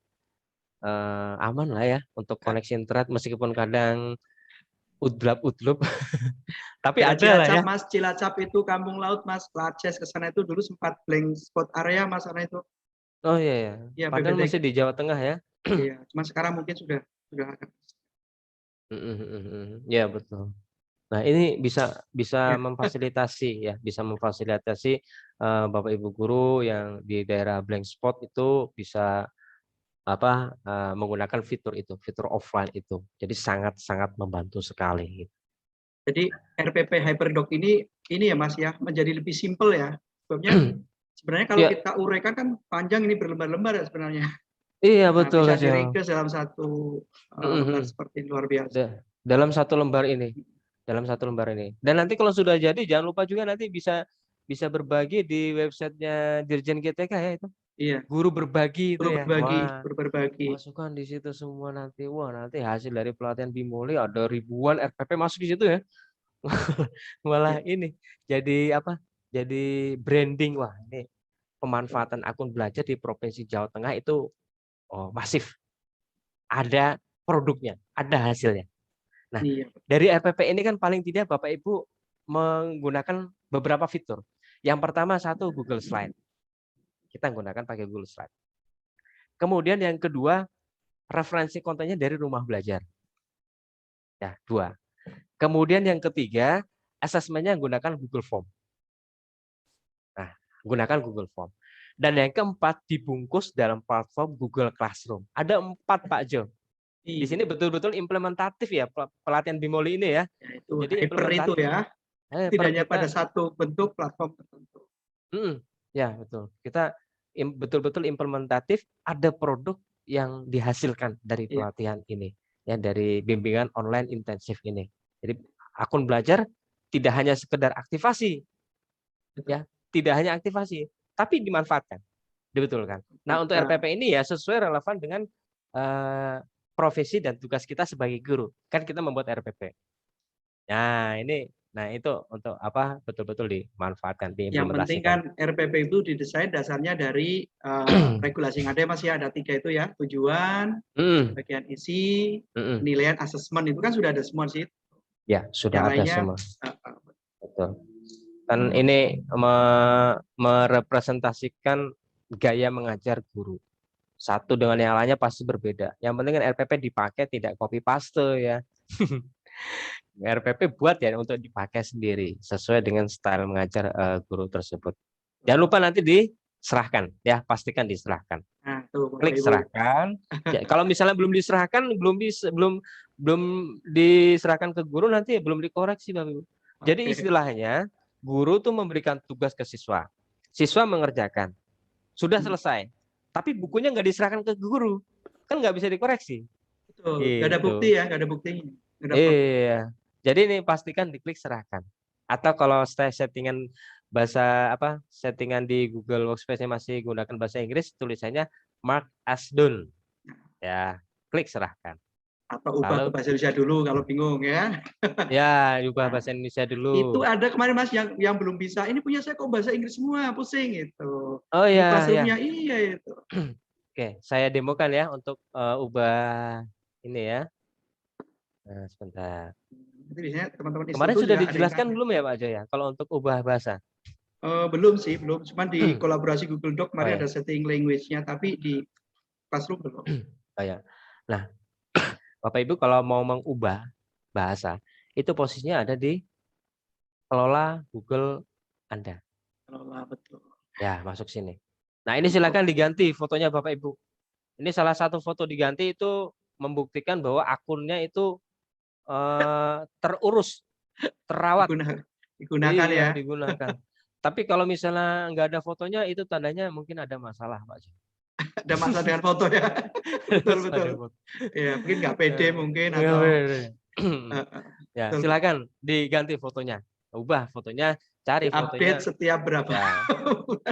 aman lah ya untuk koneksi internet meskipun kadang udlap-udlup. Tapi
Ya,
ada lah
Cilacap,
ya.
Mas, Cilacap itu kampung laut, Mas. Laces ke sana itu dulu sempat blank spot area, Mas, sana itu.
Oh iya ya.
Ya,
Padahal
BBTK.
masih di Jawa Tengah ya.
Iya, cuma sekarang mungkin sudah ada.
Ya betul. Nah ini bisa
Ya.
memfasilitasi ya, bisa memfasilitasi Bapak Ibu guru yang di daerah blank spot itu bisa menggunakan fitur itu, fitur offline itu. Jadi sangat membantu sekali.
Jadi RPP Hyperdoc ini ya Mas ya, menjadi lebih simpel ya. Sebabnya sebenarnya kalau
Ya.
kita uraikan kan panjang, ini berlembar-lembar ya sebenarnya.
Iya
Nah,
betul
bisa
aja.
diringkas dalam satu lembar seperti ini, luar biasa.
Dalam satu lembar ini. Dan nanti kalau sudah jadi jangan lupa juga nanti bisa berbagi di websitenya Dirjen GTK ya itu.
Iya.
Guru berbagi itu ya.
Guru berbagi.
Masukkan di situ semua nanti. Wah, nanti hasil dari pelatihan Bimoli ada ribuan RPP masuk di situ ya. Malah ini jadi Jadi branding. Wah, ini pemanfaatan akun belajar di Provinsi Jawa Tengah itu masif. Ada produknya, ada hasilnya. Nah, dari RPP ini kan paling tidak Bapak Ibu menggunakan beberapa fitur. Yang pertama satu Google Slide. Kita menggunakan pakai Google Slide. Kemudian yang kedua referensi kontennya dari rumah belajar. Ya, 2. Kemudian yang ketiga asesmennya menggunakan Google Form. Nah, gunakan Google Form. Dan yang keempat dibungkus dalam platform Google Classroom. Ada 4 Pak Jo. Di sini betul-betul implementatif ya pelatihan Bimoli ini ya.
Itu
jadi
hyper itu ya. Tidak hanya pada satu bentuk platform tertentu.
Ya betul. Kita betul-betul implementatif, ada produk yang dihasilkan dari pelatihan ini ya, dari bimbingan online intensif ini. Jadi akun belajar tidak hanya sekedar aktivasi ya, tidak hanya aktivasi, tapi dimanfaatkan. Betul kan? Nah, untuk RPP ini ya sesuai relevan dengan profesi dan tugas kita sebagai guru. Kan kita membuat RPP. Nah, itu untuk betul-betul dimanfaatkan, diimplementasikan.
Yang penting kan RPP itu didesain dasarnya dari regulasi yang ada Mas ya, ada 3 itu ya, tujuan, bagian isi, penilaian, asesmen, itu kan sudah ada semua sih.
Ya, sudah ada semua. Betul. Dan ini merepresentasikan gaya mengajar guru. Satu dengan yang lainnya pasti berbeda. Yang penting kan RPP dipakai, tidak copy paste ya. RPP buat ya untuk dipakai sendiri sesuai dengan style mengajar guru tersebut. Jangan lupa nanti diserahkan ya, pastikan diserahkan.
Nah, tuh,
klik serahkan. Ya, kalau misalnya belum diserahkan, belum diserahkan ke guru, nanti belum dikoreksi Bapak Ibu. Jadi istilahnya guru tuh memberikan tugas ke siswa. Siswa mengerjakan. Sudah selesai. Tapi bukunya nggak diserahkan ke guru, kan nggak bisa dikoreksi.
Betul. Nggak ada bukti ya, nggak ada buktinya.
Iya. Jadi ini pastikan diklik serahkan. Atau kalau settingan settingan di Google Workspace-nya masih gunakan bahasa Inggris, tulisannya mark as done. Ya, klik serahkan.
Atau ubah ke bahasa Indonesia dulu kalau bingung ya.
Ya, ubah bahasa Indonesia dulu.
Itu ada kemarin Mas yang belum bisa. Ini punya saya kok bahasa Inggris semua, pusing gitu.
Oh iya.
Classroom-nya iya itu.
Oke, saya demokan ya untuk ubah ini ya. Nah, sebentar.
Jadi biasanya teman-teman
kemarin sudah dijelaskan belum ya Pak Jo ya? Kalau untuk ubah bahasa?
Belum sih, belum. Cuman di kolaborasi Google Doc kemarin ada setting language-nya, tapi di Classroom belum.
Ya. Nah, Bapak Ibu kalau mau mengubah bahasa, itu posisinya ada di kelola Google Anda.
Kelola, betul.
Ya, masuk sini. Nah, ini silakan diganti fotonya Bapak Ibu. Ini salah satu foto diganti itu membuktikan bahwa akunnya itu terurus, terawat.
Digunakan ya.
Digunakan. Tapi kalau misalnya nggak ada fotonya, itu tandanya mungkin ada masalah, Pak.
Ada masalah dengan foto ya. Betul. Ya, mungkin nggak pede mungkin atau.
Ya, silakan diganti fotonya. Ubah fotonya, cari fotonya.
Update setiap berapa?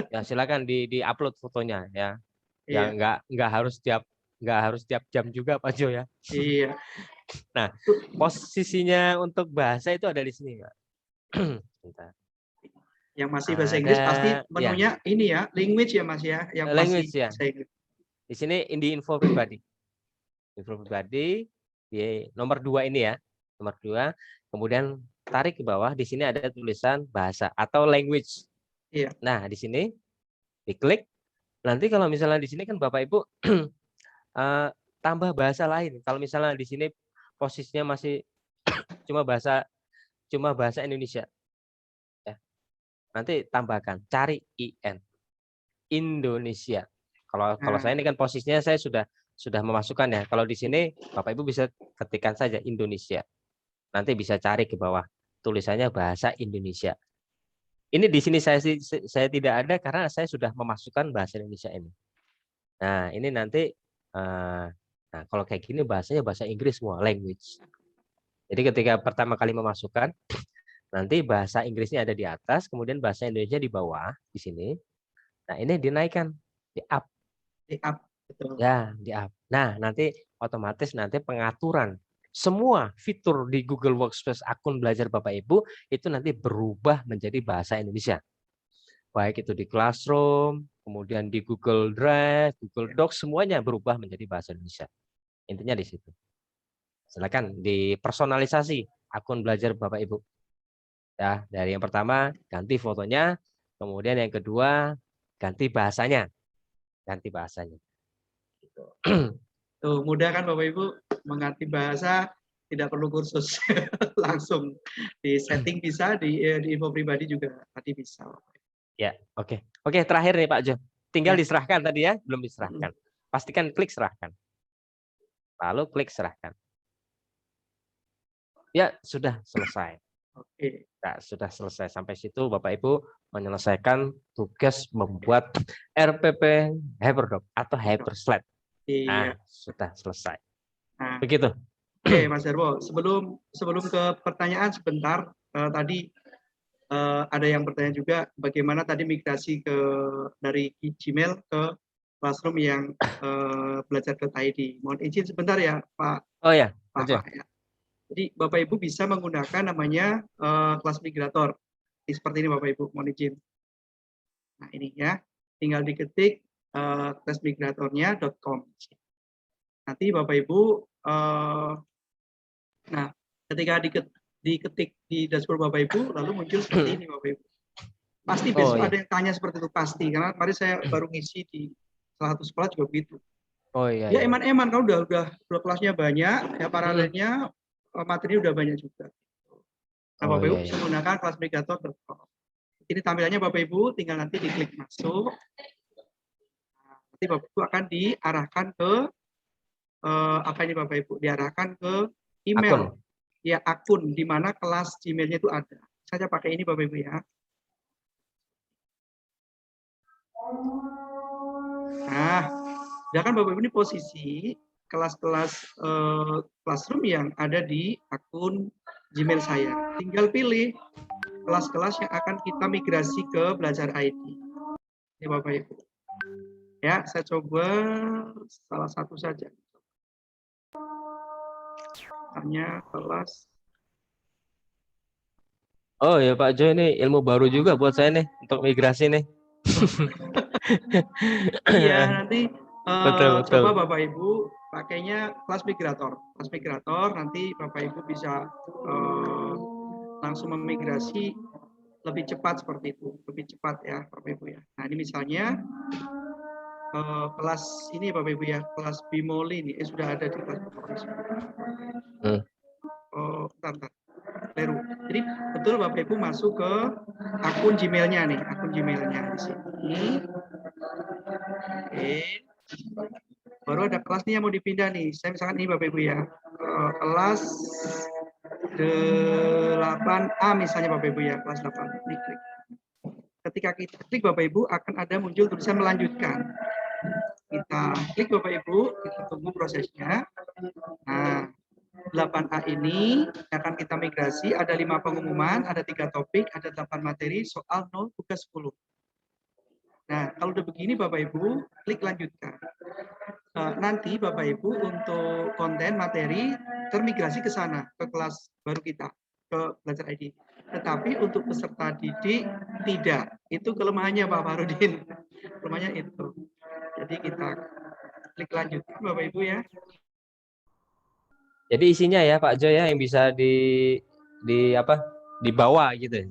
Ya, silakan di-upload fotonya ya. Ya, nggak harus tiap jam juga Pak Jo ya.
Iya.
Nah, posisinya untuk bahasa itu ada di sini, Pak.
Yang masih bahasa Inggris pasti menunya ini ya, language ya Mas ya, yang
language
masih
ya. Di sini di info pribadi. info pribadi di nomor 2 ini ya. Nomor 2, kemudian tarik ke bawah, di sini ada tulisan bahasa atau language.
Iya.
Nah, di sini diklik. Nanti kalau misalnya di sini kan Bapak Ibu tambah bahasa lain. Kalau misalnya di sini posisinya masih cuma bahasa Indonesia. Ya. Nanti tambahkan cari IN. Indonesia. Kalau saya ini kan posisinya saya sudah memasukkan ya. Kalau di sini Bapak Ibu bisa ketikkan saja Indonesia. Nanti bisa cari ke bawah tulisannya bahasa Indonesia. Ini di sini saya tidak ada karena saya sudah memasukkan bahasa Indonesia ini. Nah, ini nanti nah kalau kayak gini bahasanya bahasa Inggris semua, language. Jadi ketika pertama kali memasukkan, nanti bahasa Inggrisnya ada di atas, kemudian bahasa Indonesia di bawah di sini. Nah, ini dinaikkan, di up.
Di up, betul.
Ya, di up. Nah, nanti otomatis nanti pengaturan semua fitur di Google Workspace akun belajar Bapak Ibu itu nanti berubah menjadi bahasa Indonesia. Baik itu di Classroom, kemudian di Google Drive, Google Docs, semuanya berubah menjadi bahasa Indonesia. Intinya di situ. Silakan dipersonalisasi akun belajar Bapak Ibu. Ya, dari yang pertama ganti fotonya, kemudian yang kedua ganti bahasanya. Ganti bahasanya. Gitu.
Tuh, mudah kan Bapak Ibu mengerti bahasa, tidak perlu kursus. Langsung di setting bisa, di info pribadi juga tadi bisa.
Ya, oke. Oke, terakhir nih Pak Jo. Tinggal
Ya.
diserahkan tadi ya, belum diserahkan. Pastikan klik serahkan. Lalu klik serahkan. Ya, sudah selesai.
Oke.
Nah, sudah selesai. Sampai situ Bapak Ibu menyelesaikan tugas membuat RPP Hyperdoc atau Hyperslide. Nah,
Iya.
sudah selesai.
Nah,
begitu.
Oke, Mas Darwo. Sebelum ke pertanyaan sebentar, tadi ada yang bertanya juga bagaimana tadi migrasi dari Gmail ke Classroom yang belajar.id. Mohon izin sebentar ya, Pak.
Oh ya,
Pak ya. Jadi Bapak Ibu bisa menggunakan namanya kelas migrator. Seperti ini Bapak Ibu, mohon izin. Nah ini ya, tinggal diketik classmigratornya.com. Nanti Bapak Ibu, nah ketika diketik di dashboard Bapak Ibu, lalu muncul seperti ini Bapak Ibu. Pasti besok ada yang tanya seperti itu, pasti. Karena kemarin saya baru ngisi di salah satu sekolah juga begitu.
Oh iya.
Ya eman-eman, kalau udah kelasnya banyak, ya paralelnya materi udah banyak juga. Nah, Bapak Ibu bisa menggunakan classmigrator.com. Ini tampilannya Bapak Ibu, tinggal nanti diklik masuk. Nah, nanti Bapak Ibu akan diarahkan ke apa ini Bapak Ibu? Diarahkan ke email. Akun. Ya, akun di mana kelas Gmail-nya itu ada. Saya pakai ini Bapak Ibu ya. Nah, sedangkan Bapak Ibu ini posisi kelas-kelas Classroom yang ada di akun Gmail saya. Tinggal pilih kelas-kelas yang akan kita migrasi ke Belajar ID. Ini Bapak Ibu. Ya, saya coba salah satu saja. Hanya kelas.
Oh ya Pak Jo, ini ilmu baru juga buat saya nih untuk migrasi nih.
Iya, nanti
betul.
coba Bapak Ibu pakainya kelas migrator. Kelas migrator nanti Bapak Ibu bisa langsung memigrasi lebih cepat seperti itu, lebih cepat ya Bapak Ibu ya. Nah ini misalnya kelas ini Bapak Ibu ya, kelas Bimoli ini sudah ada di kelas Bimoli. Bentar. Leru. Jadi betul Bapak Ibu masuk ke akun Gmail-nya nih, akun Gmail-nya di sini. Oke. Baru ada kelas nih yang mau dipindah nih. Saya misalkan ini Bapak Ibu ya, kelas 8A misalnya Bapak Ibu ya, kelas 8. Ini klik. Ketika kita klik Bapak Ibu akan ada muncul tulisan melanjutkan. Kita klik Bapak Ibu, kita tunggu prosesnya. Nah, 8A ini akan kita migrasi, ada 5 pengumuman, ada 3 topik, ada 8 materi, soal 0, tugas 10. Nah, kalau udah begini Bapak Ibu, klik lanjutkan. Nanti Bapak Ibu untuk konten materi termigrasi ke sana, ke kelas baru kita, ke Belajar ID. Tetapi untuk peserta didik tidak. Itu kelemahannya Pak Farudin. Kelemahannya itu. Jadi kita klik lanjutkan Bapak Ibu ya.
Jadi isinya ya Pak Jo ya yang bisa di apa? Dibawa gitu.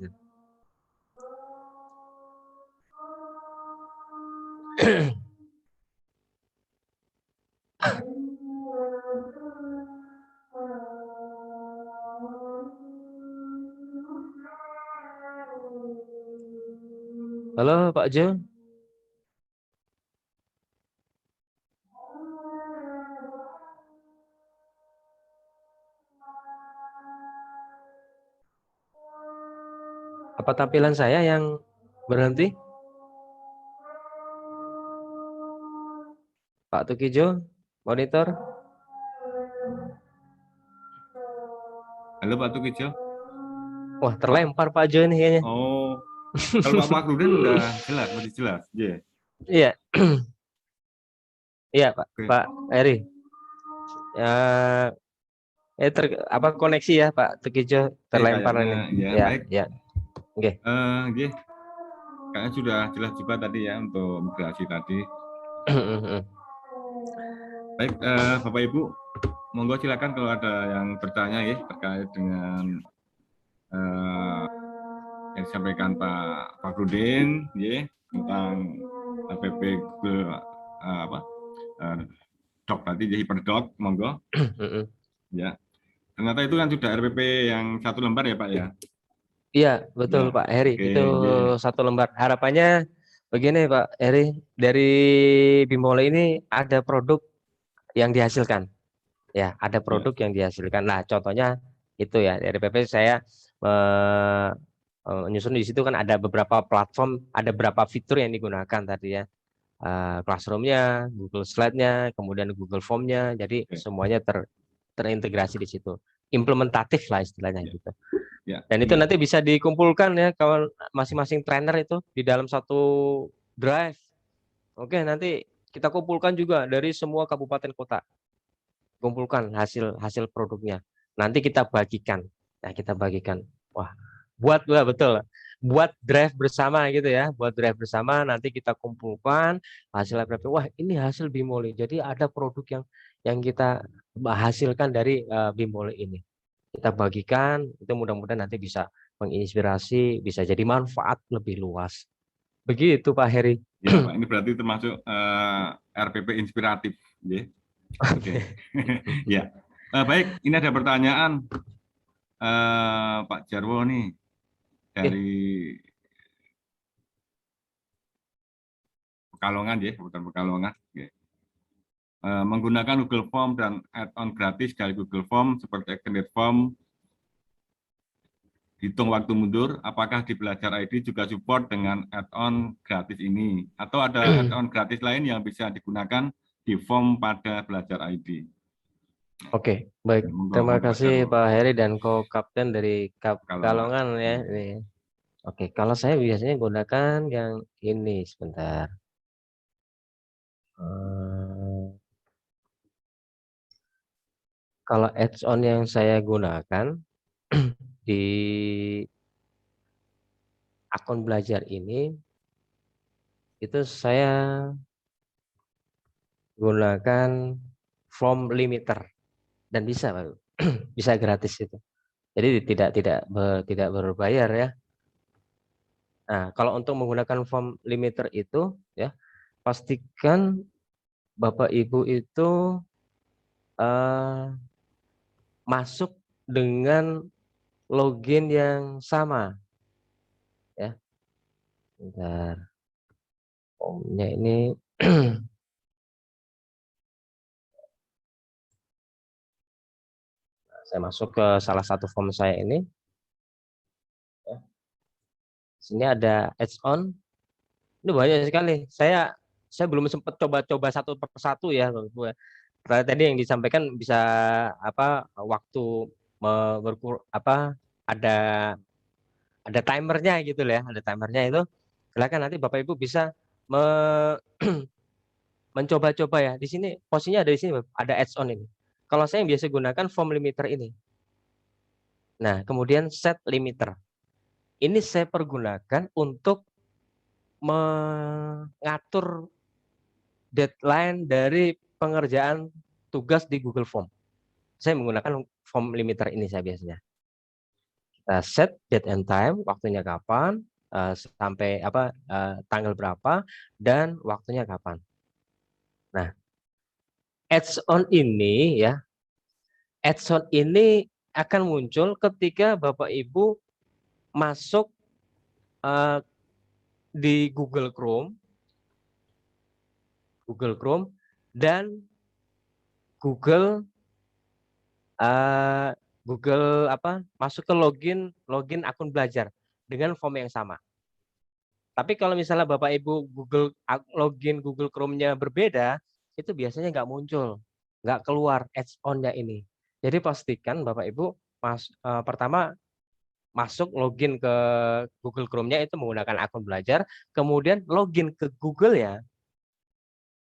Halo Pak Jo. Apa tampilan saya yang berhenti? Pak Tukijo, monitor.
Halo Pak Tukijo.
Wah, terlempar Pak Jo ini kayaknya.
Oh, kalau Pak Fakhrudin udah jelas, masih jelas. Yeah.
Iya. Iya, Pak.
Oke.
Pak Eri. Apa koneksi ya, Pak Tukijo terlempar
kayaknya,
ini.
ya,
Ya,
baik.
ya. Oke.
Nggih. Kayaknya sudah jelas juga tadi ya untuk migrasi tadi. Baik, Bapak Ibu, monggo silakan kalau ada yang bertanya ya terkait dengan yang disampaikan Pak Fakhrudin ya tentang APP Google Doc tadi jadi Hyperdoc, monggo. Ya. Ternyata itu kan sudah RPP yang 1 lembar ya Pak ya?
Iya, betul
Ya,
Pak Heri.
oke,
Itu
iya.
1 lembar. Harapannya begini Pak Heri, dari Bimole ini ada produk yang dihasilkan. Ya, ada produk yang dihasilkan. Nah, contohnya itu ya, RPP saya menyusun di situ kan ada beberapa platform, ada beberapa fitur yang digunakan tadi ya. Classroom-nya, Google Slide-nya, kemudian Google Form-nya. Jadi semuanya terintegrasi di situ. Implementatif lah istilahnya gitu.
Ya,
Dan itu nanti bisa dikumpulkan ya kalau masing-masing trainer itu di dalam satu drive. Oke, nanti kita kumpulkan juga dari semua kabupaten kota. Kumpulkan hasil produknya. Nanti kita bagikan. Nah, kita bagikan. Wah, betul. Buat drive bersama gitu ya. Buat drive bersama nanti kita kumpulkan hasil RPP. Wah, ini hasil Bimole. Jadi ada produk yang kita hasilkan dari Bimole ini. Kita bagikan, itu mudah-mudahan nanti bisa menginspirasi, bisa jadi manfaat lebih luas. Begitu Pak Heri.
Ya Pak, ini berarti termasuk RPP inspiratif. Ya. Oke. Ya. Baik, ini ada pertanyaan Pak Jarwo nih dari Pekalongan ya, Kabupaten Pekalongan. Ya. Menggunakan Google Form dan add-on gratis dari Google Form seperti Extended Form, hitung waktu mundur, apakah di Belajar ID juga support dengan add-on gratis ini? Atau ada add-on gratis lain yang bisa digunakan di form pada Belajar ID?
Oke, baik. Terima kasih Pak Heri dan co-kapten dari Pekalongan ya. Oke, kalau saya biasanya gunakan yang ini sebentar. Kalau add-on yang saya gunakan di akun belajar ini, itu saya gunakan form limiter dan bisa Pak. Bisa gratis itu. Jadi tidak berbayar ya. Nah, kalau untuk menggunakan form limiter itu ya, pastikan Bapak Ibu itu masuk dengan login yang sama ya. Bentar. Formnya ini saya masuk ke salah satu form saya ini. Ya. Sini ada add-on. Ini banyak sekali. Saya belum sempat coba-coba satu persatu ya. Tadi yang disampaikan bisa waktu ada timernya gitu ya, ada timernya itu. Silakan nanti Bapak Ibu bisa mencoba-coba ya. Di sini posisinya ada di sini ada add-on ini. Kalau saya yang biasa gunakan form limiter ini. Nah, kemudian set limiter. Ini saya pergunakan untuk mengatur deadline dari pengerjaan tugas di Google Form. saya menggunakan form limiter ini saya biasanya. Kita set date and time, waktunya kapan, sampai tanggal berapa, dan waktunya kapan. Nah, add-on ini ya, add-on ini akan muncul ketika Bapak Ibu masuk di Google Chrome dan Google masuk ke login akun belajar dengan form yang sama. Tapi kalau misalnya Bapak Ibu login Google Chrome-nya berbeda, itu biasanya nggak muncul, nggak keluar add-on-nya ini. Jadi pastikan Bapak Ibu pertama masuk login ke Google Chrome-nya itu menggunakan akun belajar, kemudian login ke Google-nya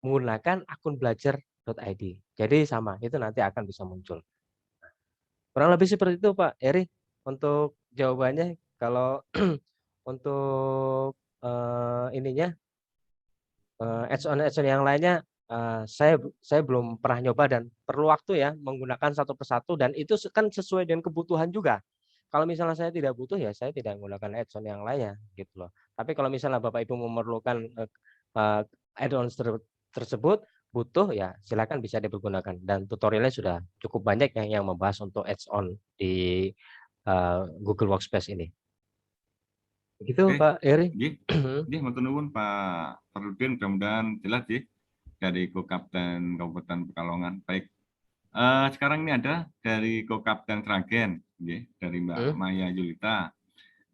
menggunakan akun belajar.id. Jadi sama, itu nanti akan bisa muncul. Kurang lebih seperti itu Pak Eri untuk jawabannya. Kalau untuk add-on yang lainnya saya belum pernah nyoba dan perlu waktu ya menggunakan satu persatu, dan itu kan sesuai dengan kebutuhan juga. Kalau misalnya saya tidak butuh ya saya tidak menggunakan add-on yang lainnya gitu loh. Tapi kalau misalnya Bapak Ibu memerlukan add-on tersebut butuh ya silakan bisa dipergunakan, dan tutorialnya sudah cukup banyak yang membahas untuk add-on di Google Workspace ini. Begitu Pak Eri.
Nggih, matur nuwun Pak Farudin, mudah-mudahan jelas ya dari Kokapten Kabupaten Pekalongan. Baik. Sekarang ini ada dari Kokapten Sragen, dari Mbak Maya Yulita.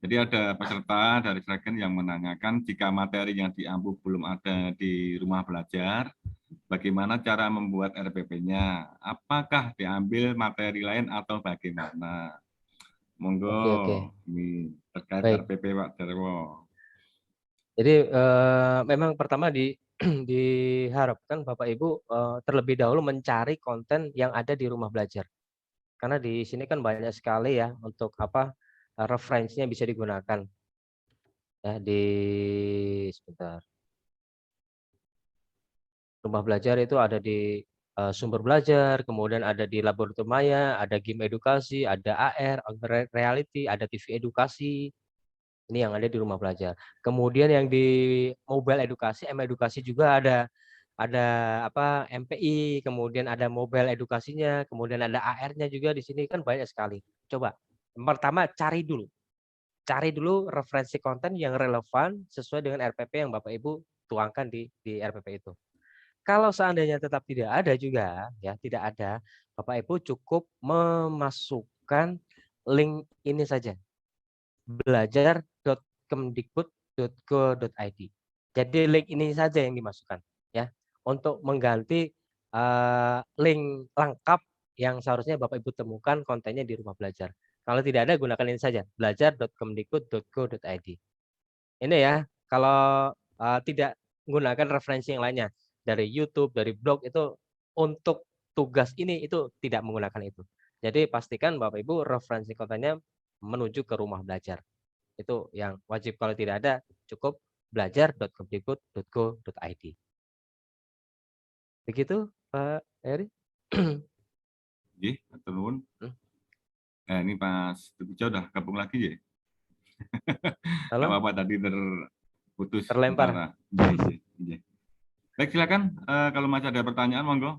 Jadi ada peserta dari Sragen yang menanyakan jika materi yang diampu belum ada di rumah belajar, bagaimana cara membuat RPP-nya? Apakah diambil materi lain atau bagaimana? Monggo, ini terkait RPP Pak Jarwo.
Jadi memang pertama diharapkan Bapak Ibu terlebih dahulu mencari konten yang ada di rumah belajar. Karena di sini kan banyak sekali ya untuk referensinya bisa digunakan. Ya sebentar. Rumah belajar itu ada di sumber belajar, kemudian ada di laboratorium maya, ada game edukasi, ada AR, augmented reality, ada TV edukasi. Ini yang ada di rumah belajar. Kemudian yang di mobile edukasi, edukasi juga ada MPI, kemudian ada mobile edukasinya, kemudian ada AR-nya juga di sini, kan banyak sekali. Coba pertama cari dulu referensi konten yang relevan sesuai dengan RPP yang Bapak Ibu tuangkan di RPP itu. Kalau seandainya tetap tidak ada juga ya, tidak ada, Bapak Ibu cukup memasukkan link ini saja, belajar.kemdikbud.go.id. Jadi link ini saja yang dimasukkan ya, untuk mengganti link lengkap yang seharusnya Bapak Ibu temukan kontennya di rumah belajar. Kalau tidak ada, gunakan ini saja, belajar.kemdikbud.go.id. Ini ya, kalau tidak menggunakan referensi yang lainnya dari YouTube, dari blog, itu untuk tugas ini itu tidak menggunakan itu. Jadi pastikan Bapak Ibu referensi kontennya menuju ke rumah belajar. Itu yang wajib. Kalau tidak ada, cukup belajar.kemdikbud.go.id. Begitu Pak Eri.
Matur nuwun. Ini Mas Teguh udah gabung lagi ya. Halo. Apa tadi terputus.
Terlempar.
Baik, silakan kalau masih ada pertanyaan monggo.